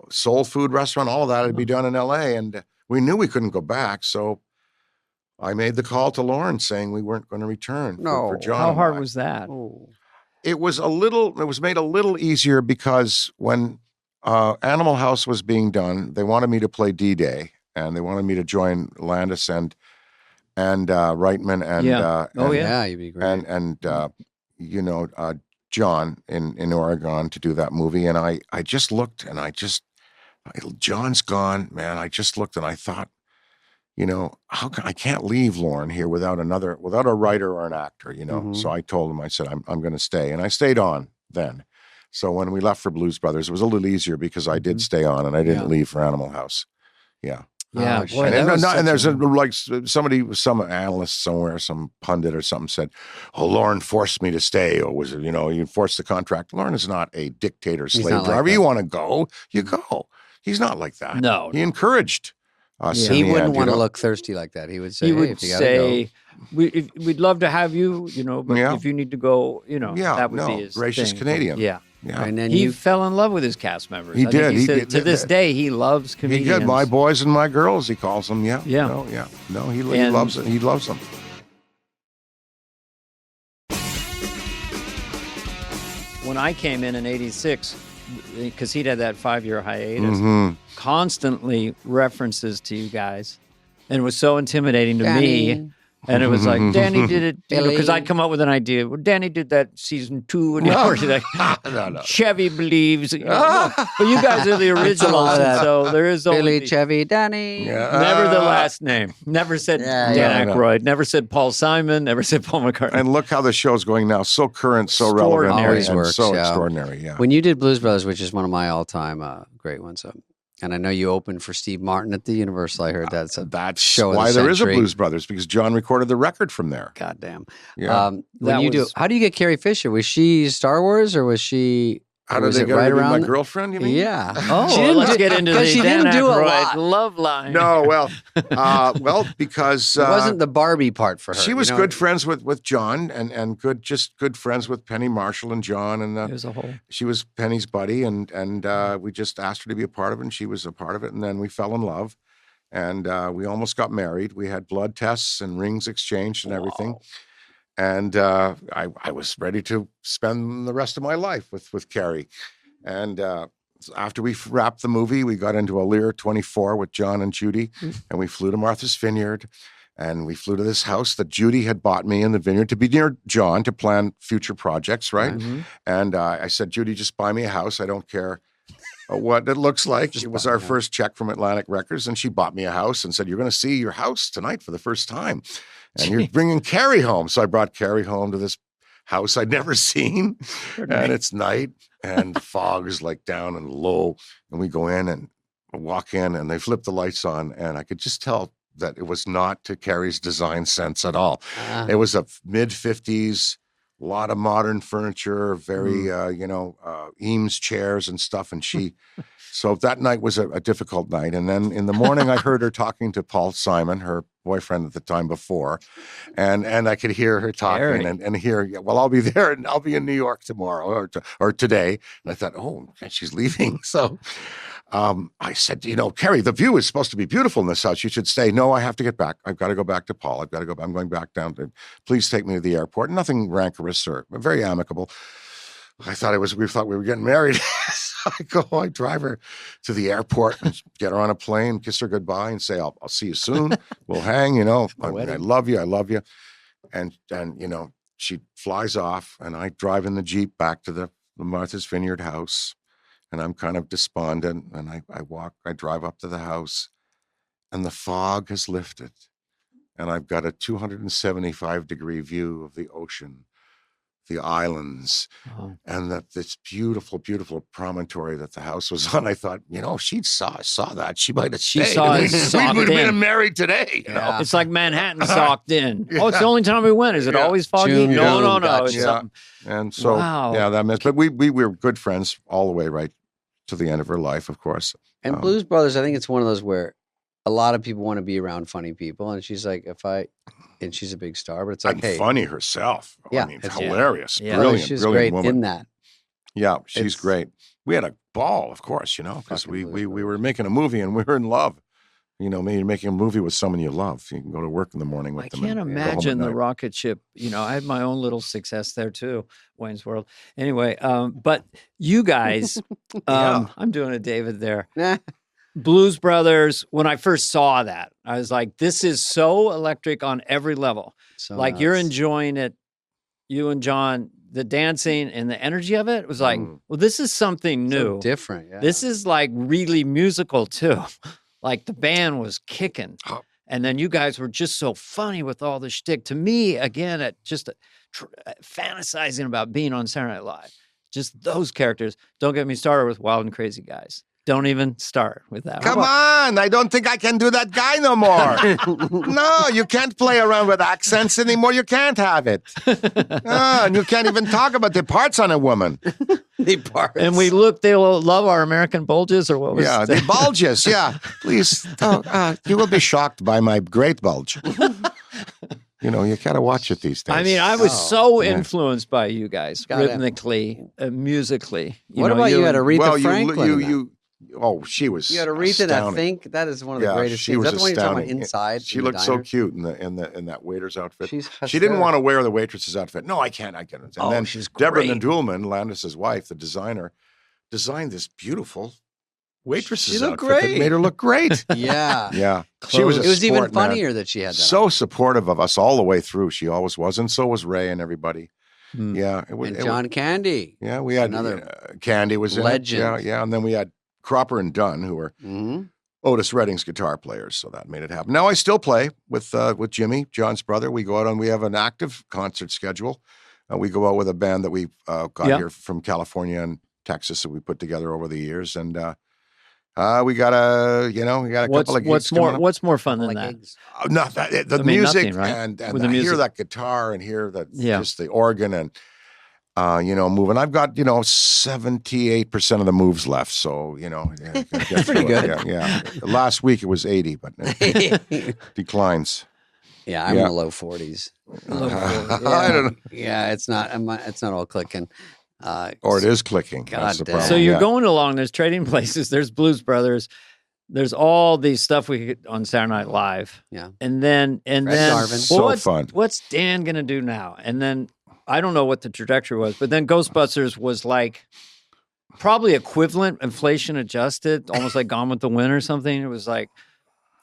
soul food restaurant, all of that had to be done in L.A., and we knew we couldn't go back, so I made the call to Lauren saying we weren't going to return for John. How hard was that? It was made a little easier because when Animal House was being done, they wanted me to play D-Day, and they wanted me to join Landis and Reitman and you'd be great. And John in Oregon to do that movie. And I just looked and John's gone, man. I just looked and I thought, I can't leave Lauren here without a writer or an actor, So I told him, I said, I'm going to stay. And I stayed on then. So when we left for Blues Brothers, it was a little easier because I did stay on and I didn't leave for Animal House. Yeah. Yeah. And there's some analyst somewhere, some pundit or something said, Lauren forced me to stay. Or was it, you forced the contract. Lauren is not a dictator, slave driver. Like you want to go, you go. He's not like that. No. He encouraged us. He wouldn't want to look thirsty like that. He would say, if you gotta go. We'd love to have you, but if you need to go, that would be his gracious thing. Canadian. Yeah. And then he fell in love with his cast members. He did. He said, to this day, he loves comedians. He did. My boys and my girls, he calls them. Yeah. Yeah. No, he loves it. He loves them. When I came in '86, because he'd had that 5-year hiatus, constantly references to you guys. And it was so intimidating to me And it was like, Danny did it, because I'd come up with an idea. Well, Danny did that season 2. And like, no. Chevy believes. But you guys are the originals. And so there is only Billy, Chevy, Danny. Never the last name. Never said Dan Aykroyd. Never said Paul Simon. Never said Paul McCartney. And look how the show's going now. So current, so relevant. Always works, so extraordinary, yeah. When you did Blues Brothers, which is one of my all-time great ones, and I know you opened for Steve Martin at the Universal. I heard that's show why of the there is a century. Blues Brothers, because John recorded the record from there. Goddamn. Yeah. How do you get Carrie Fisher? Was she Star Wars or was she? How did they get right around my girlfriend? You mean? Yeah. Oh, let's get into the she Dan didn't do a Aykroyd lot. love line. No, well, because it wasn't the Barbie part for her. She was good friends with John, and good friends with Penny Marshall and John, and There's a whole. she was Penny's buddy, and we just asked her to be a part of it, and she was a part of it, and then we fell in love, and we almost got married. We had blood tests and rings exchanged and everything. And I was ready to spend the rest of my life with Carrie. And after we wrapped the movie, we got into a Lear 24 with John and Judy, and we flew to Martha's Vineyard, and we flew to this house that Judy had bought me in the vineyard to be near John to plan future projects, right? Mm-hmm. And I said, Judy, just buy me a house. I don't care what it looks like. It was our first check from Atlantic Records, and she bought me a house and said, you're going to see your house tonight for the first time. And you're bringing Carrie home. So I brought Carrie home to this house I'd never seen. And it's night and the fog is like down and low. And we go in and walk in and they flip the lights on. And I could just tell that it was not to Carrie's design sense at all. It was a mid-50s, a lot of modern furniture, very, Eames chairs and stuff. And so that night was a difficult night. And then in the morning, I heard her talking to Paul Simon, her boyfriend at the time before. And I could hear her talking and hear, well, I'll be there and I'll be in New York tomorrow or today. And I thought, oh, she's leaving. So I said, Carrie, the view is supposed to be beautiful in this house. You should stay. No, I have to get back. I've got to go back to Paul. I've got to go. I'm going back down. Please take me to the airport. Nothing rancorous or very amicable. We thought we were getting married. So I drive her to the airport and get her on a plane, kiss her goodbye and say, I'll see you soon. We'll hang, I love you. I love you. And she flies off and I drive in the Jeep back to the Martha's Vineyard house. And I'm kind of despondent. And I drive up to the house and the fog has lifted. And I've got a 275-degree view of the ocean, the islands, and this beautiful, beautiful promontory that the house was on. I thought, she saw that. She might have stayed. She saw it. We would have been married today. It's like Manhattan socked in. Yeah. Oh, it's the only time we went. Is it always foggy? June, no. Gotcha. And so, that meant, but we were good friends all the way right to the end of her life, of course. And Blues Brothers, I think it's one of those where a lot of people want to be around funny people. And she's like, and she's a big star, but it's like, hey. Funny herself. Yeah. I mean, hilarious. Yeah. Brilliant, she's brilliant great woman. in that. Yeah, she's great. We had a ball, of course, because we were making a movie and we were in love. Maybe making a movie with someone you love. You can go to work in the morning with them. I can't imagine the rocket ship. I had my own little success there too, Wayne's World. Anyway, but you guys, I'm doing a David there. Blues Brothers, when I first saw that, I was like, this is so electric on every level. So like you're enjoying it, you and John, the dancing and the energy of it was like, well, this is something new. So different, yeah. This is like really musical too. Like the band was kicking. And then you guys were just so funny with all the shtick. To me, again, fantasizing about being on Saturday Night Live. Just those characters. Don't get me started with Wild and Crazy Guys. Don't even start with that. Come on. I don't think I can do that guy no more. No, you can't play around with accents anymore. You can't have it. And you can't even talk about the parts on a woman. The parts. And they'll love our American bulges or what was that? The bulges, yeah. Please, you will be shocked by my great bulge. You gotta watch it these days. I mean, I was so influenced by you guys, rhythmically, musically. What about you had Aretha Franklin? She was. You had Aretha. I think that is one of the greatest. She was That's the one you're talking about inside. She looked so cute in that waiter's outfit. She didn't want to wear the waitress's outfit. No, I can't. I can't. And then she's Deborah great. Nadoolman, Landis's wife, the designer, designed this beautiful waitress's She looked outfit that great. made her look great. Yeah. Yeah. She was It was even funnier that she had that. So supportive of us all the way through. She always was. And so was Ray and everybody. Yeah. And John Candy. Yeah. We had another Candy was legend. In it. Yeah. Yeah. And then we had Cropper and Dunn, who were Otis Redding's guitar players. So that made it happen. Now I still play with Jimmy, John's brother. We go out and we have an active concert schedule. We go out with a band that we got here from California and Texas that we put together over the years. And we got a couple of gigs what's more fun than that? The music, nothing, right? and the hear that guitar and hear that just the organ and moving. I've got 78% of the moves left, so that's pretty good. Yeah. Last week it was 80, but it declines. Yeah, I'm in the low 40s. I don't know. Yeah, it's not all clicking. Or it is clicking. God That's the damn. problem. So you're going along. There's Trading Places. There's Blues Brothers. There's all these stuff we get on Saturday Night Live. Yeah. And then fun. What's Dan gonna do now? And then I don't know what the trajectory was, but then Ghostbusters was like probably equivalent, inflation adjusted, almost like Gone with the Wind or something. It was like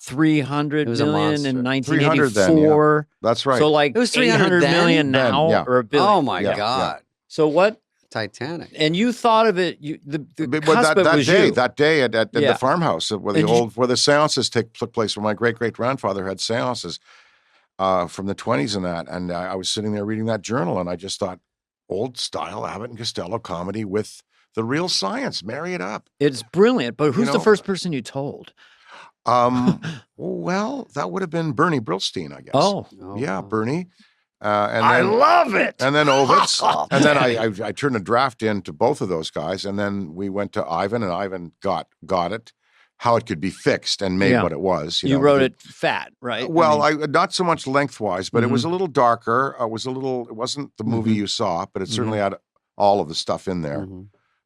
300 million in 1984. That's right. So like it was 300 million now or $1 billion. Oh my God. So what? Titanic. And you thought of it. That day at the farmhouse where the seances took place, where my great grandfather had seances from the 1920s and that. And I was sitting there reading that journal, and I just thought, old style Abbott and Costello comedy with the real science, marry it up. It's brilliant. But who's the first person you told? Well, that would have been Bernie Brillstein, I guess. Oh yeah, Bernie. And I then, love it. And then Ovitz. And then I turned a draft in to both of those guys. And then we went to Ivan, and Ivan got it, how it could be fixed and made what it was. You wrote it fat, right? Well, I not so much lengthwise, but it was a little darker. It wasn't the movie you saw, but it certainly had all of the stuff in there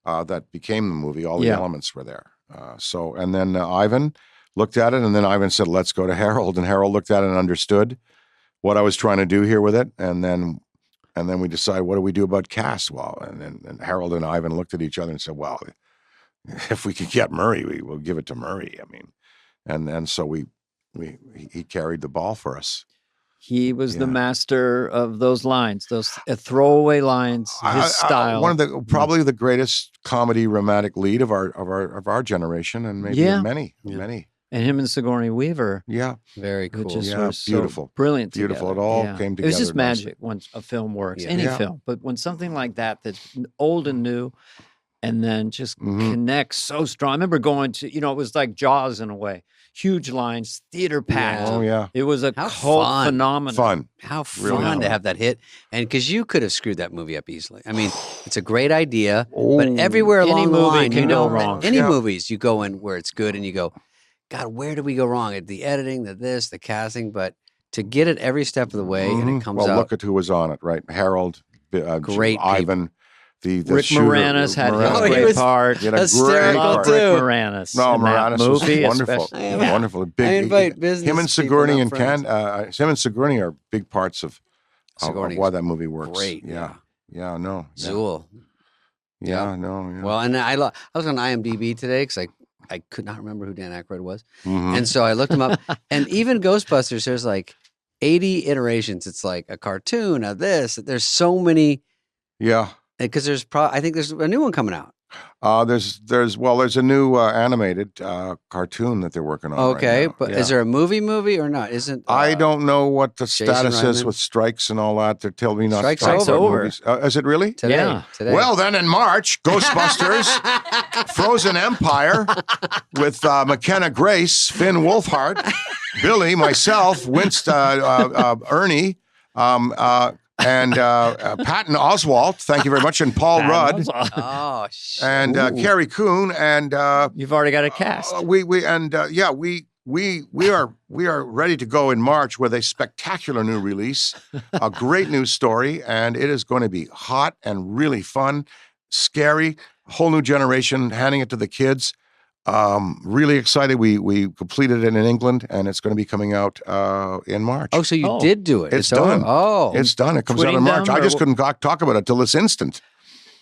that became the movie. All the elements were there. And then Ivan looked at it, and then Ivan said, let's go to Harold. And Harold looked at it and understood what I was trying to do here with it. And then we decided, what do we do about cast? Well, and Harold and Ivan looked at each other and said, well, if we could get Murray, we will give it to Murray. I mean, and so he carried the ball for us. He was the master of those lines, those throwaway lines, his style. One of probably the greatest comedy romantic lead of our generation, and maybe many. And him and Sigourney Weaver. Yeah. Very cool. Just beautiful. So brilliant. Beautiful. Together. It all came together. It was just magic when a film works, any film. But when something like that's old and new, and then just connects so strong. I remember going to, it was like Jaws in a way. Huge lines, theater packed. Oh, yeah. It was a cult phenomenon. Fun. How fun to have that hit. And because you could have screwed that movie up easily. I mean, it's a great idea, but everywhere along the line, can go wrong. Any movies, you go in where it's good and you go, God, where do we go wrong? The editing, the casting, but to get it every step of the way and it comes out. Well, look at who was on it, right? Harold, great Ivan. The Rick Moranis had his great part. Hysterical too. Rick Moranis. No, Moranis movie, was wonderful. Wonderful. Big, I invite business. Him and Sigourney and him and Sigourney are big parts of why that movie works. Great. Yeah. Zool. Yeah. No. Well, and I was on IMDb today because I could not remember who Dan Aykroyd was, and so I looked him up. And even Ghostbusters, there's like 80 iterations. It's like a cartoon of this. There's so many. Yeah. Because I think there's a new one coming out. There's a new animated cartoon that they're working on. Okay, right now. But is there a movie or not? I don't know what the status is with strikes and all that. They're telling me not Strikes to talk about over. movies. Is it really? Today. Yeah. Today. Well, then in March, Ghostbusters, Frozen Empire with McKenna Grace, Finn Wolfhard, Billy, myself, Ernie. And Patton Oswalt, thank you very much, and Paul Rudd. Oh, shit. And Carrie Coon, and you've already got a cast. We are ready to go in March with a spectacular new release, a great news story, and it is going to be hot and really fun, scary, whole new generation, handing it to the kids. Really excited. We completed it in England, and it's going to be coming out in March. Oh, so you did do it? It's done. Oh, it's done. It comes out in March. I just couldn't talk about it till this instant.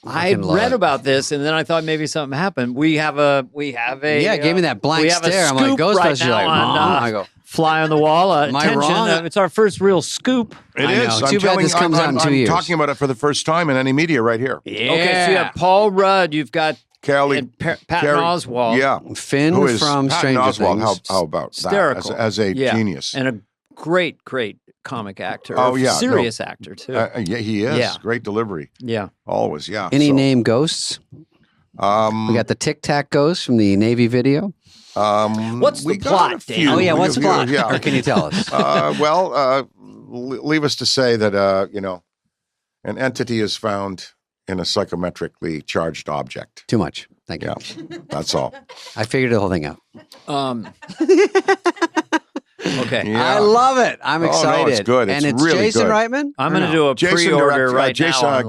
I read about this, and then I thought maybe something happened. We have a gave me that blank stare. I'm like, Ghostbusters. Right I go, fly on the wall. Am I wrong? It's our first real scoup. It is. Too bad this comes out in 2 years. I'm talking about it for the first time in any media right here. Yeah. Okay, so you have Paul Rudd. You've got Kelly, Patton Oswalt. Yeah. Finn from Stranger Things. How about hysterical. that as a genius. And a great comic actor. Serious actor, too. Yeah, he is. Yeah. Great delivery. Yeah. Always, yeah. Any name ghosts? We got the Tic Tac ghost from the Navy video. What's the plot, Dan? Oh, yeah, what's the plot? Yeah. Or can you tell us? Leave us to say that, an entity is found in a psychometrically charged object. Too much. Thank you. Yeah, that's all. I figured the whole thing out. Okay. Yeah. I love it. I'm excited. No, it's good. And it's really Jason good. Reitman? I'm going to do a pre-order right now.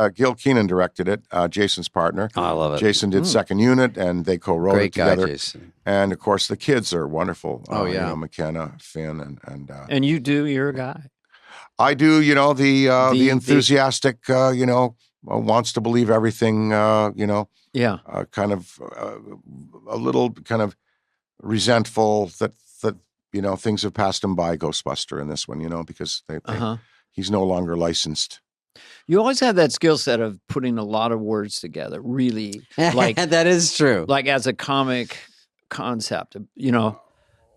Gil Keenan directed it, Jason's partner. Oh, I love it. Jason did Second Unit, and they co-wrote it together. Great guy, Jason. And, of course, the kids are wonderful. McKenna, Finn, and and you do, you're a guy. I do, the enthusiastic, wants to believe everything, kind of a little kind of resentful that things have passed him by, Ghostbuster in this one, because he's no longer licensed. You always have that skill set of putting a lot of words together, really. Like that is true. Like as a comic concept,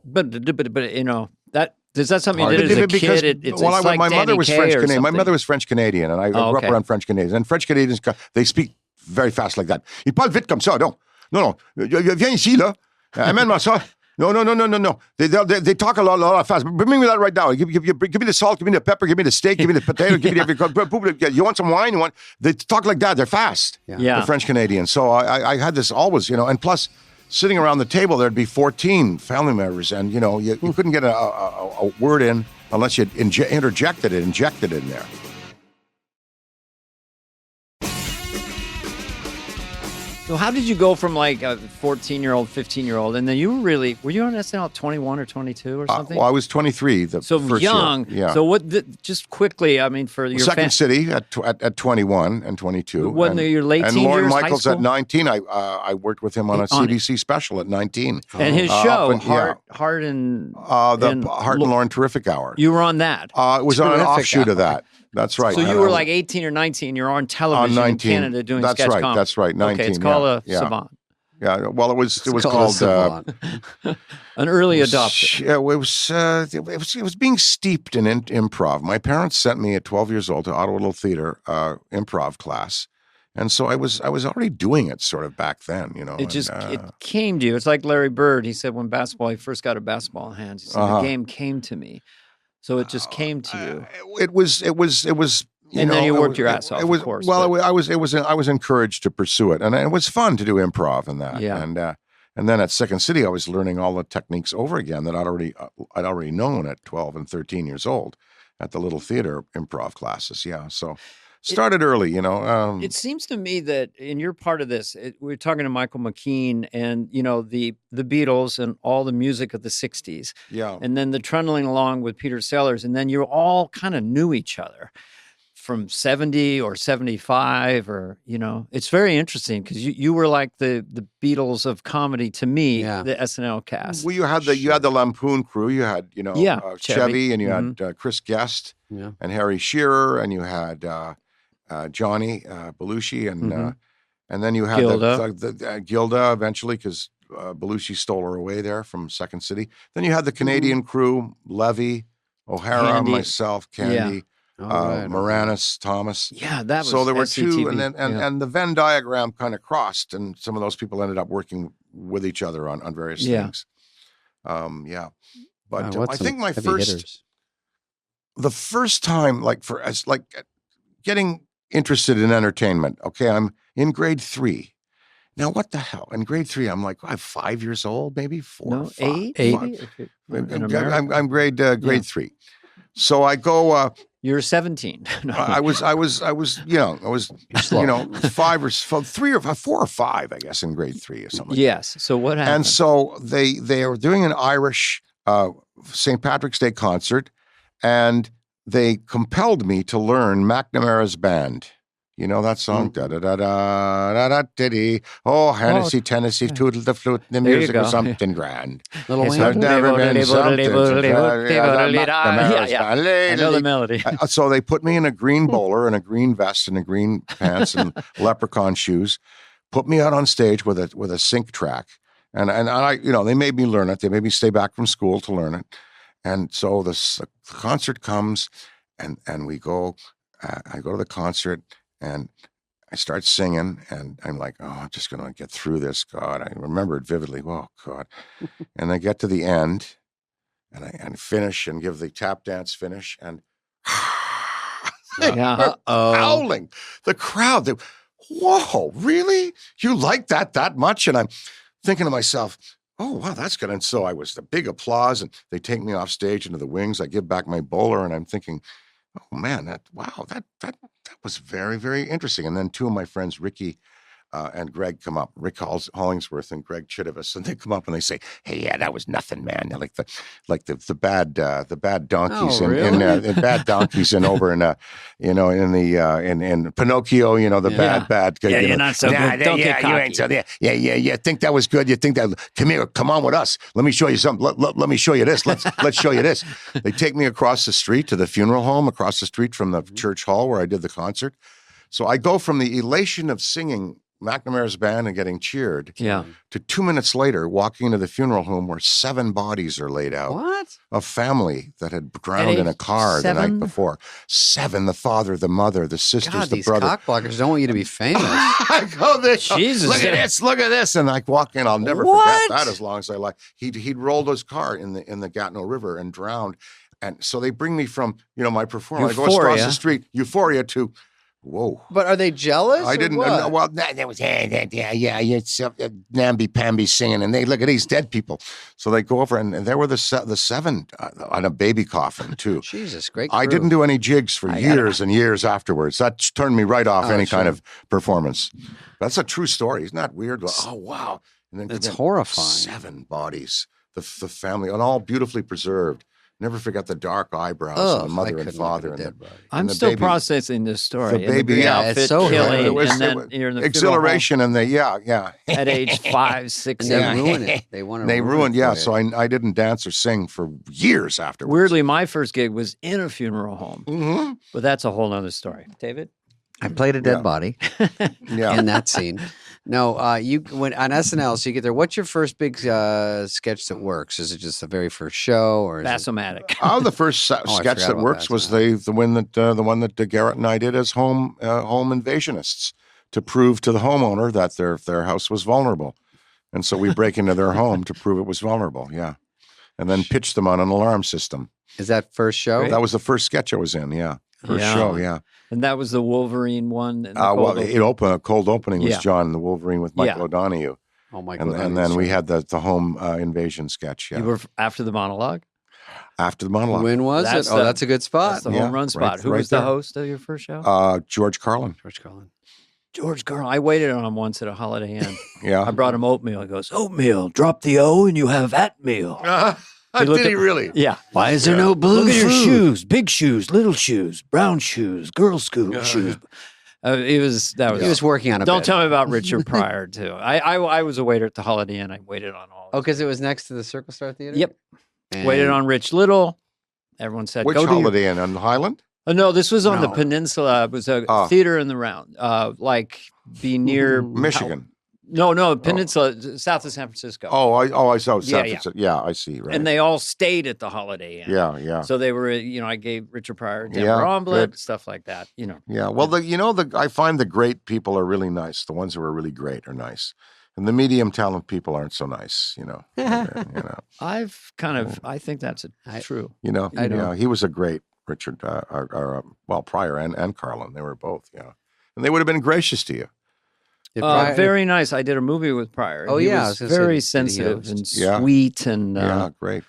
but that. Is that something you did as a kid? My mother was French Canadian. My mother was French Canadian, and I grew up around French Canadians. And French Canadians, they speak very fast like that. Ils parlent vite comme ça. Non. Viens ici là. Amène-moi ça. No. They talk a lot fast. Bring me that right now. Give me the salt. Give me the pepper. Give me the steak. Give me the potato. Give me everything. You want some wine? They talk like that. They're fast. Yeah. The French Canadians. So I had this always, and plus. Sitting around the table, there'd be 14 family members, and you couldn't get a word in unless you injected it in there. So how did you go from like a 14-year-old, 15-year-old, and then were you on SNL at 21 or 22 or something? Well, I was 23 the first young. year. Yeah. So just quickly, I mean, for your Second City at 21 and 22. When your late and teen Lorne years, Michaels at 19. I worked with him on a CBC special at 19. And his show, Heart and Lorne Terrific Hour. You were on that. It was on an offshoot of that. That's right. So you were like 18 or 19. You're on television in Canada doing sketch comedy. That's right. 19. Okay, it's called a savant. Yeah. Well, it was called an early adopter. It was being steeped in improv. My parents sent me at 12 years old to Ottawa Little Theatre improv class. And so I was already doing it sort of back then, It came to you. It's like Larry Bird. He said when he first got a basketball in hands, he said the game came to me. So it just came to you. It was. And then you worked your ass off. Of course. Well, I was encouraged to pursue it, and it was fun to do improv and that. Yeah. And then at Second City, I was learning all the techniques over again that I'd already known at 12 and 13 years old at the Little Theatre improv classes. Yeah. So. Started early, It seems to me that in your part of this, we're talking to Michael McKean and, the Beatles and all the music of the 60s. Yeah. And then the trundling along with Peter Sellers. And then you all kind of knew each other from 70 or 75 or, it's very interesting because you were like the Beatles of comedy to me, the SNL cast. Well, you had the Lampoon crew. You had, Chevy and you had Chris Guest and Harry Shearer and you had... Johnny Belushi and then you had the Gilda eventually because Belushi stole her away there from Second City. Then you had the Canadian crew, Levy, O'Hara, Candy. Myself, Candy, Moranis, Thomas. Yeah, that was so there were SCTV. two, and the Venn diagram kind of crossed, and some of those people ended up working with each other on various things. But I think the first time, getting interested in entertainment. Okay, I'm in grade 3. Now, what the hell? In grade 3, I'm like, I'm 5 years old, maybe 4. No, 8. I'm grade 3. So I go. You're 17. No. I was young. I was 5 or 3 or 4 or 5, I guess, in grade 3 or something. Yes. So what happened? And so they were doing an Irish St. Patrick's Day concert, and they compelled me to learn McNamara's band. You know that song? Da da da da da da diddy. Oh, Hennessy, Tennessee, tootle the flute. The music was something grand. Little Wayne. Never been something. I know the melody. So they put me in a green bowler and a green vest and a green pants and leprechaun shoes. Put me out on stage with a sync track, and I, they made me learn it. They made me stay back from school to learn it, and so the concert comes, and we go. I go to the concert. And I start singing, and I'm like, oh, I'm just going to get through this. God, I remember it vividly. Oh, God. And I get to the end, and I finish and give the tap dance finish, and howling. The crowd, whoa, really? You like that much? And I'm thinking to myself, oh, wow, that's good. And so I was the big applause, and they take me off stage into the wings. I give back my bowler, and I'm thinking, oh man, that was very, very interesting. And then two of my friends, Ricky and Greg, come up. Rick Hollingsworth and Greg Chittivis, and they come up and they say, "Hey, yeah, that was nothing, man. They're like the bad donkeys in bad donkeys and over in in Pinocchio, bad guy. Yeah, you're not so good. Don't get cocky. You ain't so yeah. Think that was good? You think that? Come here, come on with us. Let me show you something. Let me show you this. Let's show you this. They take me across the street to the funeral home, across the street from the church hall where I did the concert. So I go from the elation of singing McNamara's band and getting cheered to 2 minutes later walking into the funeral home where 7 bodies are laid out. What? A family that had drowned in a car the night before. 7, the father, the mother, the sisters, the brother. These cockblockers don't want you to be famous. I go there. Jesus. Look at this. And I walk in. I'll never forget that as long as I like. He'd rolled his car in the Gatineau River and drowned. And so they bring me from, my performance. I go across the street, Euphoria, to whoa. But are they jealous? I didn't know. Well, that was, it's namby-pamby singing, and they look at these dead people. So they go over, and there were the 7 on a baby coffin, too. Jesus, great crew. I didn't do any jigs for years and years afterwards. That turned me right off any kind of performance. That's a true story. Isn't that weird? Oh, wow. And then it's horrifying. 7 bodies, the family, and all beautifully preserved. Never forget the dark eyebrows of the mother and father. I'm still processing this story. The baby, it's so killing. And then you're in the exhilaration, and at age 5, 6, 7, they ruin it. They ruined. Yeah, so I didn't dance or sing for years afterwards. Weirdly, my first gig was in a funeral home, but that's a whole other story. David, I played a dead body in that scene. No, you went on SNL, so you get there. What's your first big sketch that works? Is it just the very first show, or is Bassomatic? The first sketch that works was the one that Garrett and I did as home invasionists to prove to the homeowner that their house was vulnerable, and so we break into their home to prove it was vulnerable. Yeah, and then pitch them on an alarm system. Is that first show? Great. That was the first sketch I was in. Yeah. First show, and that was the Wolverine one. A cold opening was John the Wolverine with Michael O'Donoghue. Oh my God! And then we had the home invasion sketch. Yeah, you were after the monologue. After the monologue, when was it? That's a good spot. That's the home run spot. Who was the host of your first show? George Carlin. George Carlin. I waited on him once at a Holiday Inn. I brought him oatmeal. He goes, "Oatmeal, drop the O, and you have at meal." Did he really? Yeah. Why is there no blue Look at food? your shoes. Big shoes, little shoes, brown shoes, girl shoes. He was working on a Don't bit. tell me about Richard Pryor, too. I was a waiter at the Holiday Inn. I waited on all. Because it was next to the Circle Star Theater? Yep. And waited on Rich Little. Everyone said, which Holiday Inn? On Highland? No, this was on the peninsula. It was a theater in the round, be near Michigan. No, peninsula, south of San Francisco. I saw San Francisco. Yeah, I see. Right. And they all stayed at the Holiday Inn. Yeah. So they were, I gave Richard Pryor, Denver omelet, stuff like that. Yeah. Well, I find the great people are really nice. The ones who are really great are nice, and the medium talent people aren't so nice. I think that's true. He was a great Richard, Pryor and Carlin. They were both. Yeah, and they would have been gracious to you. Very nice. I did a movie with Pryor. Oh, he yeah. was very sensitive and sweet and great.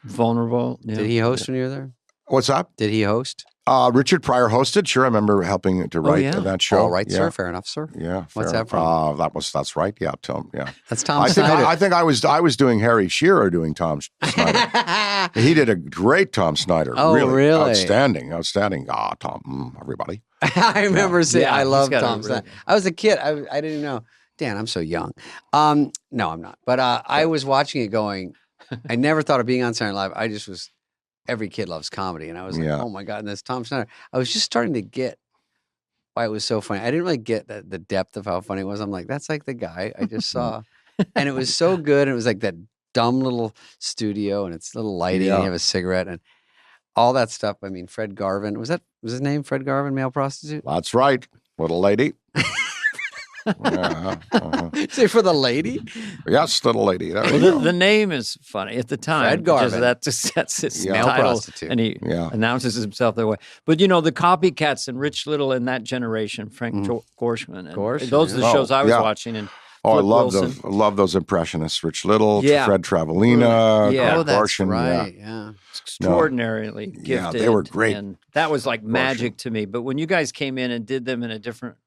Vulnerable. Yeah. Did he host when you were there? What's up? Did he host? Richard Pryor hosted. Sure, I remember helping to write that show. All right, sir. Fair enough, sir. Yeah. What's that from? That's right. Yeah, Tom. Yeah. That's Tom Snyder. I think I was doing Harry Shearer doing Tom Snyder. He did a great Tom Snyder. Oh, really? Outstanding. Tom, everybody. I remember saying, I love Tom Snyder. I was a kid. I didn't even know. Dan, I'm so young. No, I'm not. But I was watching it going, I never thought of being on Saturday Night Live. I just was, every kid loves comedy. And I was like, oh my God, and that's Tom Snyder. I was just starting to get why it was so funny. I didn't really get the depth of how funny it was. I'm like, that's like the guy I just saw. And it was so good. And it was like that dumb little studio and it's little lighting and you have a cigarette and all that stuff. I mean, Fred Garvin, was his name Fred Garvin, male prostitute? That's right. Little lady. Say for the lady? Yes, little lady. The name is funny at the time. Fred Garvin. That just sets his male title, prostitute. and he announces himself that way. But the copycats and Rich Little in that generation, Frank Gorshin, and those are the shows I was watching. And I love those impressionists, Rich Little, Fred Travolina, Gorshin. Right. It's extraordinarily gifted. Yeah, they were great. And that was like magic to me. But when you guys came in and did them in a different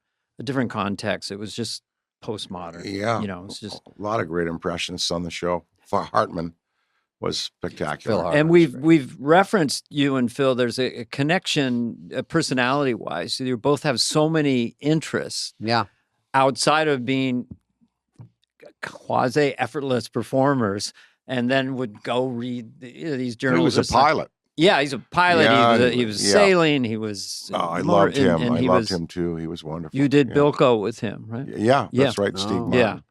context, it was just postmodern. Yeah. It's just a lot of great impressionists on the show. Hartman was spectacular. And we've referenced you and Phil. There's a connection personality-wise. You both have so many interests. Yeah. Outside of being quasi-effortless performers, and then would go read these journals. He was a pilot. Yeah, he's a pilot. Yeah, he was sailing. He was. I loved him. I loved him too. He was wonderful. You did Bilko with him, right? Yeah, that's right, Steve Martin.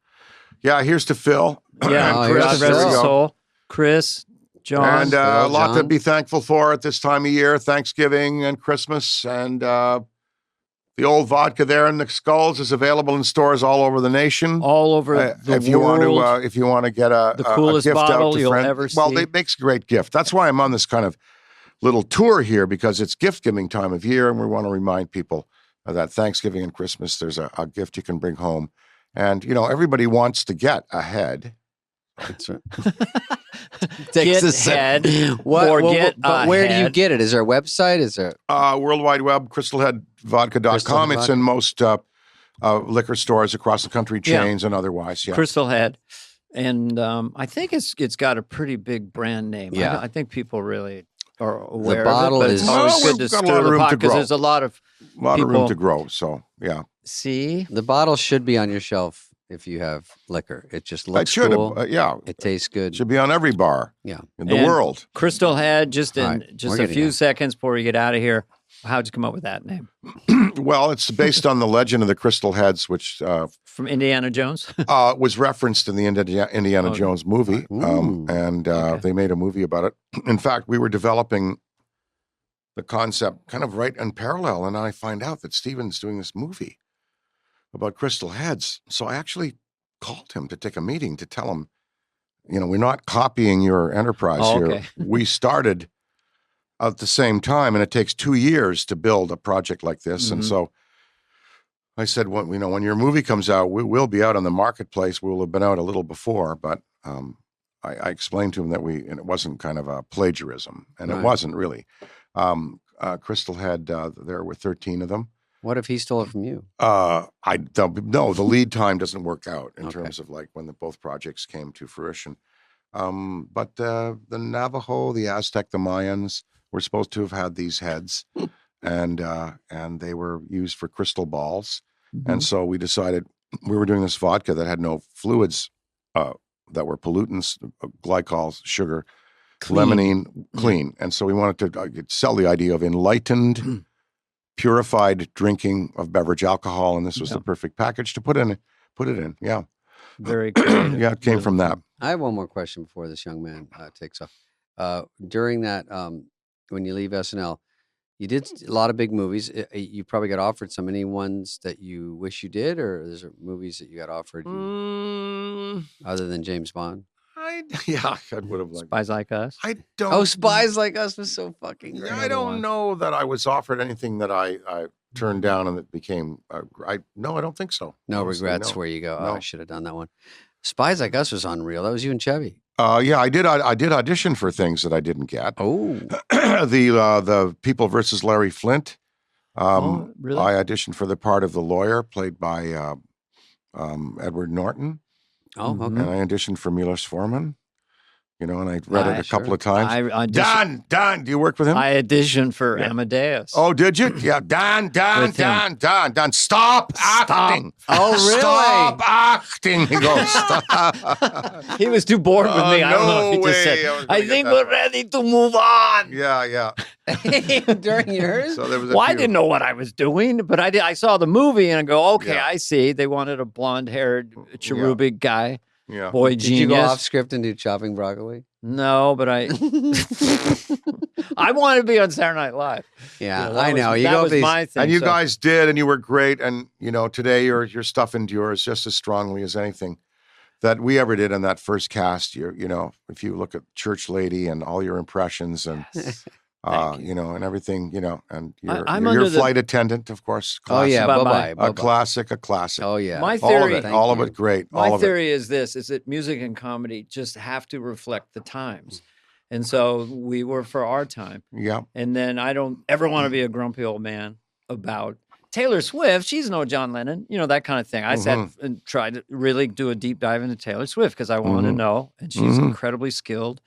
Yeah. Here's to Phil. Yeah, and Chris. Rest his soul. Chris, John, and a lot to be thankful for at this time of year: Thanksgiving and Christmas, and the old vodka there in the Skulls is available in stores all over the nation. All over the if you world. Want to, if you want to get the coolest gift bottle out to you'll friends, ever see. well, it makes a great gift. That's why I'm on this kind of little tour here, because it's gift-giving time of year, and we want to remind people that Thanksgiving and Christmas, there's a gift you can bring home. And, everybody wants to get ahead. That's right. Get ahead. But where do you get it? Is there a website? Is there World Wide Web, crystalheadvodka.com. It's in most liquor stores across the country, chains and otherwise. Yeah. Crystal Head. And I think it's got a pretty big brand name. Yeah. I think people really are aware the bottle of it, but it's always good to stir the pot because there's a lot of room to grow. So, yeah. See? The bottle should be on your shelf if you have liquor. It just looks cool. It tastes good. It should be on every bar in the world. Crystal Head, just a few seconds before you get out of here. How'd you come up with that name? Well, it's based on the legend of the Crystal Heads, which from Indiana Jones was referenced in the Indiana Jones movie, and they made a movie about it. In fact, we were developing the concept kind of right in parallel, and I find out that Steven's doing this movie about Crystal Heads. So I actually called him to take a meeting to tell him, we're not copying your enterprise here. Okay. We started at the same time, and it takes 2 years to build a project like this. Mm-hmm. And so I said, when your movie comes out, we will be out on the marketplace. We'll have been out a little before, but I explained to him that and it wasn't kind of a plagiarism, and it wasn't really. Crystal Head, there were 13 of them. What if he stole it from you? No, the lead time doesn't work out in terms of like when both projects came to fruition. But the Navajo, the Aztec, the Mayans were supposed to have had these heads, and they were used for crystal balls. Mm-hmm. And so we decided we were doing this vodka that had no fluids that were pollutants, glycols, sugar, limonene, clean. And so we wanted to sell the idea of enlightened, purified drinking of beverage alcohol, and this was the perfect package to put it in. Yeah. Very creative. Yeah, it came from that. I have one more question before this young man takes off. During that, when you leave SNL, you did a lot of big movies. You probably got offered some. Any ones that you wish you did, or is there movies that you got offered other than James Bond? I would have liked Spies Like Us. I don't. Oh, Spies Like Us was so fucking great. I don't know that I was offered anything that I turned down and it became. I don't think so. No regrets. Where you go? No. Oh, I should have done that one. Spies Like Us was unreal. That was you and Chevy. Yeah, I did. I did audition for things that I didn't get. Oh, the People versus Larry Flint. Really? I auditioned for the part of the lawyer played by Edward Norton. Oh, okay. And I auditioned for Milos Forman. and I read it a couple of times. Don, do you work with him? I auditioned for Amadeus. Oh, did you? Yeah, Don, stop acting. Oh, really? Stop acting. He goes, stop. He was too bored with me. I don't know if he just said, I think we're ready to move on. Yeah. During yours? So there was I didn't know what I was doing, but I saw the movie and I go, okay, I see. They wanted a blonde-haired, cherubic guy. Yeah. Boy, Did genius. you go off script and do chopping broccoli? No, but I wanted to be on Saturday Night Live. Yeah, I know. That was my thing. And you guys did, and you were great. And, today your stuff endures just as strongly as anything that we ever did in that first cast. If you look at Church Lady and all your impressions and... and everything, and your flight attendant, of course. Classic. Oh yeah, bye-bye. A classic. Oh yeah. My theory, all of it great. My theory is this: is that music and comedy just have to reflect the times, and so we were for our time. Yeah. And then I don't ever want to be a grumpy old man about Taylor Swift. She's no John Lennon, that kind of thing. I sat and tried to really do a deep dive into Taylor Swift because I wanted to know, and she's incredibly skilled.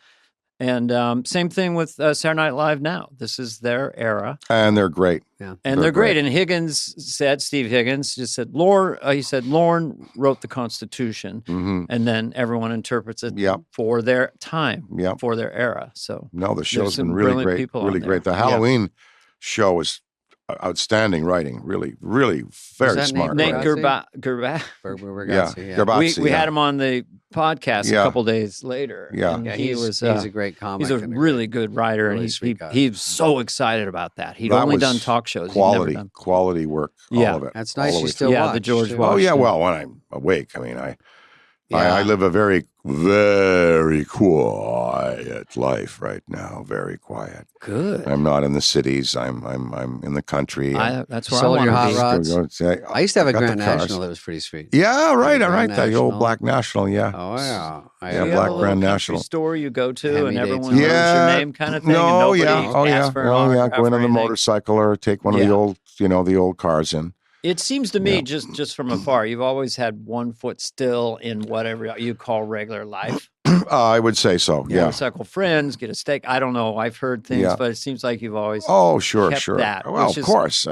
And same thing with Saturday Night Live now. This is their era. And they're great. Yeah. And they're great. And Steve Higgins just said, Lorne wrote the Constitution. And then everyone interprets it for their time, for their era. So no, the show's been really great. Really great. The Halloween show was outstanding writing. Really, really very smart. Nate Gerbat. Gerbatsi, we had him on the podcast a couple days later. Yeah, he's a great comic. He's a really good writer, really and he's so excited about that. He'd only done talk shows. Quality work. All of it. That's nice. You still watch. The George Washington. Oh yeah, well, when I'm awake, I live a very, very quiet life right now. Very quiet. Good. I'm not in the cities. I'm in the country. That's where I want hot to be. rods. I used to have a Grand National that was pretty sweet. Yeah, right. All right. That old Black National. Yeah. Oh yeah. Black Grand National store you go to and everyone knows your name, kind of thing. No, and go in on the motorcycle or take one of the old, the old cars in. It seems to me, just from afar, you've always had one foot still in whatever you call regular life. I would say so. Yeah. Motorcycle friends, get a steak. I don't know. I've heard things, but it seems like you've always. Oh, sure. That, well, of course,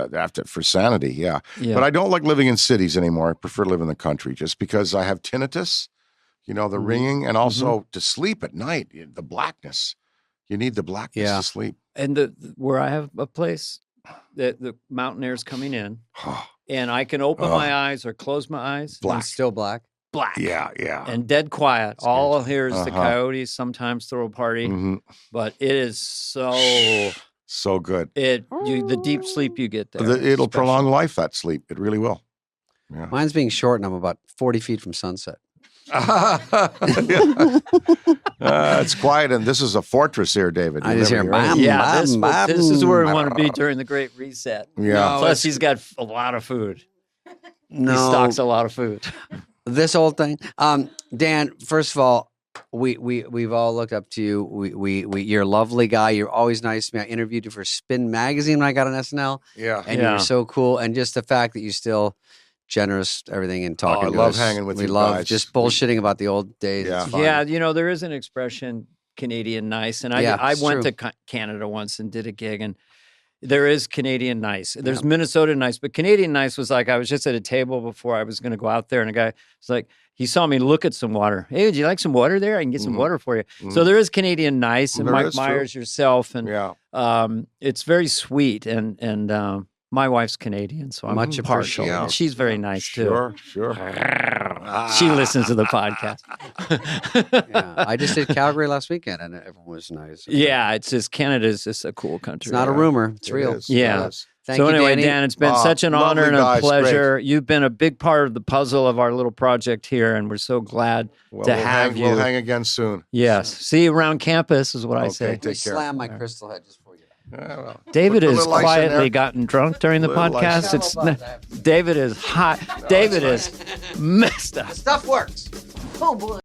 for sanity, yeah. But I don't like living in cities anymore. I prefer to live in the country, just because I have tinnitus, the ringing, and also to sleep at night, the blackness. You need the blackness to sleep. And where I have a place, the mountain air is coming in. And I can open my eyes or close my eyes. Black. Still black. Black. Yeah. And dead quiet. All I'll hear is the coyotes sometimes throw a party. But it is so good. The deep sleep you get there. It'll prolong life, that sleep. It really will. Yeah. Mine's being short and I'm about 40 feet from sunset. It's quiet, and this is a fortress here, David. I just hear this is where we want to be during the Great Reset. Yeah. Plus, he's got a lot of food. He stocks a lot of food. This whole thing, Dan. First of all, we've all looked up to you. You're a lovely guy. You're always nice to me. I interviewed you for Spin Magazine when I got on SNL. Yeah, and you're so cool. And just the fact that you still. Generous, everything, and talking to us. I love hanging with you guys. We love just bullshitting about the old days. Yeah, there is an expression, Canadian nice, and I went to Canada once and did a gig, and there is Canadian nice. There's Minnesota nice, but Canadian nice was like I was just at a table before I was going to go out there, and a guy was like, he saw me look at some water. Hey, would you like some water there? I can get some water for you. So there is Canadian nice, and Mike Myers yourself, and it's very sweet, and my wife's Canadian, so I'm much partial. Yeah. She's very nice too. Sure. She listens to the podcast. I just did Calgary last weekend, and everyone was nice. Yeah, it's just Canada's just a cool country. It's not a rumor; it's real. Yeah. Thank you, anyway, Dan, it's been such an honor and a pleasure. Great. You've been a big part of the puzzle of our little project here, and we're so glad to have you. We'll hang again soon. Yes. See you around campus is what I say. Take care. Slam my crystal head just for you. David has quietly gotten drunk during the podcast. David is hot. David is messed up. Stuff works. Oh boy.